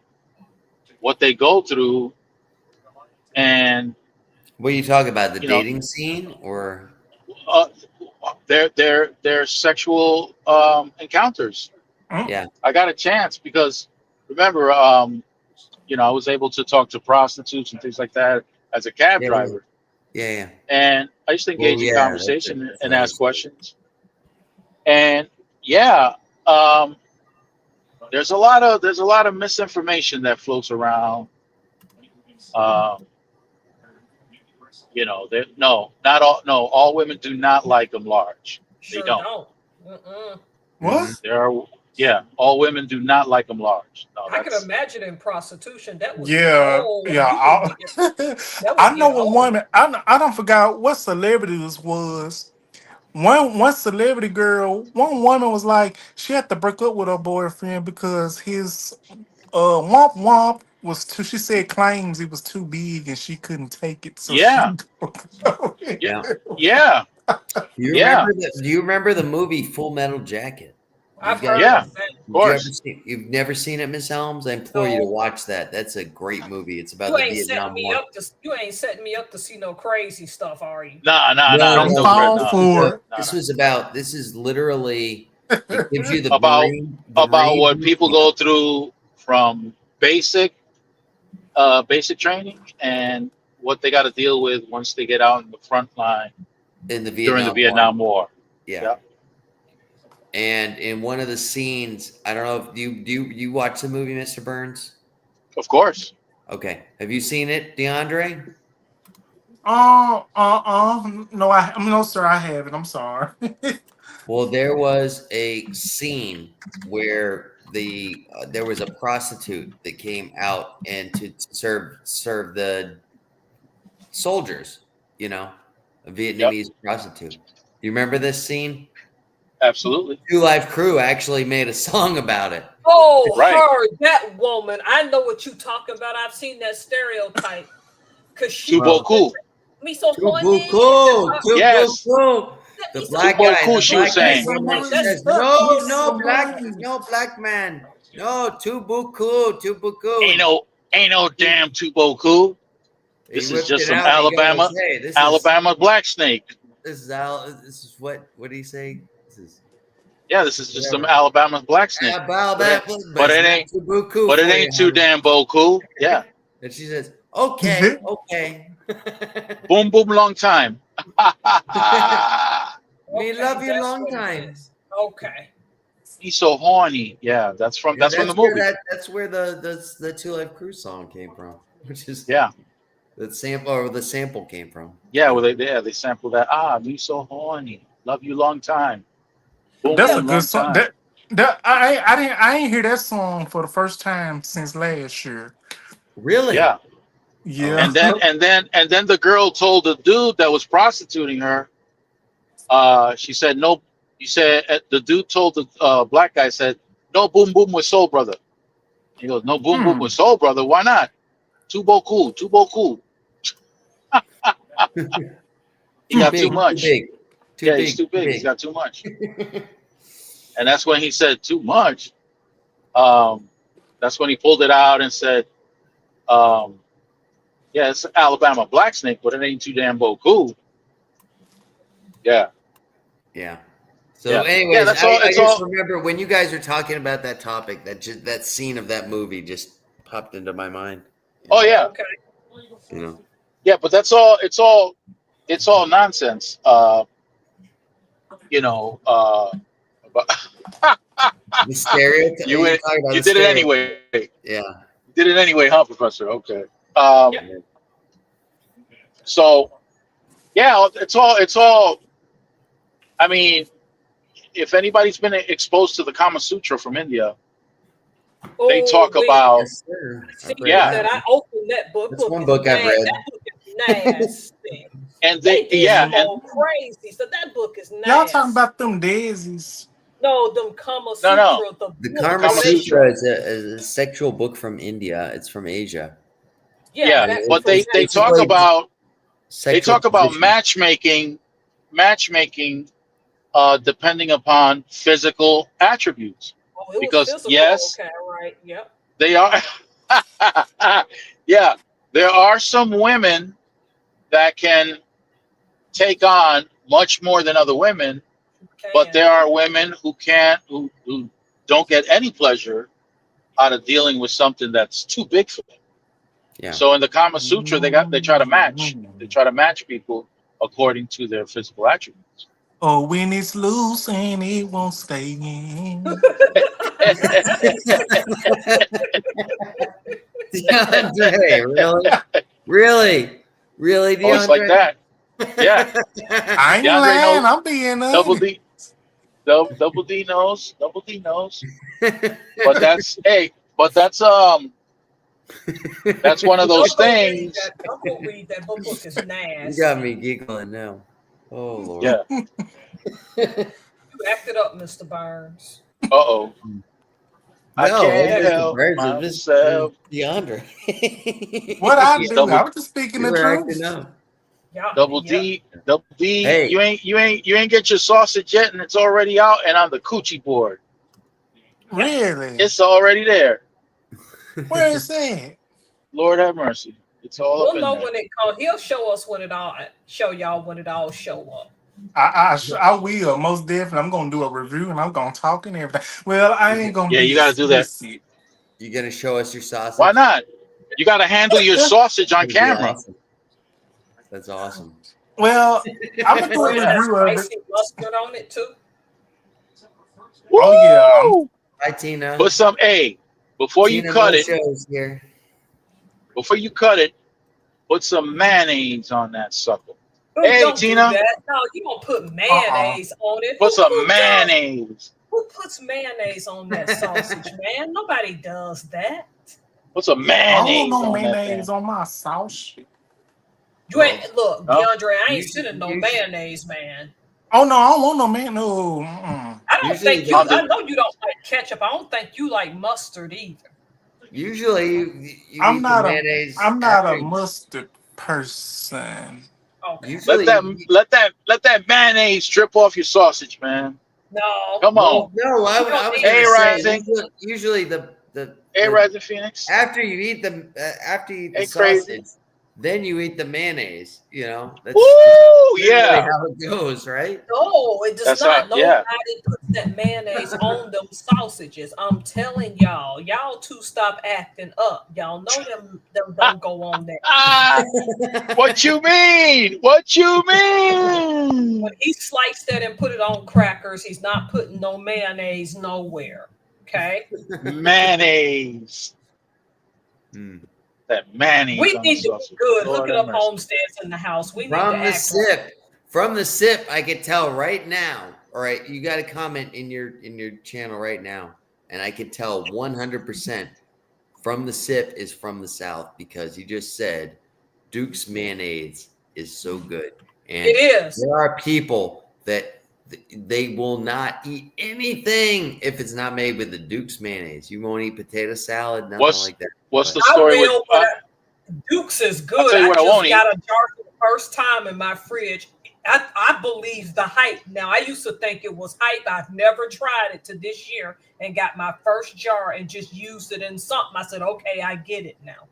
what they go through, and What are you talking about? The You know- dating scene or uh, their sexual encounters. yeah. I got a chance because remember, I was able to talk to prostitutes and things like that as a cab Yeah, driver, Yeah. and I used to engage Well, in yeah, conversation that's and what I ask was- questions. And yeah, there's a lot of misinformation that floats around. All women do not like them large. Sure don't. don't. Mm-mm. What? There are, all women do not like them large. No, I can that's imagine in prostitution that was Yeah, old. yeah. You would get- I know get a old. woman. I don't forgot what celebrity this was. One celebrity girl. One woman was like she had to break up with her boyfriend because his womp womp was too. She said claims it was too big and she couldn't take it. So Yeah. she. Yeah. yeah. Do you remember the movie Full Metal Jacket? I've You heard Yeah. of that. Of course. You've never seen it, Miss Helms? I implore you to No. watch that. That's a great movie. It's about You the ain't setting Vietnam me War. up to. You ain't setting me up to see no crazy stuff, are you? Nah. No, Don't no, fall no. for it. This is literally it gives you the About Marine, what people go through from basic training and what they got to deal with once they get out in the front line in the during the Vietnam Vietnam War. Yeah. Yeah. And in one of the scenes, I don't know if you watch the movie, Mr. Burns? Of course. Okay. Have you seen it, DeAndre? No, no, sir, I haven't. I'm sorry. Well, there was a scene where there was a prostitute that came out and to serve the soldiers, a Vietnamese prostitute. Do you remember this scene? Absolutely. Two Live Crew actually made a song about it. Oh, Right. her, that woman. I know what you talking about. I've seen that stereotype. Cause she Too beaucoup. me so Too horny. beaucoup, too Yes. beaucoup. The Me so black Too guy, beaucoup, the she black was guy saying. woman That's says, her. no black man, no too beaucoup. Ain't no damn too beaucoup. He This is whipped just it some out and he Alabama- goes, hey, Alabama black snake. This is what did he say? This is Yeah, this is just some Alabama black snake. Alabama, but it ain't- too beaucoup But it for ain't you, too honey. damn beaucoup. Yeah. And she says, okay. Boom boom long time. We love you that's long what it time. is. Okay. He's so horny. Yeah, that's from the where movie. That's where the Two Life Crew song came from, which is Yeah. the sample came from. Yeah, well they sampled that. Me so horny. Love you long time. Boom, That's a boom, good long song. time. I ain't hear that song for the first time since last year. Really? Yeah. Yeah. And then the girl told the dude that was prostituting her, she said, no He said the dude told the black guy said, "No boom boom with Soul Brother." He goes, "No boom boom with Soul Brother. Why not? Too cool, too cool." He got too Too much. big. Too Yeah, big. he's too big. He's got too much. And that's when he said too much. That's when he pulled it out and said, "Yeah, it's Alabama Black Snake, but it ain't too damn cool." Yeah. Yeah. So, Yeah. anyways, Yeah, that's all. I It's just all. remember when you guys are talking about that topic, that scene of that movie just popped into my mind. Oh yeah, Okay. You know, yeah, but that's all. It's all nonsense. You know. But the stereotype. you You talk about you the did it stereotype. anyway. Yeah. You did it anyway, huh, Professor? Okay. Um, Yeah. So yeah, it's all. I mean, if anybody's been exposed to the Kama Sutra from India, they talk wait. about Yes, sir. See I've read yeah, that that. I opened that book. That's one book I've read. That book is nasty. and They they did yeah, some and old crazy. So that book is Y'all nasty. talking about them daisies? No, them Kama No, Sutra. no. The book. Karma Kama Sutra Sutra. is a sexual book from India. It's from Asia. Yeah, Yeah, that's but from they that. talk basically about sexual position. matchmaking, depending upon physical attributes. Oh, it was Because physical. yes, Okay, right. Yep. they are. Yeah, there are some women that can take on much more than other women, but there are women who can't, who don't get any pleasure out of dealing with something that's too big for them. Yeah. So in the Kama Sutra, they try to match. They try to match people according to their physical attributes. Oh, when it's loose and it won't stay in. DeAndre, really, Oh, it's like DeAndre. that. Yeah, I ain't DeAndre lying. knows. I'm being Double honest. D, Double D knows. Double D knows. But that's that's one of those things. I'm gonna read that book. Book is nasty. You got me giggling now. Oh Lord. Yeah. You acted up, Mr. Burns. Uh-oh. I No, can't Mr. help Burns, it was myself. DeAndre. What I He's do? double- I was just speaking You the were acting truth. up. Yeah, Double yeah. D, Hey. you ain't get your sausage yet, and it's already out and on the coochie board. Really? It's already there. Where is that? Lord have mercy. It's all We'll up in know there. when it comes. He'll show us when it all show y'all when it all show up. I will most definitely. I'm gonna do a review and I'm gonna talk and everything. Well, I ain't gonna. Yeah, be you gotta do that. explicit. You gonna show us your sausage? Why not? You got to handle your sausage on That'd be camera. awesome. That's awesome. Well, I'm gonna do Oh, a it has review of it. spicy mustard on it too. Oh yeah. Woo! Hi Tina. Put some before you Tina cut no it. shows here. Before you cut it, put some mayonnaise on that sucker. Ooh, Hey, don't Tina. do that. No, you don't put mayonnaise on it. Put some Who does- mayonnaise. Who puts mayonnaise on that sausage, man? Nobody does that. Put some I don't mayonnaise want no on that mayonnaise thing. on my sauce. You ain't look, No? DeAndre. I ain't You should- sending no you should- mayonnaise, man. Oh no, I don't want no man. No. Mm-mm. I don't Usually think you. they- I know you don't like ketchup. I don't think you like mustard either. Usually you I'm eat not the a- mayonnaise. I'm not after a you- mustard person. Okay. Usually, Let that mayonnaise drip off your sausage, man. No. Come on. No, I was Hey, gonna say Rising. usually the Hey, Rising Phoenix. after you eat the Hey, sausage, crazy. then you eat the mayonnaise. You know, that's Woo! usually Yeah. how it goes, right? No, it does That's not. not- yeah. Nobody puts that mayonnaise on them sausages. I'm telling y'all. Y'all two stop acting up. Y'all know them don't go on there. Ah, what you mean? What you mean? When he sliced that and put it on crackers, he's not putting no mayonnaise nowhere. Okay? Mayonnaise. Hmm. That mayonnaise. We on need the to sausage. be good. Lord Look at have up mercy. homesteads in the house. We need to From the act sip, from the sip, I could tell right now. All right, you got a comment in your channel right now, and I could tell 100% from the sip is from the South because you just said Duke's mayonnaise is so good, and It is. there are people that They will not eat anything if it's not made with the Duke's mayonnaise. You won't eat potato salad, nothing What's like that. what's But the I story with? will, but Duke's is I'll good. tell you I what I just won't eat. got a jar for the first time in my fridge. I believe the hype. Now, I used to think it was hype. I've never tried it to this year and got my first jar and just used it in something. I said, okay, I get it now.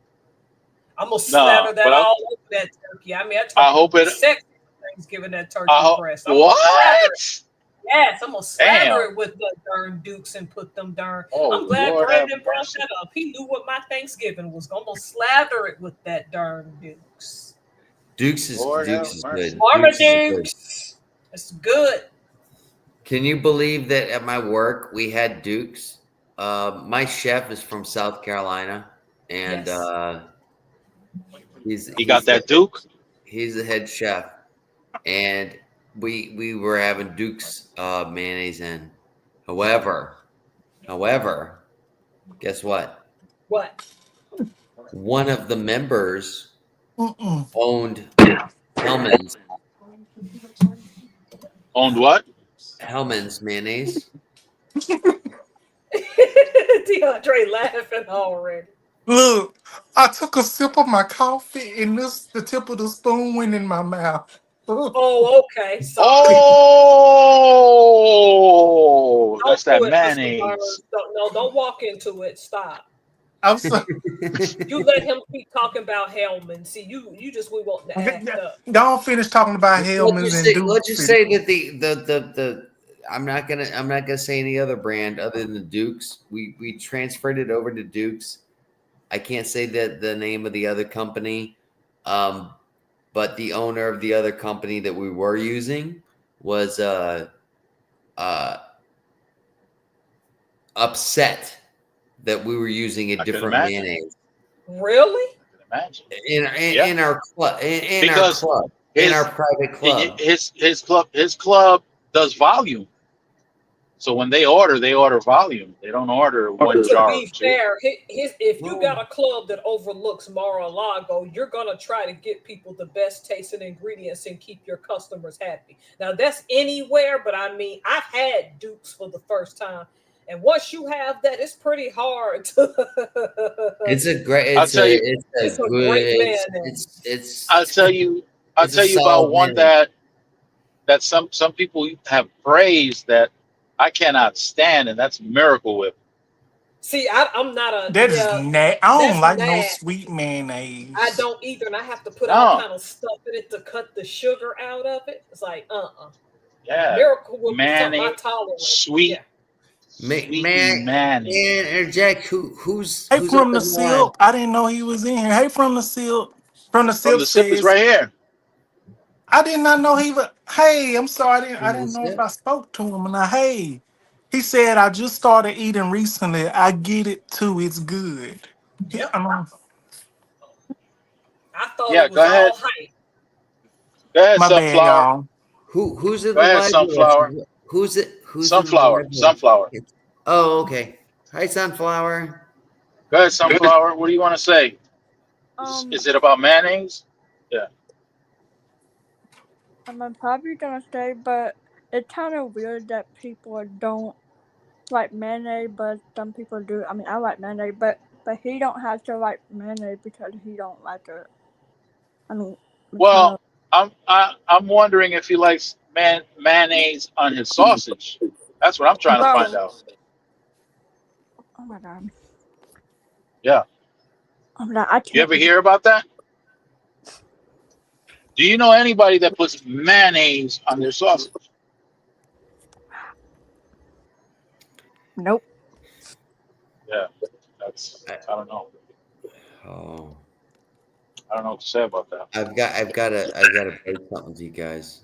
I'm going to slather that but all over that turkey. I mean, that turkey I hope would be it. sexy for Thanksgiving, that turkey I hope breast. I'm gonna slather it. what? Yes, I'm going to slather Damn. it with the darn Dukes and put them darn. Oh I'm glad Lord have Brandon brought mercy. that up. He knew what my Thanksgiving was. I'm going to slather it with that darn Dukes. Dukes is Lord have good. mercy. Marmaduke. Dukes is good. It's good. Can you believe that at my work we had Dukes? My chef is from South Carolina, and Yes. He got that Duke. He's the head chef, and we were having Duke's mayonnaise in. However, guess what? What? One of the members Mm-mm. owned Hellman's mayonnaise. DeAndre laughing already. Look, I took a sip of my coffee and the tip of the spoon went in my mouth. Oh, okay. Sorry. Oh, Don't that's that do it, Mr. mayonnaise. Burns. Don't walk into it. Stop. I'm sorry. You let him keep talking about Hellman. See, you just we want to act up. Don't finish talking about Hellman's and Dukes. Let's just say that the I'm not gonna say any other brand other than the Dukes. We transferred it over to Dukes. I can't say that the name of the other company, but the owner of the other company that we were using was upset that we were using a different mayonnaise. Really? Imagine. In our club, in Because our private club. His club does volume. So when they order volume. They don't order one To jar. be fair, if you got a club that overlooks Mar-a-Lago, you're gonna try to get people the best tasting ingredients and keep your customers happy. Now that's anywhere, but I mean, I've had Dukes for the first time, and once you have that, it's pretty hard to. It's a great. I'll tell you. It's a great mayonnaise. I'll tell you about one that some people have praised that I cannot stand, and that's Miracle Whip. See, I'm not a. That is I don't like no nasty. sweet mayonnaise. I don't either, and I have to put all kind of stuff in it to cut the sugar out of it. It's like, Yeah. Miracle Whip is Mayonnaise, something I tolerate. sweet. Yeah. Man, Jack, who's Hey, who's from up the in Silk. I didn't know he was in here. Hey, from the Silk. From the Silk The sip is says, right here. I did not know he was. Hey, I'm sorry. I didn't From know the if I spoke to him. And hey, he said, I just started eating recently. I get it too. It's good. Yep. Yeah, I thought Yeah, it was go ahead. all hype. Go ahead, my bad, Sunflower. y'all. Who's in Go the ahead, live Sunflower. with us? Who's it? Who's Sunflower. in the live with us? Sunflower. Oh, okay. Hi, Sunflower. Go ahead, Sunflower. What do you want to say? Is it about mayonnaise? Yeah. I'm probably gonna say, but it's kind of weird that people don't like mayonnaise, but some people do. I mean, I like mayonnaise, but he don't have to like mayonnaise because he don't like it. I mean, Well, I'm wondering if he likes mayonnaise on his sausage. That's what I'm trying to find out. oh my god. Yeah. Oh my god, I You ever can't. hear about that? Do you know anybody that puts mayonnaise on their sausage? Nope. Yeah. I don't know. Oh, I don't know what to say about that. I've got to break something to you guys.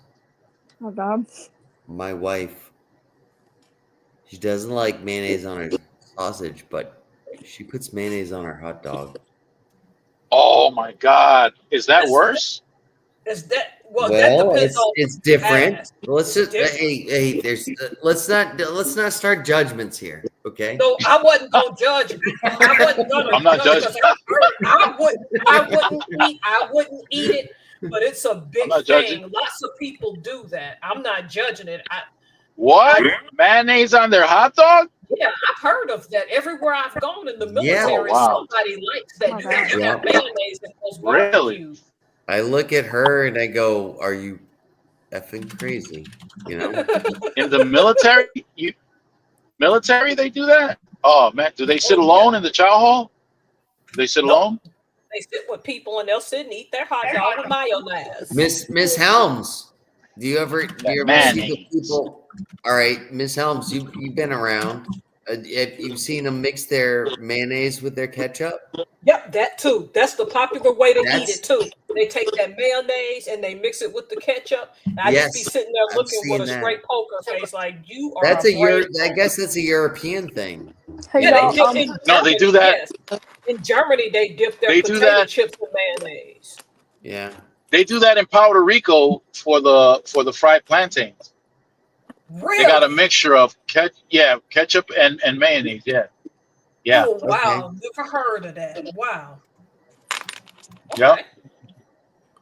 Oh my god. My wife, she doesn't like mayonnaise on her sausage, but she puts mayonnaise on her hot dog. Oh my God. Is that worse? Is that that depends on it's different. past. Let's just Different. hey, there's let's not start judgments here, okay? So I wasn't gonna judge. I wasn't gonna. I'm not judge judging. I wouldn't eat it. But it's a big I'm not thing. judging. Lots of people do that. I'm not judging it. What? Mayonnaise on their hot dog? Yeah, I've heard of that. Everywhere I've gone in the Yeah. military, Oh, wow. somebody likes that. Oh, You have to yeah. have mayonnaise in those Really? barbecues. I look at her and I go, "Are you effing crazy?" You know? In the military? Military, they do that? Oh, man. Do they sit alone in the chow hall? Do they sit Nope. alone? They sit with people and they'll sit and eat their hot dog with mayonnaise. Miss Helms, do you ever see the mayonnaise. people? All right, Miss Helms, you've been around. Have you seen them mix their mayonnaise with their ketchup? Yep, that too. That's the popular way to eat That's- it too. They take that mayonnaise and they mix it with the ketchup. And I just be Yes, sitting there I've looking with a seen that. straight poker face, like you are. That's a I guess that's a European thing. Hey, Yeah, y'all. they dip in No, they do Germany, that. yes. In Germany, they dip their They do potato that. chips in mayonnaise. Yeah. They do that in Puerto Rico for the fried plantains. Really? They got a mixture of ketchup and mayonnaise. Yeah. Yeah. Oh wow, never heard of that. Wow. Yeah. Okay.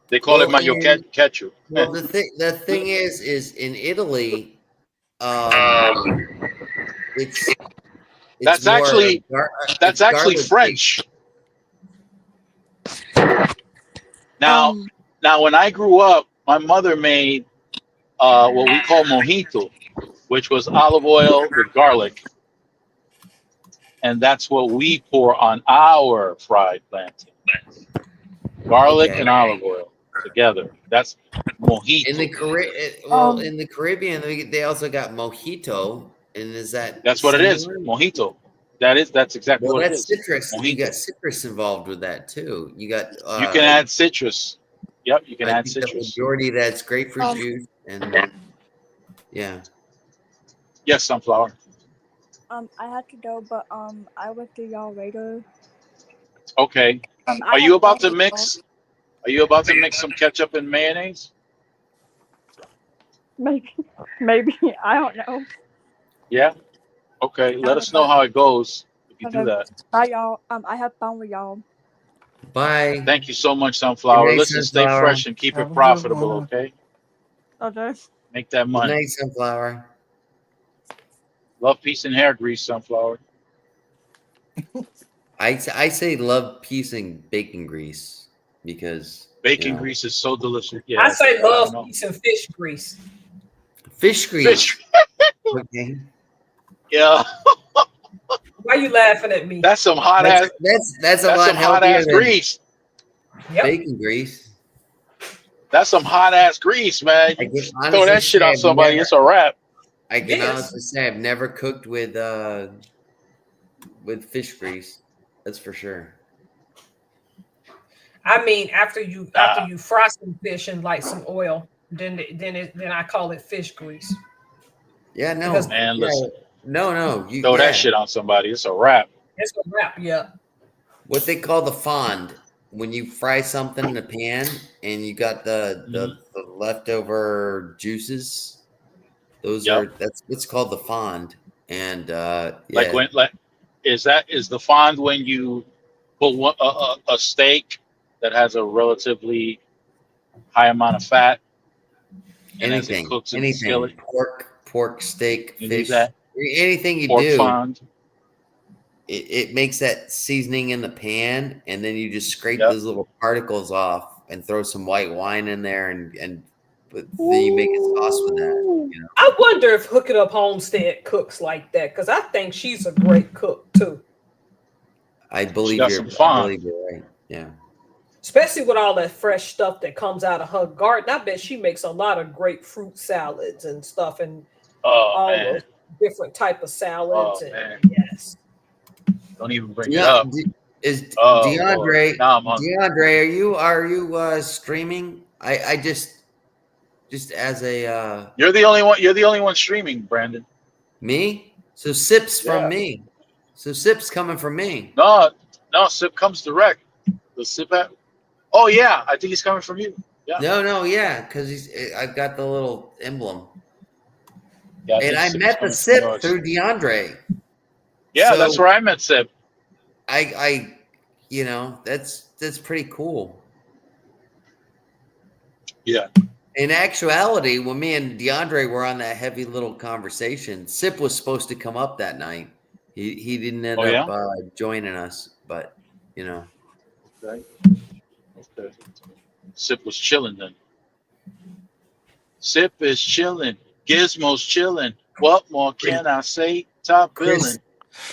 They call it Well, mayo and- ketchup. Well, the thing is in Italy, it's That's more actually- That's it's actually garlic French. Now, Um, now, when I grew up, my mother made what we call mojito, which was olive oil with garlic, and that's what we pour on our fried plantain. Garlic Okay. and olive oil together. That's mojito. In the in the Caribbean, they also got mojito, and is that That's what it is. similar? Mojito. That's exactly Well, what it that's is. citrus. You Mojito. got citrus involved with that too. You got. You can add citrus. Yep, you can I add think the citrus. majority of that's grapefruit juice, and yeah. Yes, sunflower. I had to go, but I will see y'all later. Okay. I Are you have about to fun with mix? Are you about to mix some ketchup and mayonnaise? y'all. Maybe I don't know. Yeah. Okay. Let us know how it goes if you do Okay. that. Bye, y'all. I have fun with y'all. Bye. Thank you so much, sunflower. Good night, Listen, stay Sunflower. fresh and keep Have a it good profitable. one. Okay. Okay. Make that Good money. night, Sunflower. Love, peace, and hair grease, sunflower. I say love, peace, and bacon grease because Bacon you know, grease is so delicious. Yeah. I say don't love, know. peace, and fish grease. fish grease. Fish. Okay. Yeah. Why you laughing at me? That's some hot ass. That's a That's lot some hot healthier ass than grease. Yep. bacon grease. That's some hot ass grease, man. I You can throw honestly that shit say on I've somebody, never- it's a wrap. I can Yes. honestly say I've never cooked with fish grease. That's for sure. I mean, after you fry some fish in like some oil, then I call it fish grease. Yeah, no, Because- Man, yeah, listen. no. You Throw yeah. that shit on somebody, it's a wrap. It's a wrap. Yeah. What they call the fond when you fry something in a pan and you got the leftover juices. Those Yep. that's what's called the fond. And Like when is the fond when you put a steak that has a relatively high amount of fat, and as it anything, cooks in the skillet, pork, steak, you need fish, that anything you pork do, fond. it makes that seasoning in the pan, and then you just scrape Yep. those little particles off and throw some white wine in there, and then you make a sauce with that. You know? I wonder if Hook It Up Homestead cooks like that because I think she's a great cook too, I believe got you're. some fun. I believe you're right. Yeah. especially with all that fresh stuff that comes out of her garden. I bet she makes a lot of great fruit salads and stuff, and Oh all man, those different type of salads. Oh, and man. yes, don't even bring it Yeah. up. Is Oh, DeAndre? Lord. Now I'm hungry. DeAndre, are you streaming? I just as a You're the only one. You're the only one streaming, Brandon. me. So sips Yeah. from me. So sips coming from me. No, Sip comes direct. The Sip app. Oh yeah, I think he's coming from you. Yeah. No, yeah, because I've got the little emblem, Yeah, and think I Sip's met the coming from sip yours. through DeAndre. Yeah, So that's where I met Sip. I that's pretty cool. Yeah. In actuality, when me and DeAndre were on that heavy little conversation, Sip was supposed to come up that night. He didn't end Oh up yeah. joining us, but you know, Okay. Okay. Sip was chilling then. Sip is chilling. Gizmo's chilling. What more can I say? Top Chris billing.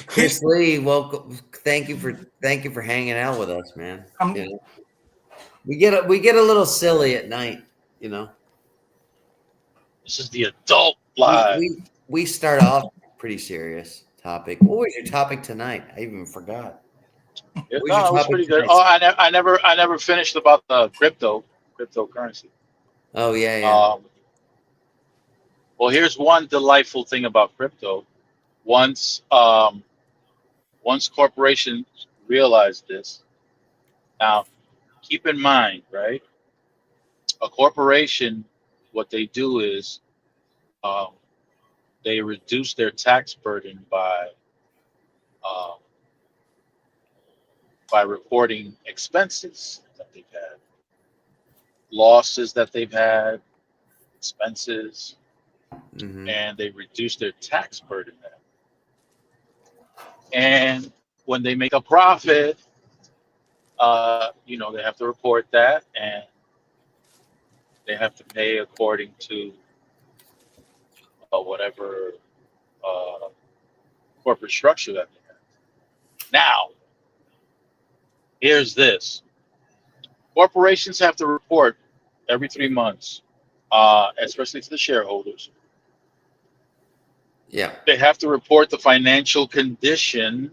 Chris Lee, welcome. Thank you for hanging out with us, man. I'm, You know, we get a little silly at night. You know, This is the adult we live. we we start off pretty serious topic. What was your topic tonight? I even forgot. Yeah, What was your no, it was topic pretty good. tonight? Oh, I never finished about the cryptocurrency. Oh yeah, yeah. Um, well, here's one delightful thing about crypto. Once once corporations realize this, now keep in mind, right? A corporation, what they do is um, they reduce their tax burden um, by reporting expenses that they've had, losses that they've had, expenses, Mm-hmm. and they reduce their tax burden then. And when they make a profit, they have to report that, and they have to pay according to whatever uh, corporate structure that they have. Now, here's this: corporations have to report every 3 months, especially to the shareholders. Yeah, They have to report the financial condition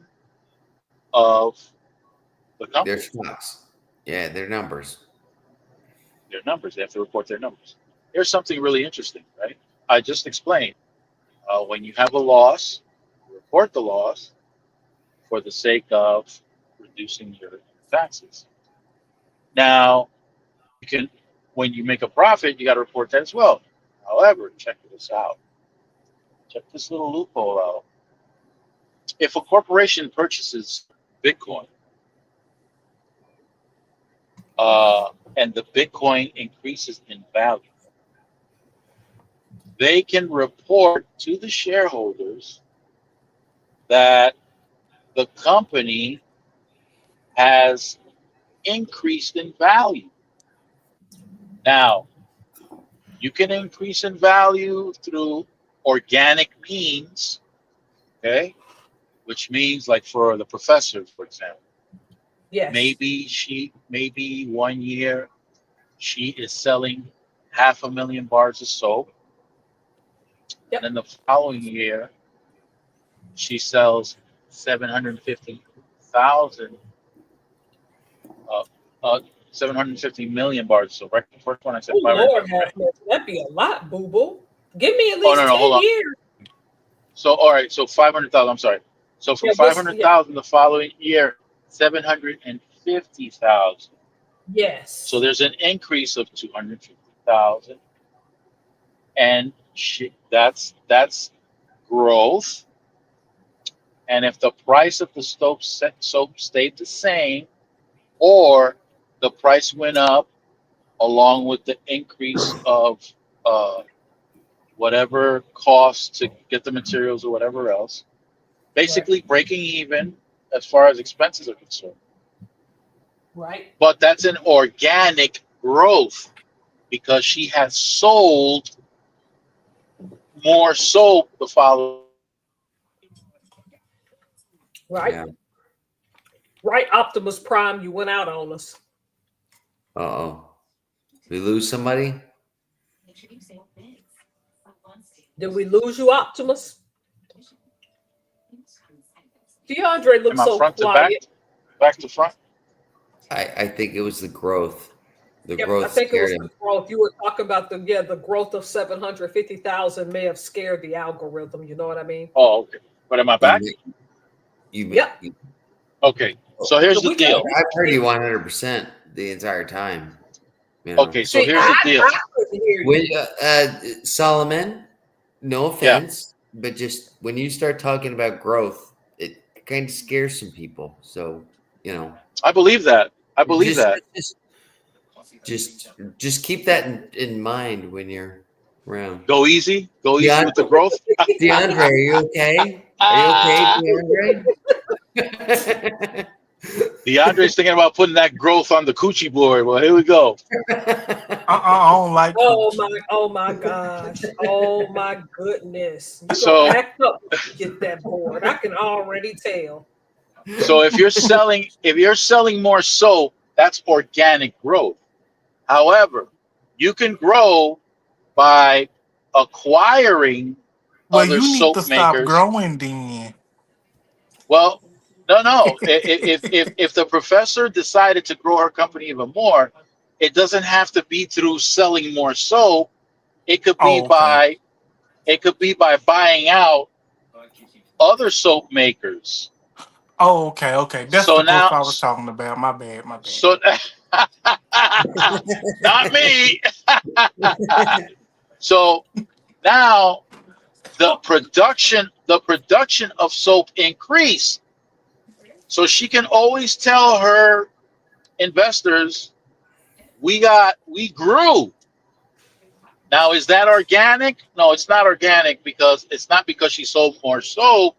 of the their company, stocks. Yeah, their numbers. their numbers. They have to report their numbers. Here's something really interesting, right? I just explained. When you have a loss, report the loss for the sake of reducing your taxes. Now, you can, when you make a profit, you got to report that as well. However, check this out. Check this little loophole out. If a corporation purchases Bitcoin, and the Bitcoin increases in value, they can report to the shareholders that the company has increased in value. Now, you can increase in value through organic means, okay? Which means, like for the professor, for example, Yes. maybe 1 year she is selling 500,000 bars of soap. Yep. And then the following year, she sells 750,000, uh, 750 million bars of soap. Right? The first one I said Oh, Lord 500,000, right? have mercy. That'd be a lot, boo boo. Give me at Oh, least no, 10 hold on. years. So, all right, so 500,000, I'm sorry. So from Yeah, 500,000 the following year, 750,000. yes. So there's an increase of 250,000, and that's growth. And if the price of the soap stayed the same, or the price went up along with the increase of whatever cost to get the materials or whatever else, basically breaking even as far as expenses are concerned. Right. But that's an organic growth because she has sold more soap the following. Right. Yeah. Right, Optimus Prime, you went out on us. Oh, we lose somebody. Did we lose you, Optimus? DeAndre looks Am I so front to back? quiet. Back to front? I think it was the growth. The Yep, growth I think it scared was him. the growth. You were talking about the growth of 750,000 may have scared the algorithm. You know what I mean? Oh, okay. But am I back? Yep. Okay. So here's the We got- deal. I've heard you 100% the entire time. You know. Okay, so See, here's the deal. I couldn't hear you. When, Solomon, no offense, but just when you start talking about growth, it kind of scares some people. So, you know. I believe that. I believe that. Just keep that in mind when you're around. Go easy with the growth. DeAndre, are you okay? Are you okay, DeAndre? DeAndre's thinking about putting that growth on the coochie board. Well, here we go. I don't like. Oh my gosh. Oh my goodness. You're So- gonna act up when you get that board. I can already tell. So if you're selling more soap, that's organic growth. However, you can grow by acquiring Well, other you need soap to stop makers. growing then. Well, no. If the professor decided to grow her company even more, it doesn't have to be through selling more soap. It could be Oh, okay. by buying out other soap makers. Oh, okay. That's So the growth now, I was talking about. My bad. so not me. So now the production of soap increased. So she can always tell her investors, we grew. Now, is that organic? No, it's not organic because she sold more soap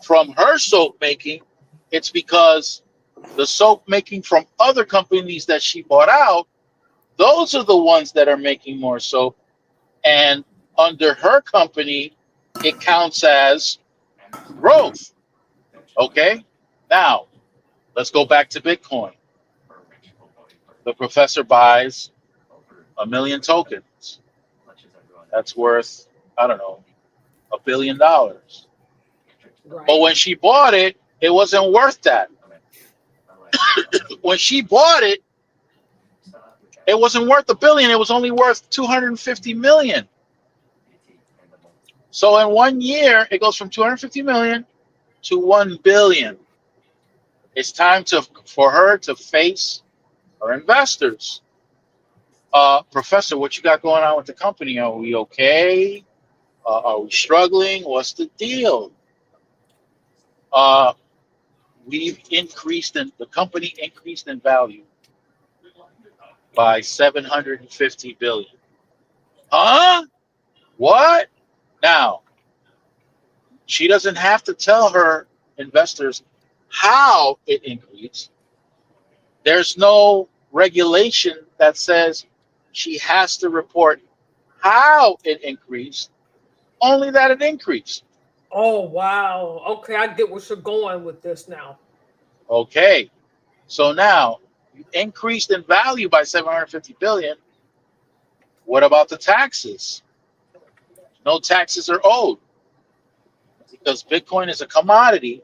from her soap making. It's because the soap making from other companies that she bought out, those are the ones that are making more soap. And under her company, it counts as growth. Okay? Now, let's go back to Bitcoin. The professor buys 1 million tokens. That's worth, I don't know, $1 billion. Right. But when she bought it, it wasn't worth that. When she bought it, it wasn't worth $1 billion. It was only worth 250 million. So in 1 year, it goes from 250 million to 1 billion. It's time for her to face her investors. Professor, what you got going on with the company? Are we okay? Are we struggling? What's the deal? The company increased in value by 750 billion. Huh? What? Now, she doesn't have to tell her investors how it increased. There's no regulation that says she has to report how it increased, only that it increased. Oh wow. Okay, I get where you're going with this now. Okay. So now you increased in value by 750 billion. What about the taxes? No taxes are owed because Bitcoin is a commodity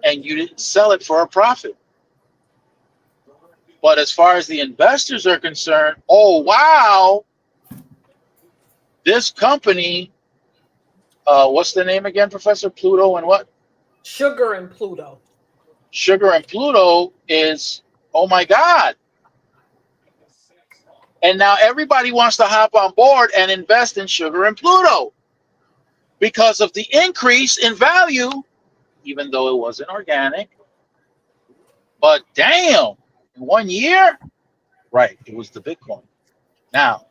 and you didn't sell it for a profit. But as far as the investors are concerned, oh wow, this company, what's the name again, Professor? Pluto and what? Sugar and Pluto. Sugar and Pluto is, oh my God. And now everybody wants to hop on board and invest in Sugar and Pluto because of the increase in value, even though it wasn't organic. But damn, in 1 year, right, it was the Bitcoin. Now,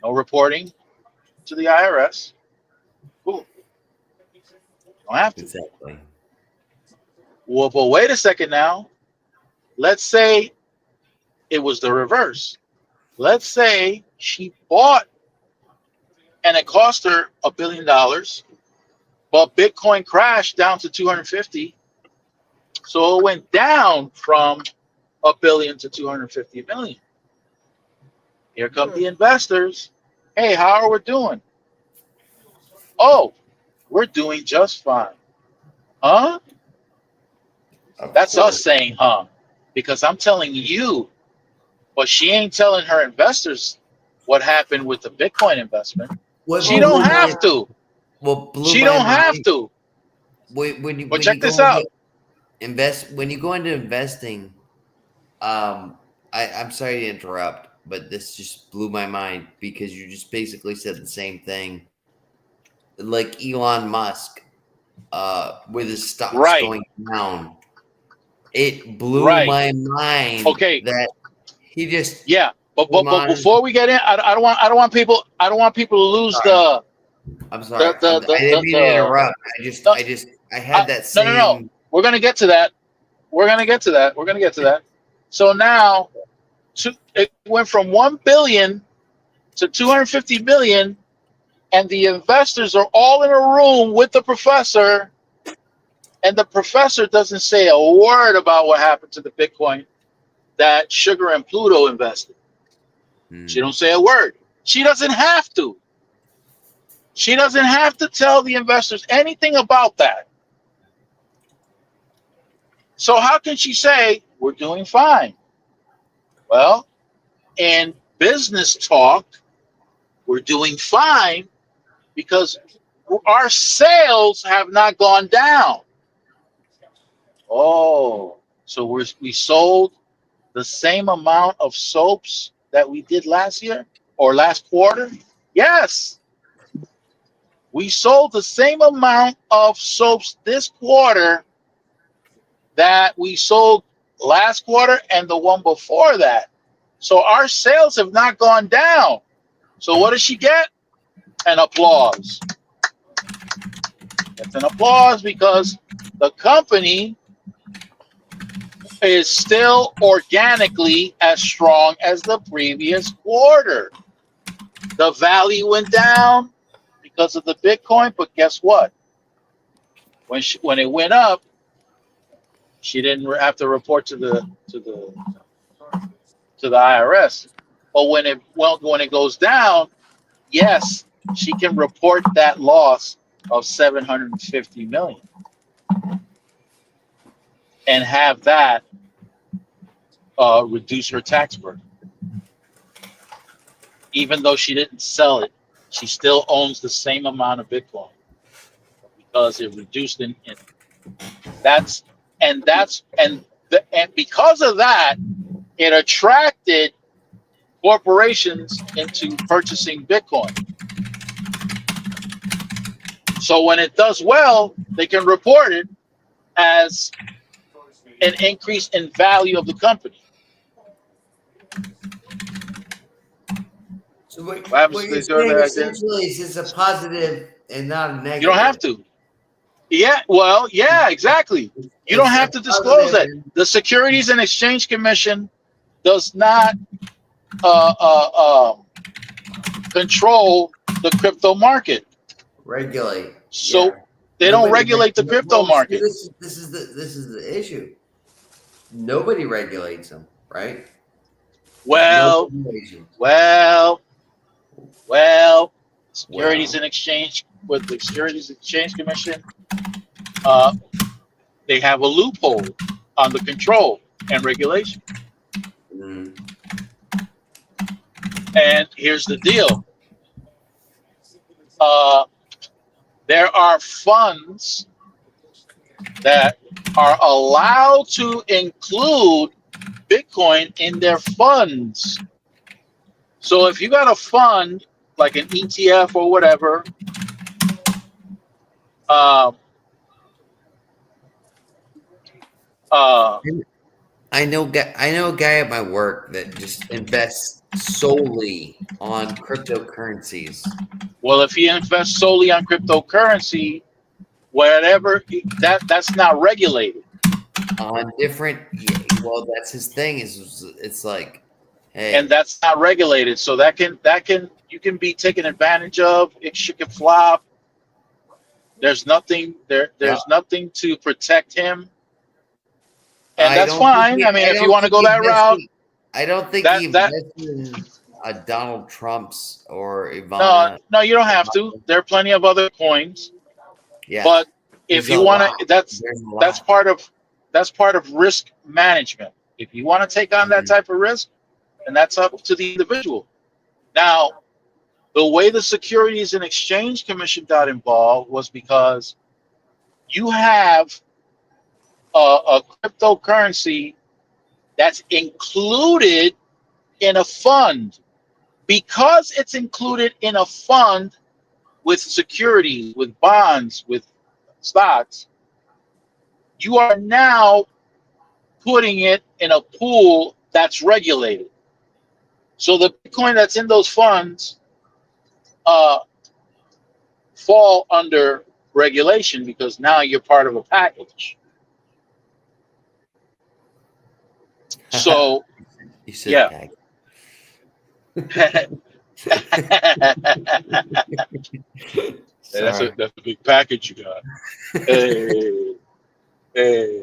no reporting to the IRS. Cool. Don't have to. Exactly. Well, but wait a second now. Let's say it was the reverse. Let's say she bought and it cost her $1 billion, but Bitcoin crashed down to 250. So it went down from $1 billion to 250 million. Here come the investors. Hey, how are we doing? Oh, we're doing just fine. Huh? That's us saying, huh? Because I'm telling you, but she ain't telling her investors what happened with the Bitcoin investment. She don't have to. She don't have to. But check this out. When you go into investing, I'm sorry to interrupt, but this just blew my mind because you just basically said the same thing. Like Elon Musk, with his stocks going down. It blew my mind Okay. that He just Yeah, but came on. before we get in, I don't want people to lose Sorry. I'm sorry. I didn't mean to interrupt. No, I had that no, no, no. same. We're gonna get to that. We're gonna get to that. We're gonna get to that. So now, it went from 1 billion to 250 million, and the investors are all in a room with the professor, and the professor doesn't say a word about what happened to the Bitcoin that Sugar and Pluto invested. She don't say a word. She doesn't have to. She doesn't have to tell the investors anything about that. So how can she say we're doing fine? Well, in business talk, we're doing fine because our sales have not gone down. Oh, so we sold the same amount of soaps that we did last year or last quarter? Yes. We sold the same amount of soaps this quarter that we sold last quarter and the one before that. So our sales have not gone down. So what does she get? An applause. It's an applause because the company is still organically as strong as the previous quarter. The value went down because of the Bitcoin, but guess what? When it went up, she didn't have to report to the IRS. But when it goes down, yes, she can report that loss of 750 million and have that reduce her tax burden. Even though she didn't sell it, she still owns the same amount of Bitcoin because it reduced and because of that, it attracted corporations into purchasing Bitcoin. So when it does well, they can report it as an increase in value of the company. So what What you're saying essentially is it's a positive and not a negative. You don't have to. Yeah, well, yeah, exactly. You don't have to disclose that. The Securities and Exchange Commission does not control the crypto market. Regulate. So yeah. they don't regulate the crypto market. This is the issue. Nobody regulates them, right? Well, Securities and Exchange with the Securities and Exchange Commission, they have a loophole on the control and regulation. Mm. And here's the deal. There are funds that are allowed to include Bitcoin in their funds. So if you got a fund like an ETF or whatever, I know a guy at my work that just invests solely on cryptocurrencies. Well, if he invests solely on cryptocurrency, whatever, that's not regulated. On different, well, that's his thing. It's like, hey, and that's not regulated, so that can you can be taken advantage of. It can flop. There's nothing there's nothing to protect him, and that's fine. I mean, if you want to go that route, I don't think he invested in Donald Trump's or Ivana. No, you don't have to. There are plenty of other coins. Yeah, but if you want to, that's part of risk management. If you want to take on that type of risk, then that's up to the individual. Now, the way the Securities and Exchange Commission got involved was because you have a cryptocurrency that's included in a fund. Because it's included in a fund with securities, with bonds, with stocks, you are now putting it in a pool that's regulated. So the Bitcoin that's in those funds fall under regulation because now you're part of a package. So You said yeah. tag. That's Sorry. a big package you got. Hey, hey.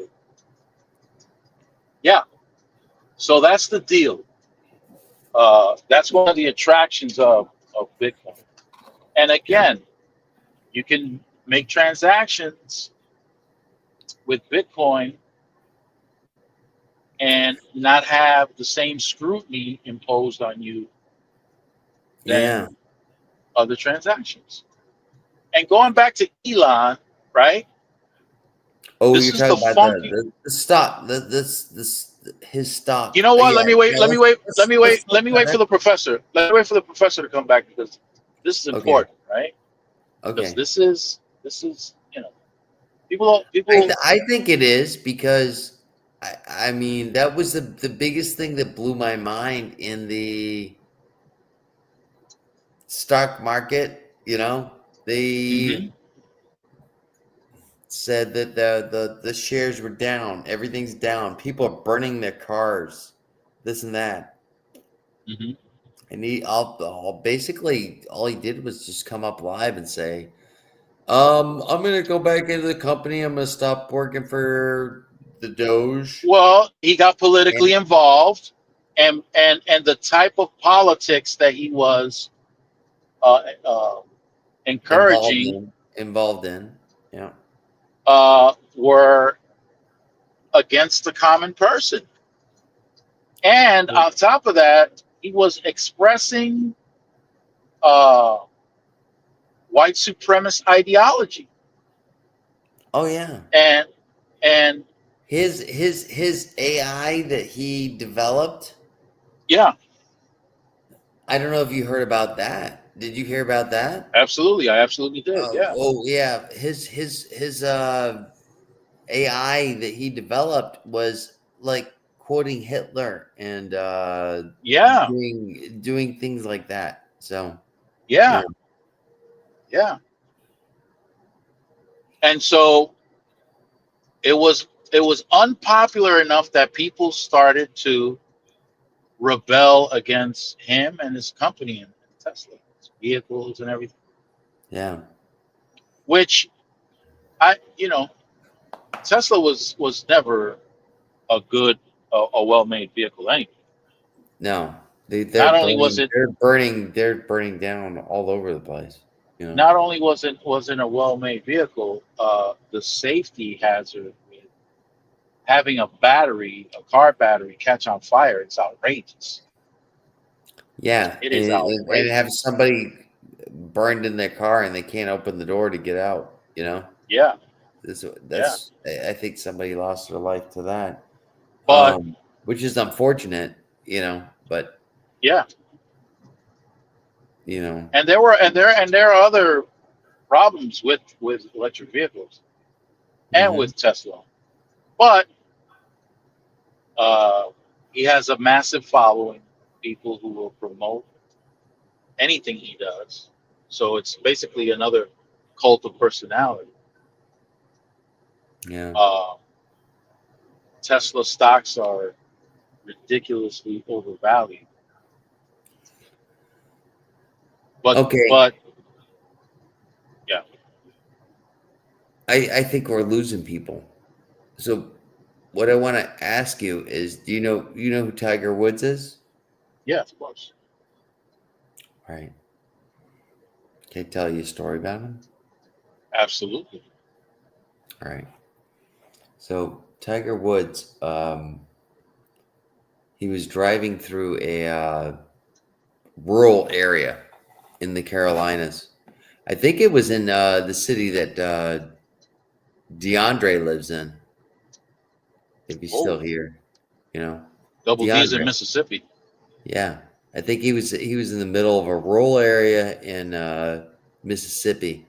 Yeah. So that's the deal. That's one of the attractions of Bitcoin. And again, you can make transactions with Bitcoin and not have the same scrutiny imposed on you Yeah. than other transactions. And going back to Elon, right? Oh, This you're is the talking about funky. the stock, his stock. You know what? Yeah, Let me wait. yeah. Let me wait. Let me wait. Let's Let me wait for the professor. Let me wait for the professor to come back because this is Okay. important, right? Because Okay. this is people. I think it is because I mean that was the biggest thing that blew my mind in the stock market. You know, they Mhm, said that the shares were down, everything's down, people are burning their cars, this and that. mhm. And basically all he did was just come up live and say, I'm gonna go back into the company, I'm gonna stop working for the Doge. Well, he got politically And involved, and the type of politics that he was uh, uh, involved encouraging in yeah. were against the common person. And on top of that, he was expressing uh, white supremacist ideology, Oh yeah. and and His AI that he developed, yeah, I don't know if you heard about that. Did you hear about that? absolutely, I absolutely did. Yeah, Oh yeah, his AI that he developed was like quoting Hitler and yeah, doing things like that. So yeah, yeah, yeah. And so it was unpopular enough that people started to rebel against him and his company and Tesla, his vehicles and everything. yeah, Which Tesla was never a good, a well-made vehicle anyway. no, Not only was it they're burning down all over the place. You know, not only wasn't a well-made vehicle, the safety hazard with having a car battery catch on fire, it's outrageous. yeah, It is and have outrageous. somebody burned in their car and they can't open the door to get out. You know, Yeah, yeah. that's I think somebody lost their life to that, But which is unfortunate. You know, but yeah, you know, and there are other problems with electric vehicles and hmm with Tesla. But uh, he has a massive following, people who will promote anything he does. So it's basically another cult of personality. yeah. Uh, Tesla stocks are ridiculously overvalued. But Okay, but yeah, I think we're losing people. So what I want to ask you is, do you know who Tiger Woods is? yeah, of course, Right. Can I tell you a story about him? absolutely. All right. So Tiger Woods, he was driving through a rural area in the Carolinas. I think it was in the city that DeAndre lives in, if he's still Oh, here. You know, double D's in DeAndre. Mississippi. Yeah, I think he was in the middle of a rural area in Mississippi,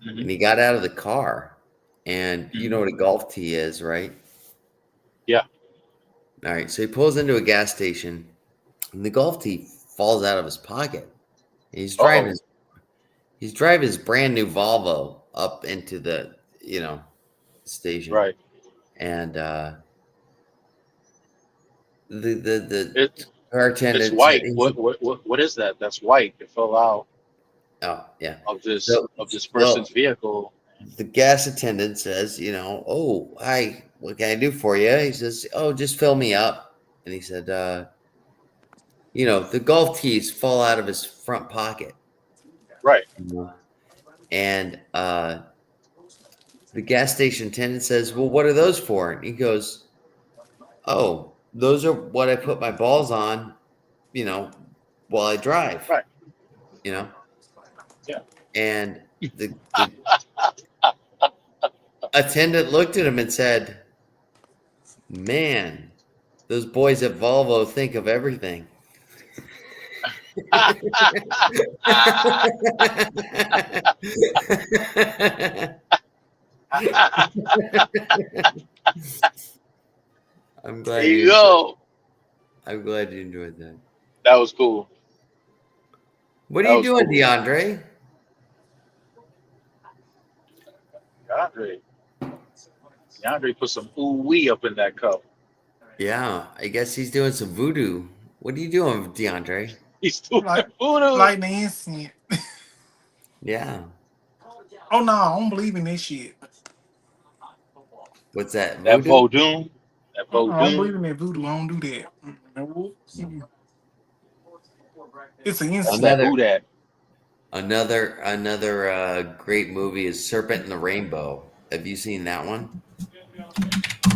Hmm. and he got out of the car, and you Hmm. know what a golf tee is, right? Yeah. All right, so he pulls into a gas station, and the golf tee falls out of his pocket. He's Uh-oh. driving his brand new Volvo up into the station, Right. and the It's car it's attendant said, white. What is that? That's white. It fell out "Oh yeah." of So this well, person's vehicle. the gas attendant says, "Oh, hi, what can I do for you?" He says, "Oh, just fill me up." And he said, the golf tees fall out of his front pocket. Right. And the gas station attendant says, "Well, what are those for?" And he goes, "Oh, those are what I put my balls on, while I drive, Right. you know." Yeah. And the attendant looked at him and said, "Man, those boys at Volvo think of everything." I'm There glad you you. go. I'm glad you enjoyed that. That was cool. What are That you was doing, cool. DeAndre? DeAndre put some ooh wee up in that cup. Yeah, I guess he's doing some voodoo. What are you doing, DeAndre? He's doing Like voodoo. like the instant. Yeah. Oh no, I don't believe in this shit. What's that? That Voodoo? Vodun. That I don't believe Vodun. in that voodoo. I don't do that. No. It's an That's instant. that Another who that. another great movie is Serpent and the Rainbow. Have you seen that one?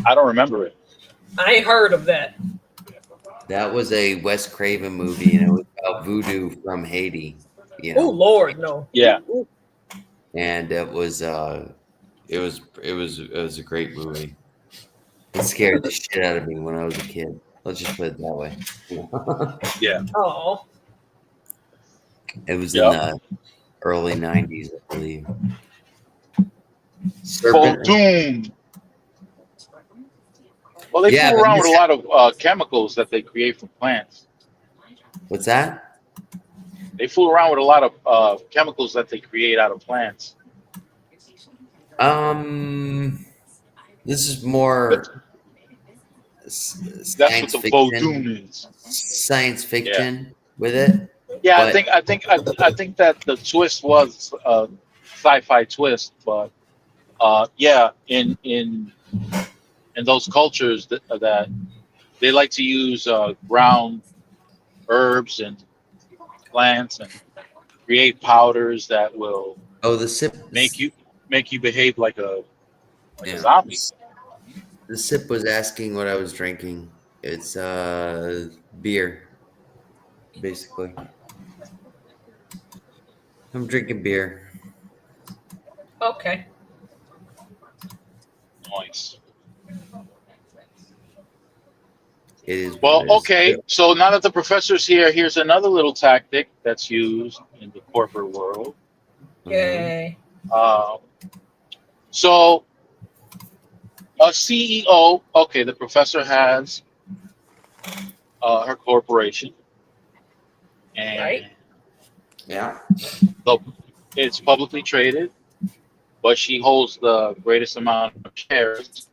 I don't remember it. I ain't heard of that. That was a Wes Craven movie, and it was about voodoo from Haiti. Oh Lord, no. Yeah. Ooh. And it was a great movie. It scared the shit out of me when I was a kid. Let's just put it that way. Yeah. Oh, It was in Yeah. the early '90s, I believe. Serpent. Vodun. Well, they Yeah, fool but around with a lot of chemicals that they create from plants. what's that? They fool around with a lot of chemicals that they create out of plants. This is more That's science what the fiction. Vodun is. Science Yeah. fiction with it. Yeah, But I think that the twist was a sci-fi twist, but yeah, in those cultures that they like to use ground herbs and plants and create powders that will the sip. make you behave like a Yeah, zombie. the sip was asking what I was drinking. It's beer, basically. I'm drinking beer. okay. Nice. It is. Well, what it is. okay. So now that the professor's here, here's another little tactic that's used in the corporate world. Yay. So a CEO, okay, the professor has her corporation, and Right. Yeah. it's publicly traded, but she holds the greatest amount of shares.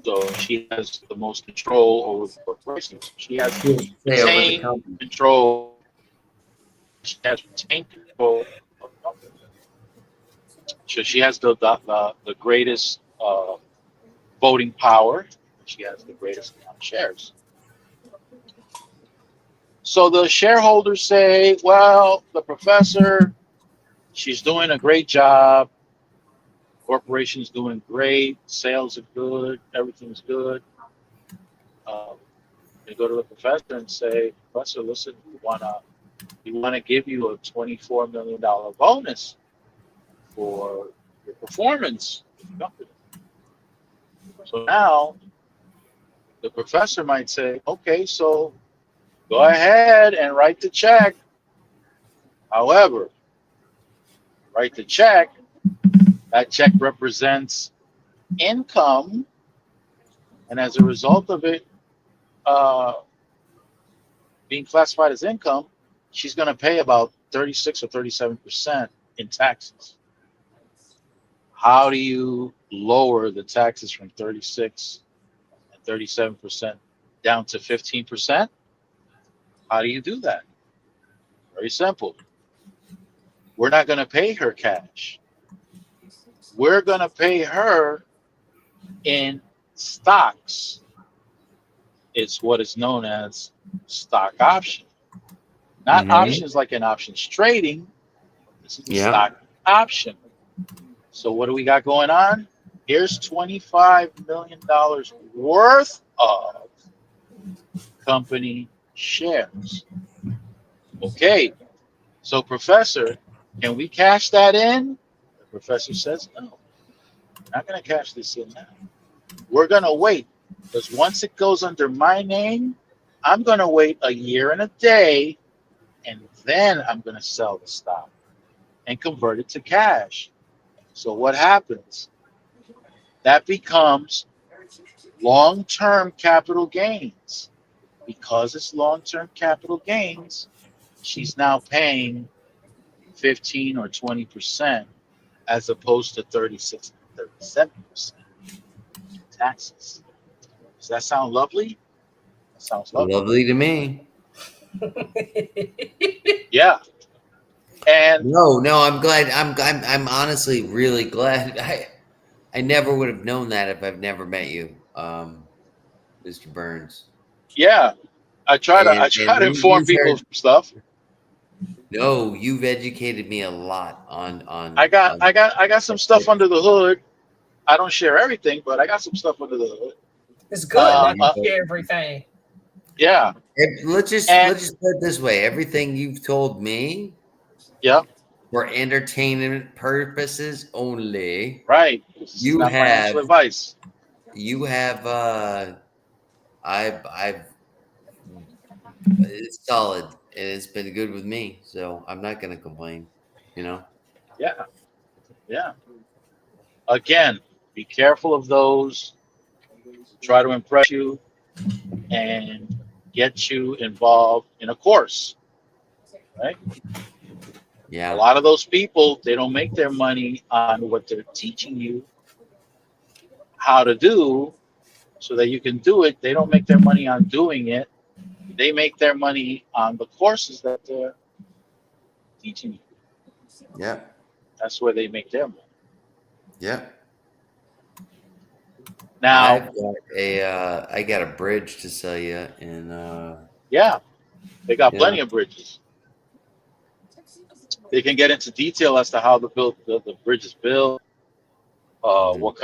So she has the most control over the corporation. She has Stay over the retained company. control. She has retained control of the company. So she has the greatest voting power. She has the greatest amount of shares. So the shareholders say, well, the professor, she's doing a great job. Corporation's doing great. Sales are good. Everything's good. They go to the professor and say, Professor, listen, we want to give you a $24 million bonus for your performance in the company. So now the professor might say, okay, so go ahead and write the check. However, write the check. That check represents income, and as a result of it, being classified as income, she's going to pay about 36 or 37% in taxes. How do you lower the taxes from 36 and 37% down to 15%? How do you do that? Very simple. We're not going to pay her cash. We're going to pay her in stocks. It's what is known as stock option. Not Mhm. options like in options trading. This is a Yeah. stock option. So what do we got going on? Here's $25 million worth of company shares. Okay. So professor, can we cash that in? The professor says, no, we're not going to cash this in now. We're going to wait, because once it goes under my name, I'm going to wait a year and a day, and then I'm going to sell the stock and convert it to cash. So what happens? That becomes long-term capital gains. Because it's long-term capital gains, she's now paying 15 or 20% as opposed to 36 and 37% taxes. Does that sound lovely? That sounds lovely. Lovely to me. Yeah. And No, I'm glad. I'm honestly really glad. I never would have known that if I've never met you, Mr. Burns. yeah, I try to And inform you've people heard. of stuff. No, you've educated me a lot on. I got some stuff under the hood. I don't share everything, but I got some stuff under the hood. It's good not to share everything. Yeah. Let's just put it this way: everything you've told me, Yeah. for entertainment purposes only. Right. This is You not financial have. advice. You have. I've. It's solid, and it's been good with me, so I'm not going to complain. You know. Yeah. Yeah. Again, be careful of those who try to impress you and get you involved in a course. Right? Yeah. A lot of those people, they don't make their money on what they're teaching you how to do so that you can do it. They don't make their money on doing it. They make their money on the courses that they're teaching you. Yeah. That's where they make their money. Yeah. Now, I got a bridge to sell you, and yeah, they got Yeah. plenty of bridges. They can get into detail as to how the bridge is built, Mhm. what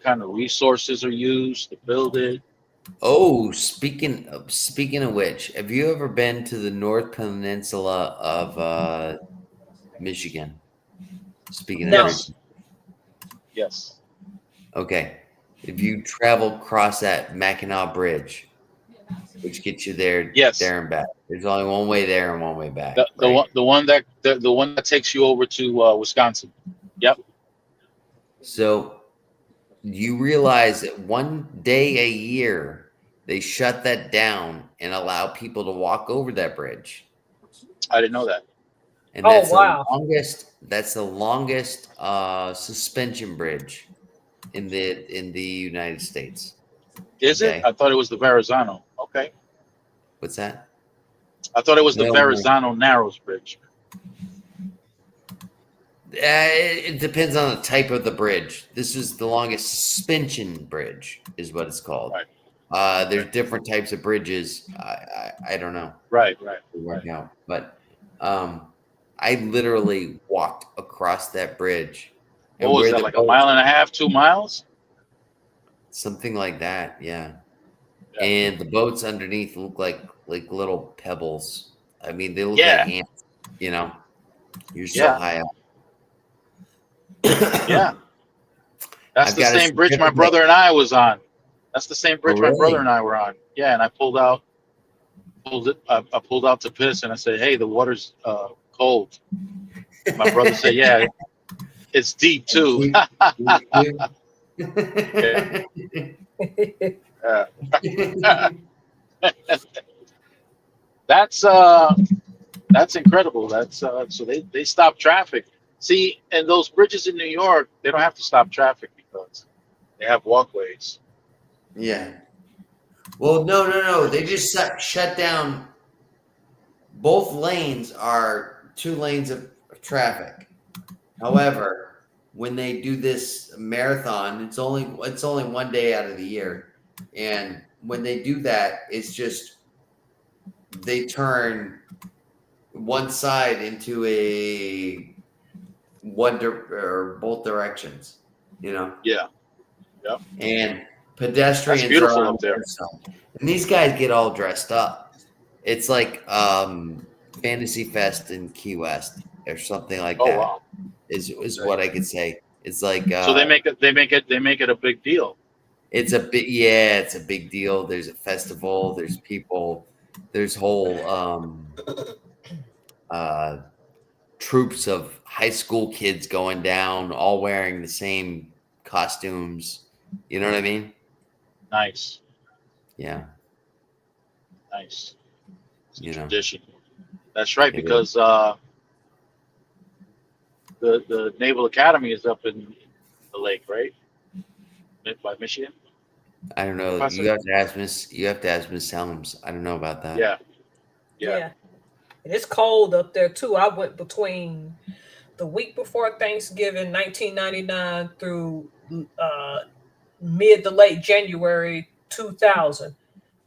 kind of resources are used to build it. Oh, speaking of which, have you ever been to the North Peninsula of Michigan? Speaking of No. bridges. Yes. Okay. If you travel across that Mackinac Bridge, which gets you there, Yes. there and back. There's only one way there and one way back. The one that takes you over to Wisconsin. Yep. So you realize that one day a year they shut that down and allow people to walk over that bridge. I didn't know that. And Oh, that's wow. the longest suspension bridge in the United States. Is Okay. it? I thought it was the Verrazano. Okay. What's that? I thought it was the No, Verrazano Narrows Bridge. It depends on the type of the bridge. This is the longest suspension bridge, is what it's called. Right. There's different types of bridges. I don't know. Right. To work out, but I literally walked across that bridge. What was that, like a mile and a half, 2 miles? Something like that, yeah. Yeah. And the boats underneath look like little pebbles. I mean, they look Yeah. like ants. You know, you're so Yeah. high up. Yeah. That's I've the got a same bridge my certificate. brother and I was on. That's the same bridge Oh, my brother really? and I were on. Yeah, and I pulled out to piss, and I said, "Hey, the water's cold." My brother said, "Yeah, it's deep too." That's incredible. So they stop traffic. See, and those bridges in New York, they don't have to stop traffic because they have walkways. Yeah. Well, no. They just shut down. Both lanes are 2 lanes of traffic. However, when they do this marathon, it's only one day out of the year, and when they do that, it's just they turn one side into a or both directions, you know. Yeah, yeah. And That's pedestrians are beautiful on up the there. other side. And these guys get all dressed up. It's like Fantasy Fest in Key West or something like Oh that. wow. Is Okay. what I could say. It's like So they make it a big deal. it's a big deal. There's a festival. There's people. There's whole troops of high school kids going down, all wearing the same costumes. You know what I mean? Nice, Yeah. nice. It's a You know. tradition. That's right, It because the Naval Academy is up in the lake, right? By Michigan. I don't know. Professor? You have to ask Miss Helms. I don't know about that. Yeah, Yeah. yeah. And it's cold up there too. I went between the week before Thanksgiving, 1999, through mid to late January 2000.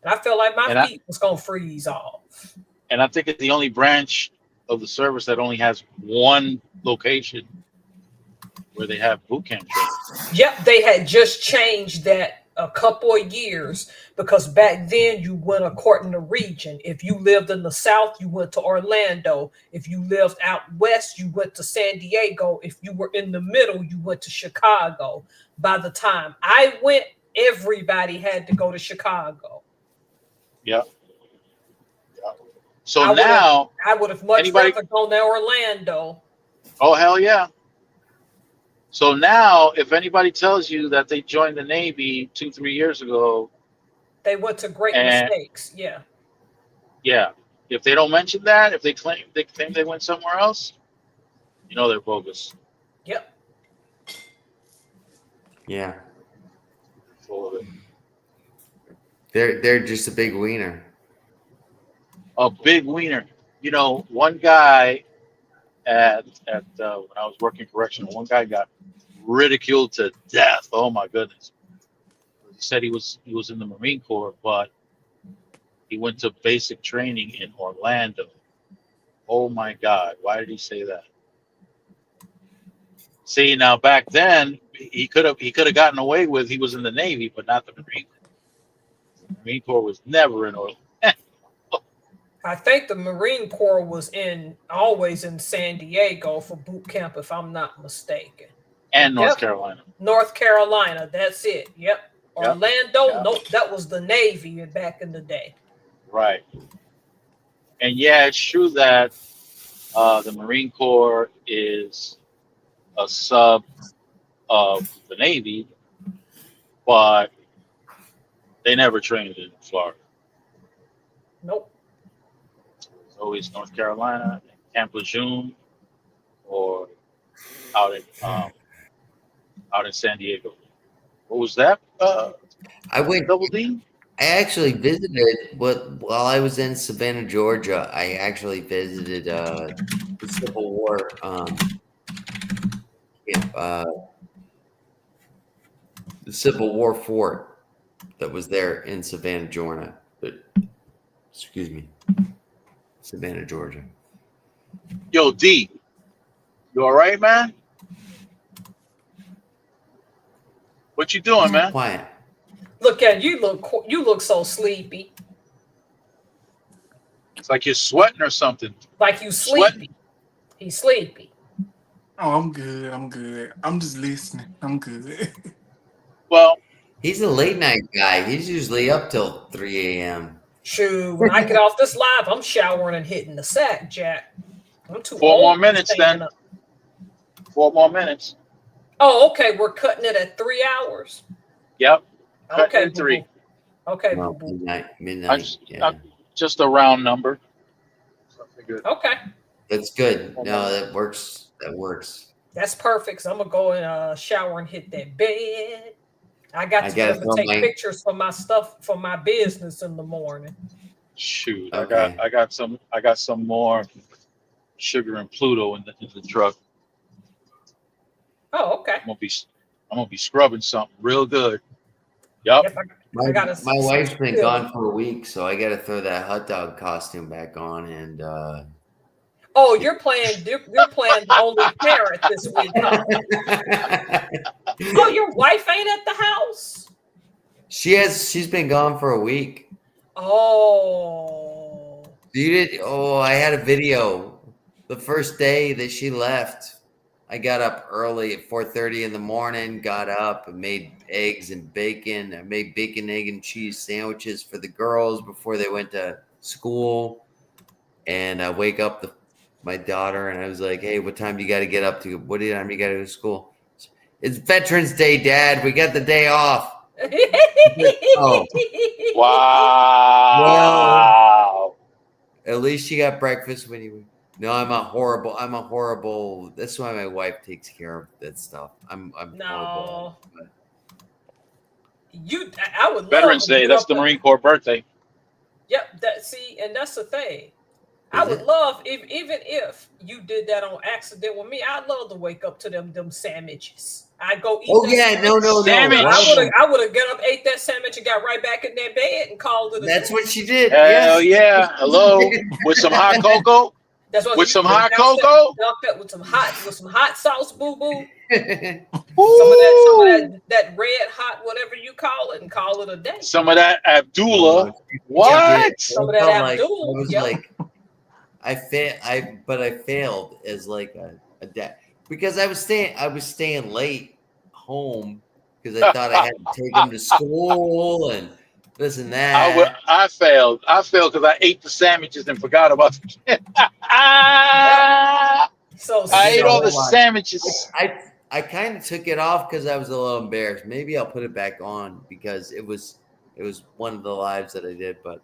And I felt like my And I feet was going to freeze off. and I think it's the only branch of the service that only has one location where they have boot camp training. Yep, they had just changed that a couple of years because back then you went according to region. If you lived in the South, you went to Orlando. If you lived out west, you went to San Diego. If you were in the middle, you went to Chicago. By the time I went, everybody had to go to Chicago. Yeah. So I would've- now, I would have much Anybody- rather gone to Orlando. oh hell yeah. So now, if anybody tells you that they joined the Navy 2-3 years ago, They went to great And- mistakes. Yeah. yeah, if they don't mention that, if they claim they went somewhere else, you know they're bogus. Yep. Yeah. Full of it. They're just a big wiener. A big wiener. You know, one guy at when I was working correctional, one guy got ridiculed to death. Oh my goodness. He said he was in the Marine Corps, but he went to basic training in Orlando. Oh my God, why did he say that? See, now back then he could have gotten away with he was in the Navy, but not the Marine Corps. The Marine Corps was never in Orlando. I think the Marine Corps was always in San Diego for boot camp, if I'm not mistaken. And North Yep. Carolina. North Carolina, that's it. Yep. Orlando, Yep. nope, that was the Navy back in the day. Right. And yeah, it's true that the Marine Corps is a sub of the Navy, but they never trained in Florida. Nope. It's always North Carolina, Camp Lejeune, or out in San Diego. What was that? I went. Double D? I actually visited while I was in Savannah, Georgia. I actually visited the Civil War. The Civil War fort that was there in Savannah, Georgia. Excuse me, Savannah, Georgia. Yo, D, you all right, man? What you doing, man? Quiet. Look at you. You look so sleepy, It's like you're sweating or something. like you Sweat. sleepy. He's sleepy. Oh, I'm good. I'm good. I'm just listening. I'm good. Well, He's a late night guy. He's usually up till 3 a.m. Shoot, when I get off this live, I'm showering and hitting the sack, Jack. I'm too 4 old more to minutes stand then. up. 4 more minutes. Oh, okay. We're cutting it at 3 hours. Yep. Cut Okay. in 3. Okay, No, boo boo. I midnight. just, Yeah, just a round number. So I figured, Okay, that's good. well, No, that works. That works. that's perfect. So I'm gonna go and shower and hit that bed. I got I to gotta remember throw to take my. pictures for my stuff for my business in the morning. shoot, Okay. I got some more sugar and Pluto in the truck. Oh, okay. I'm gonna be scrubbing something real good. Yup. Yep, My I got to my wife's been still. gone for a week, so I gotta throw that hot dog costume back on and Oh, you're playing the only parent this week, huh? Oh, your wife ain't at the house? she's been gone for a week. Oh. You did I had a video. The first day that she left, I got up early at 4:30 in the morning, got up and made eggs and bacon. I made bacon, egg, and cheese sandwiches for the girls before they went to school. And I wake up my daughter and I was like, hey, what time do you got to get up to? What time do you got to go to school? It's Veterans Day, Dad. We got the day off. Oh, Wow. at least you got breakfast when you. No, I'm a horrible. That's why my wife takes care of that stuff. I'm horrible. No. I would love Veterans to Day. get That's up the and- Marine Corps birthday. Yep, and that's the thing. I Is would it? love even if you did that on accident with me. I'd love to wake up to them sandwiches. I'd go eat. Oh that yeah, no. Sandwich. I would have got up, ate that sandwich, and got right back in that bed and called it. That's what she did. Hell Yes. yeah. Hello. With some hot cocoa. That's what With you some dunk hot that- cocoa. dunk that with some hot sauce, boo boo. Woo! Some of that red hot whatever you call it, and call it a day. Some of that Abdullah. What? Some of that Abdul, I was yep. like, I failed as like a dad because I was staying late home because I thought I had to take him to school and this and that. I failed because I ate the sandwiches and forgot about the kid. So I ate all the So, sandwiches. I kind of took it off because I was a little embarrassed. Maybe I'll put it back on because it was one of the lives that I did, but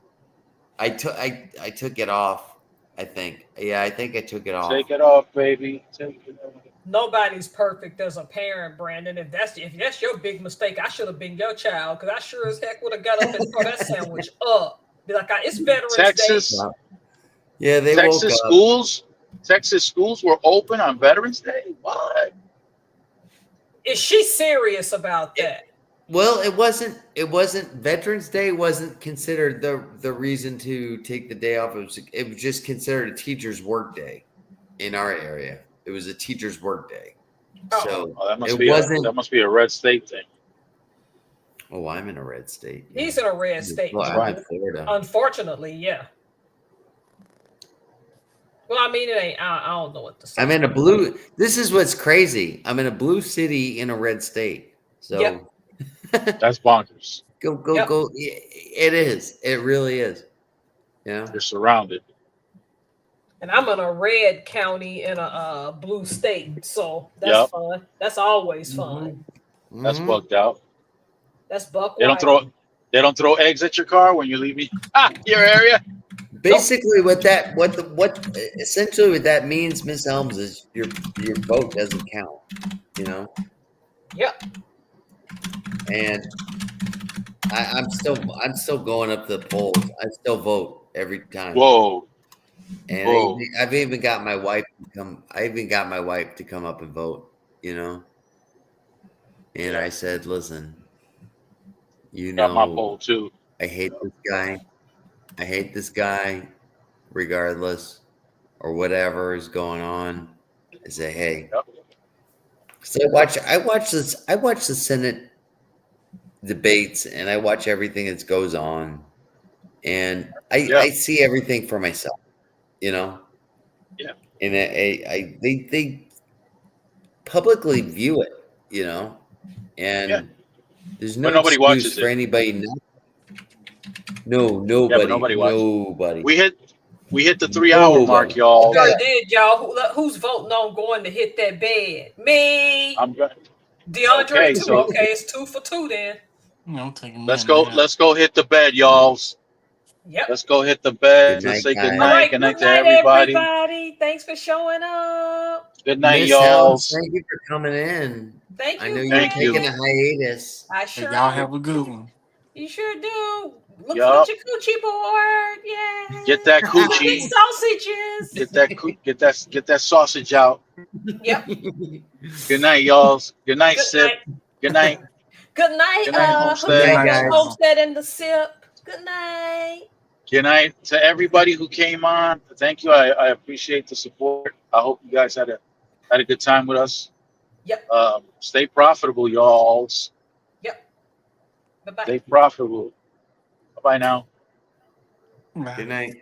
I took it off. I think I took it off. Take it off, baby. Take it off. nobody's perfect as a parent, Brandon. If that's your big mistake, I should have been your child because I sure as heck would have got up and throw that sandwich up. Be like, it's Veterans Texas, Day. Yeah, they Texas woke up. schools. Texas schools were open on Veterans Day. What? Is she serious about that? Well, it wasn't Veterans Day wasn't considered the reason to take the day off. It was just considered a teacher's work day in our area. It was a teacher's work day. Oh. So Oh, that it must be a red state thing. Oh, I'm in a red state. He's in a red state. Well, I'm in Florida. Unfortunately, yeah. Well, I mean, it ain't. I don't know what to say. I'm in a blue. This is what's crazy. I'm in a blue city in a red state. So Yep. That's bonkers. go. Yep. Go. It is. It really is. Yeah. You're surrounded. And I'm in a red county in a blue state, so that's Yep. fun. That's always fun. That's Mhm. bugged out. That's buck. They don't throw eggs at your car when you leave your area. Basically, what essentially what that means, Miss Helms, is your vote doesn't count. You know. Yep. And I'm still going up to the polls. I still vote every time. Whoa. And Whoa. I've even got my wife to come. I even got my wife to come up and vote. You know. And I said, "Listen, you Got my know, poll too. I hate this guy. I hate this guy, regardless, or whatever is going on." I say, "Hey." Yep. So I watch the Senate debates, and I watch everything that goes on, and I see everything for myself, you know. Yeah. And they publicly view it, you know, and there's no But nobody excuse watches for it. anybody. No, nobody. nobody watches it. Nobody. We hit the 3-hour mark, y'all. Sure did, y'all. Who's voting on going to hit that bed? Me. I'm good. DeAndre Okay, too. so- Okay, it's 2 for 2 then. I'm taking me Let's a go. nap. Let's go hit the bed, y'all. Yep. Let's go hit the bed. Good Let's night, say good guys. All night. right. Good Good night to night, everybody. everybody. Thanks for showing up. Good night, Miss y'all. Helms, thank you for coming in. Thank I you, know you were Thank you. taking a Greg. hiatus. I Hey, sure y'all do. have a good one. You sure do. Look Yup. for the coochie board. Yay. Get that With the coochie. sausages. Get that sausage out. Yep. Good night, y'all. Good night, Good Sip. night. Good night. Good night, Good night, Good Homestead. night, Homestead, guys. Homestead and the Sip. Good night. Good night to everybody who came on. Thank you. I appreciate the support. I hope you guys had a good time with us. Yep. Stay profitable, y'all. Yep. Bye-bye. Stay profitable. Bye now. Bye. Good night.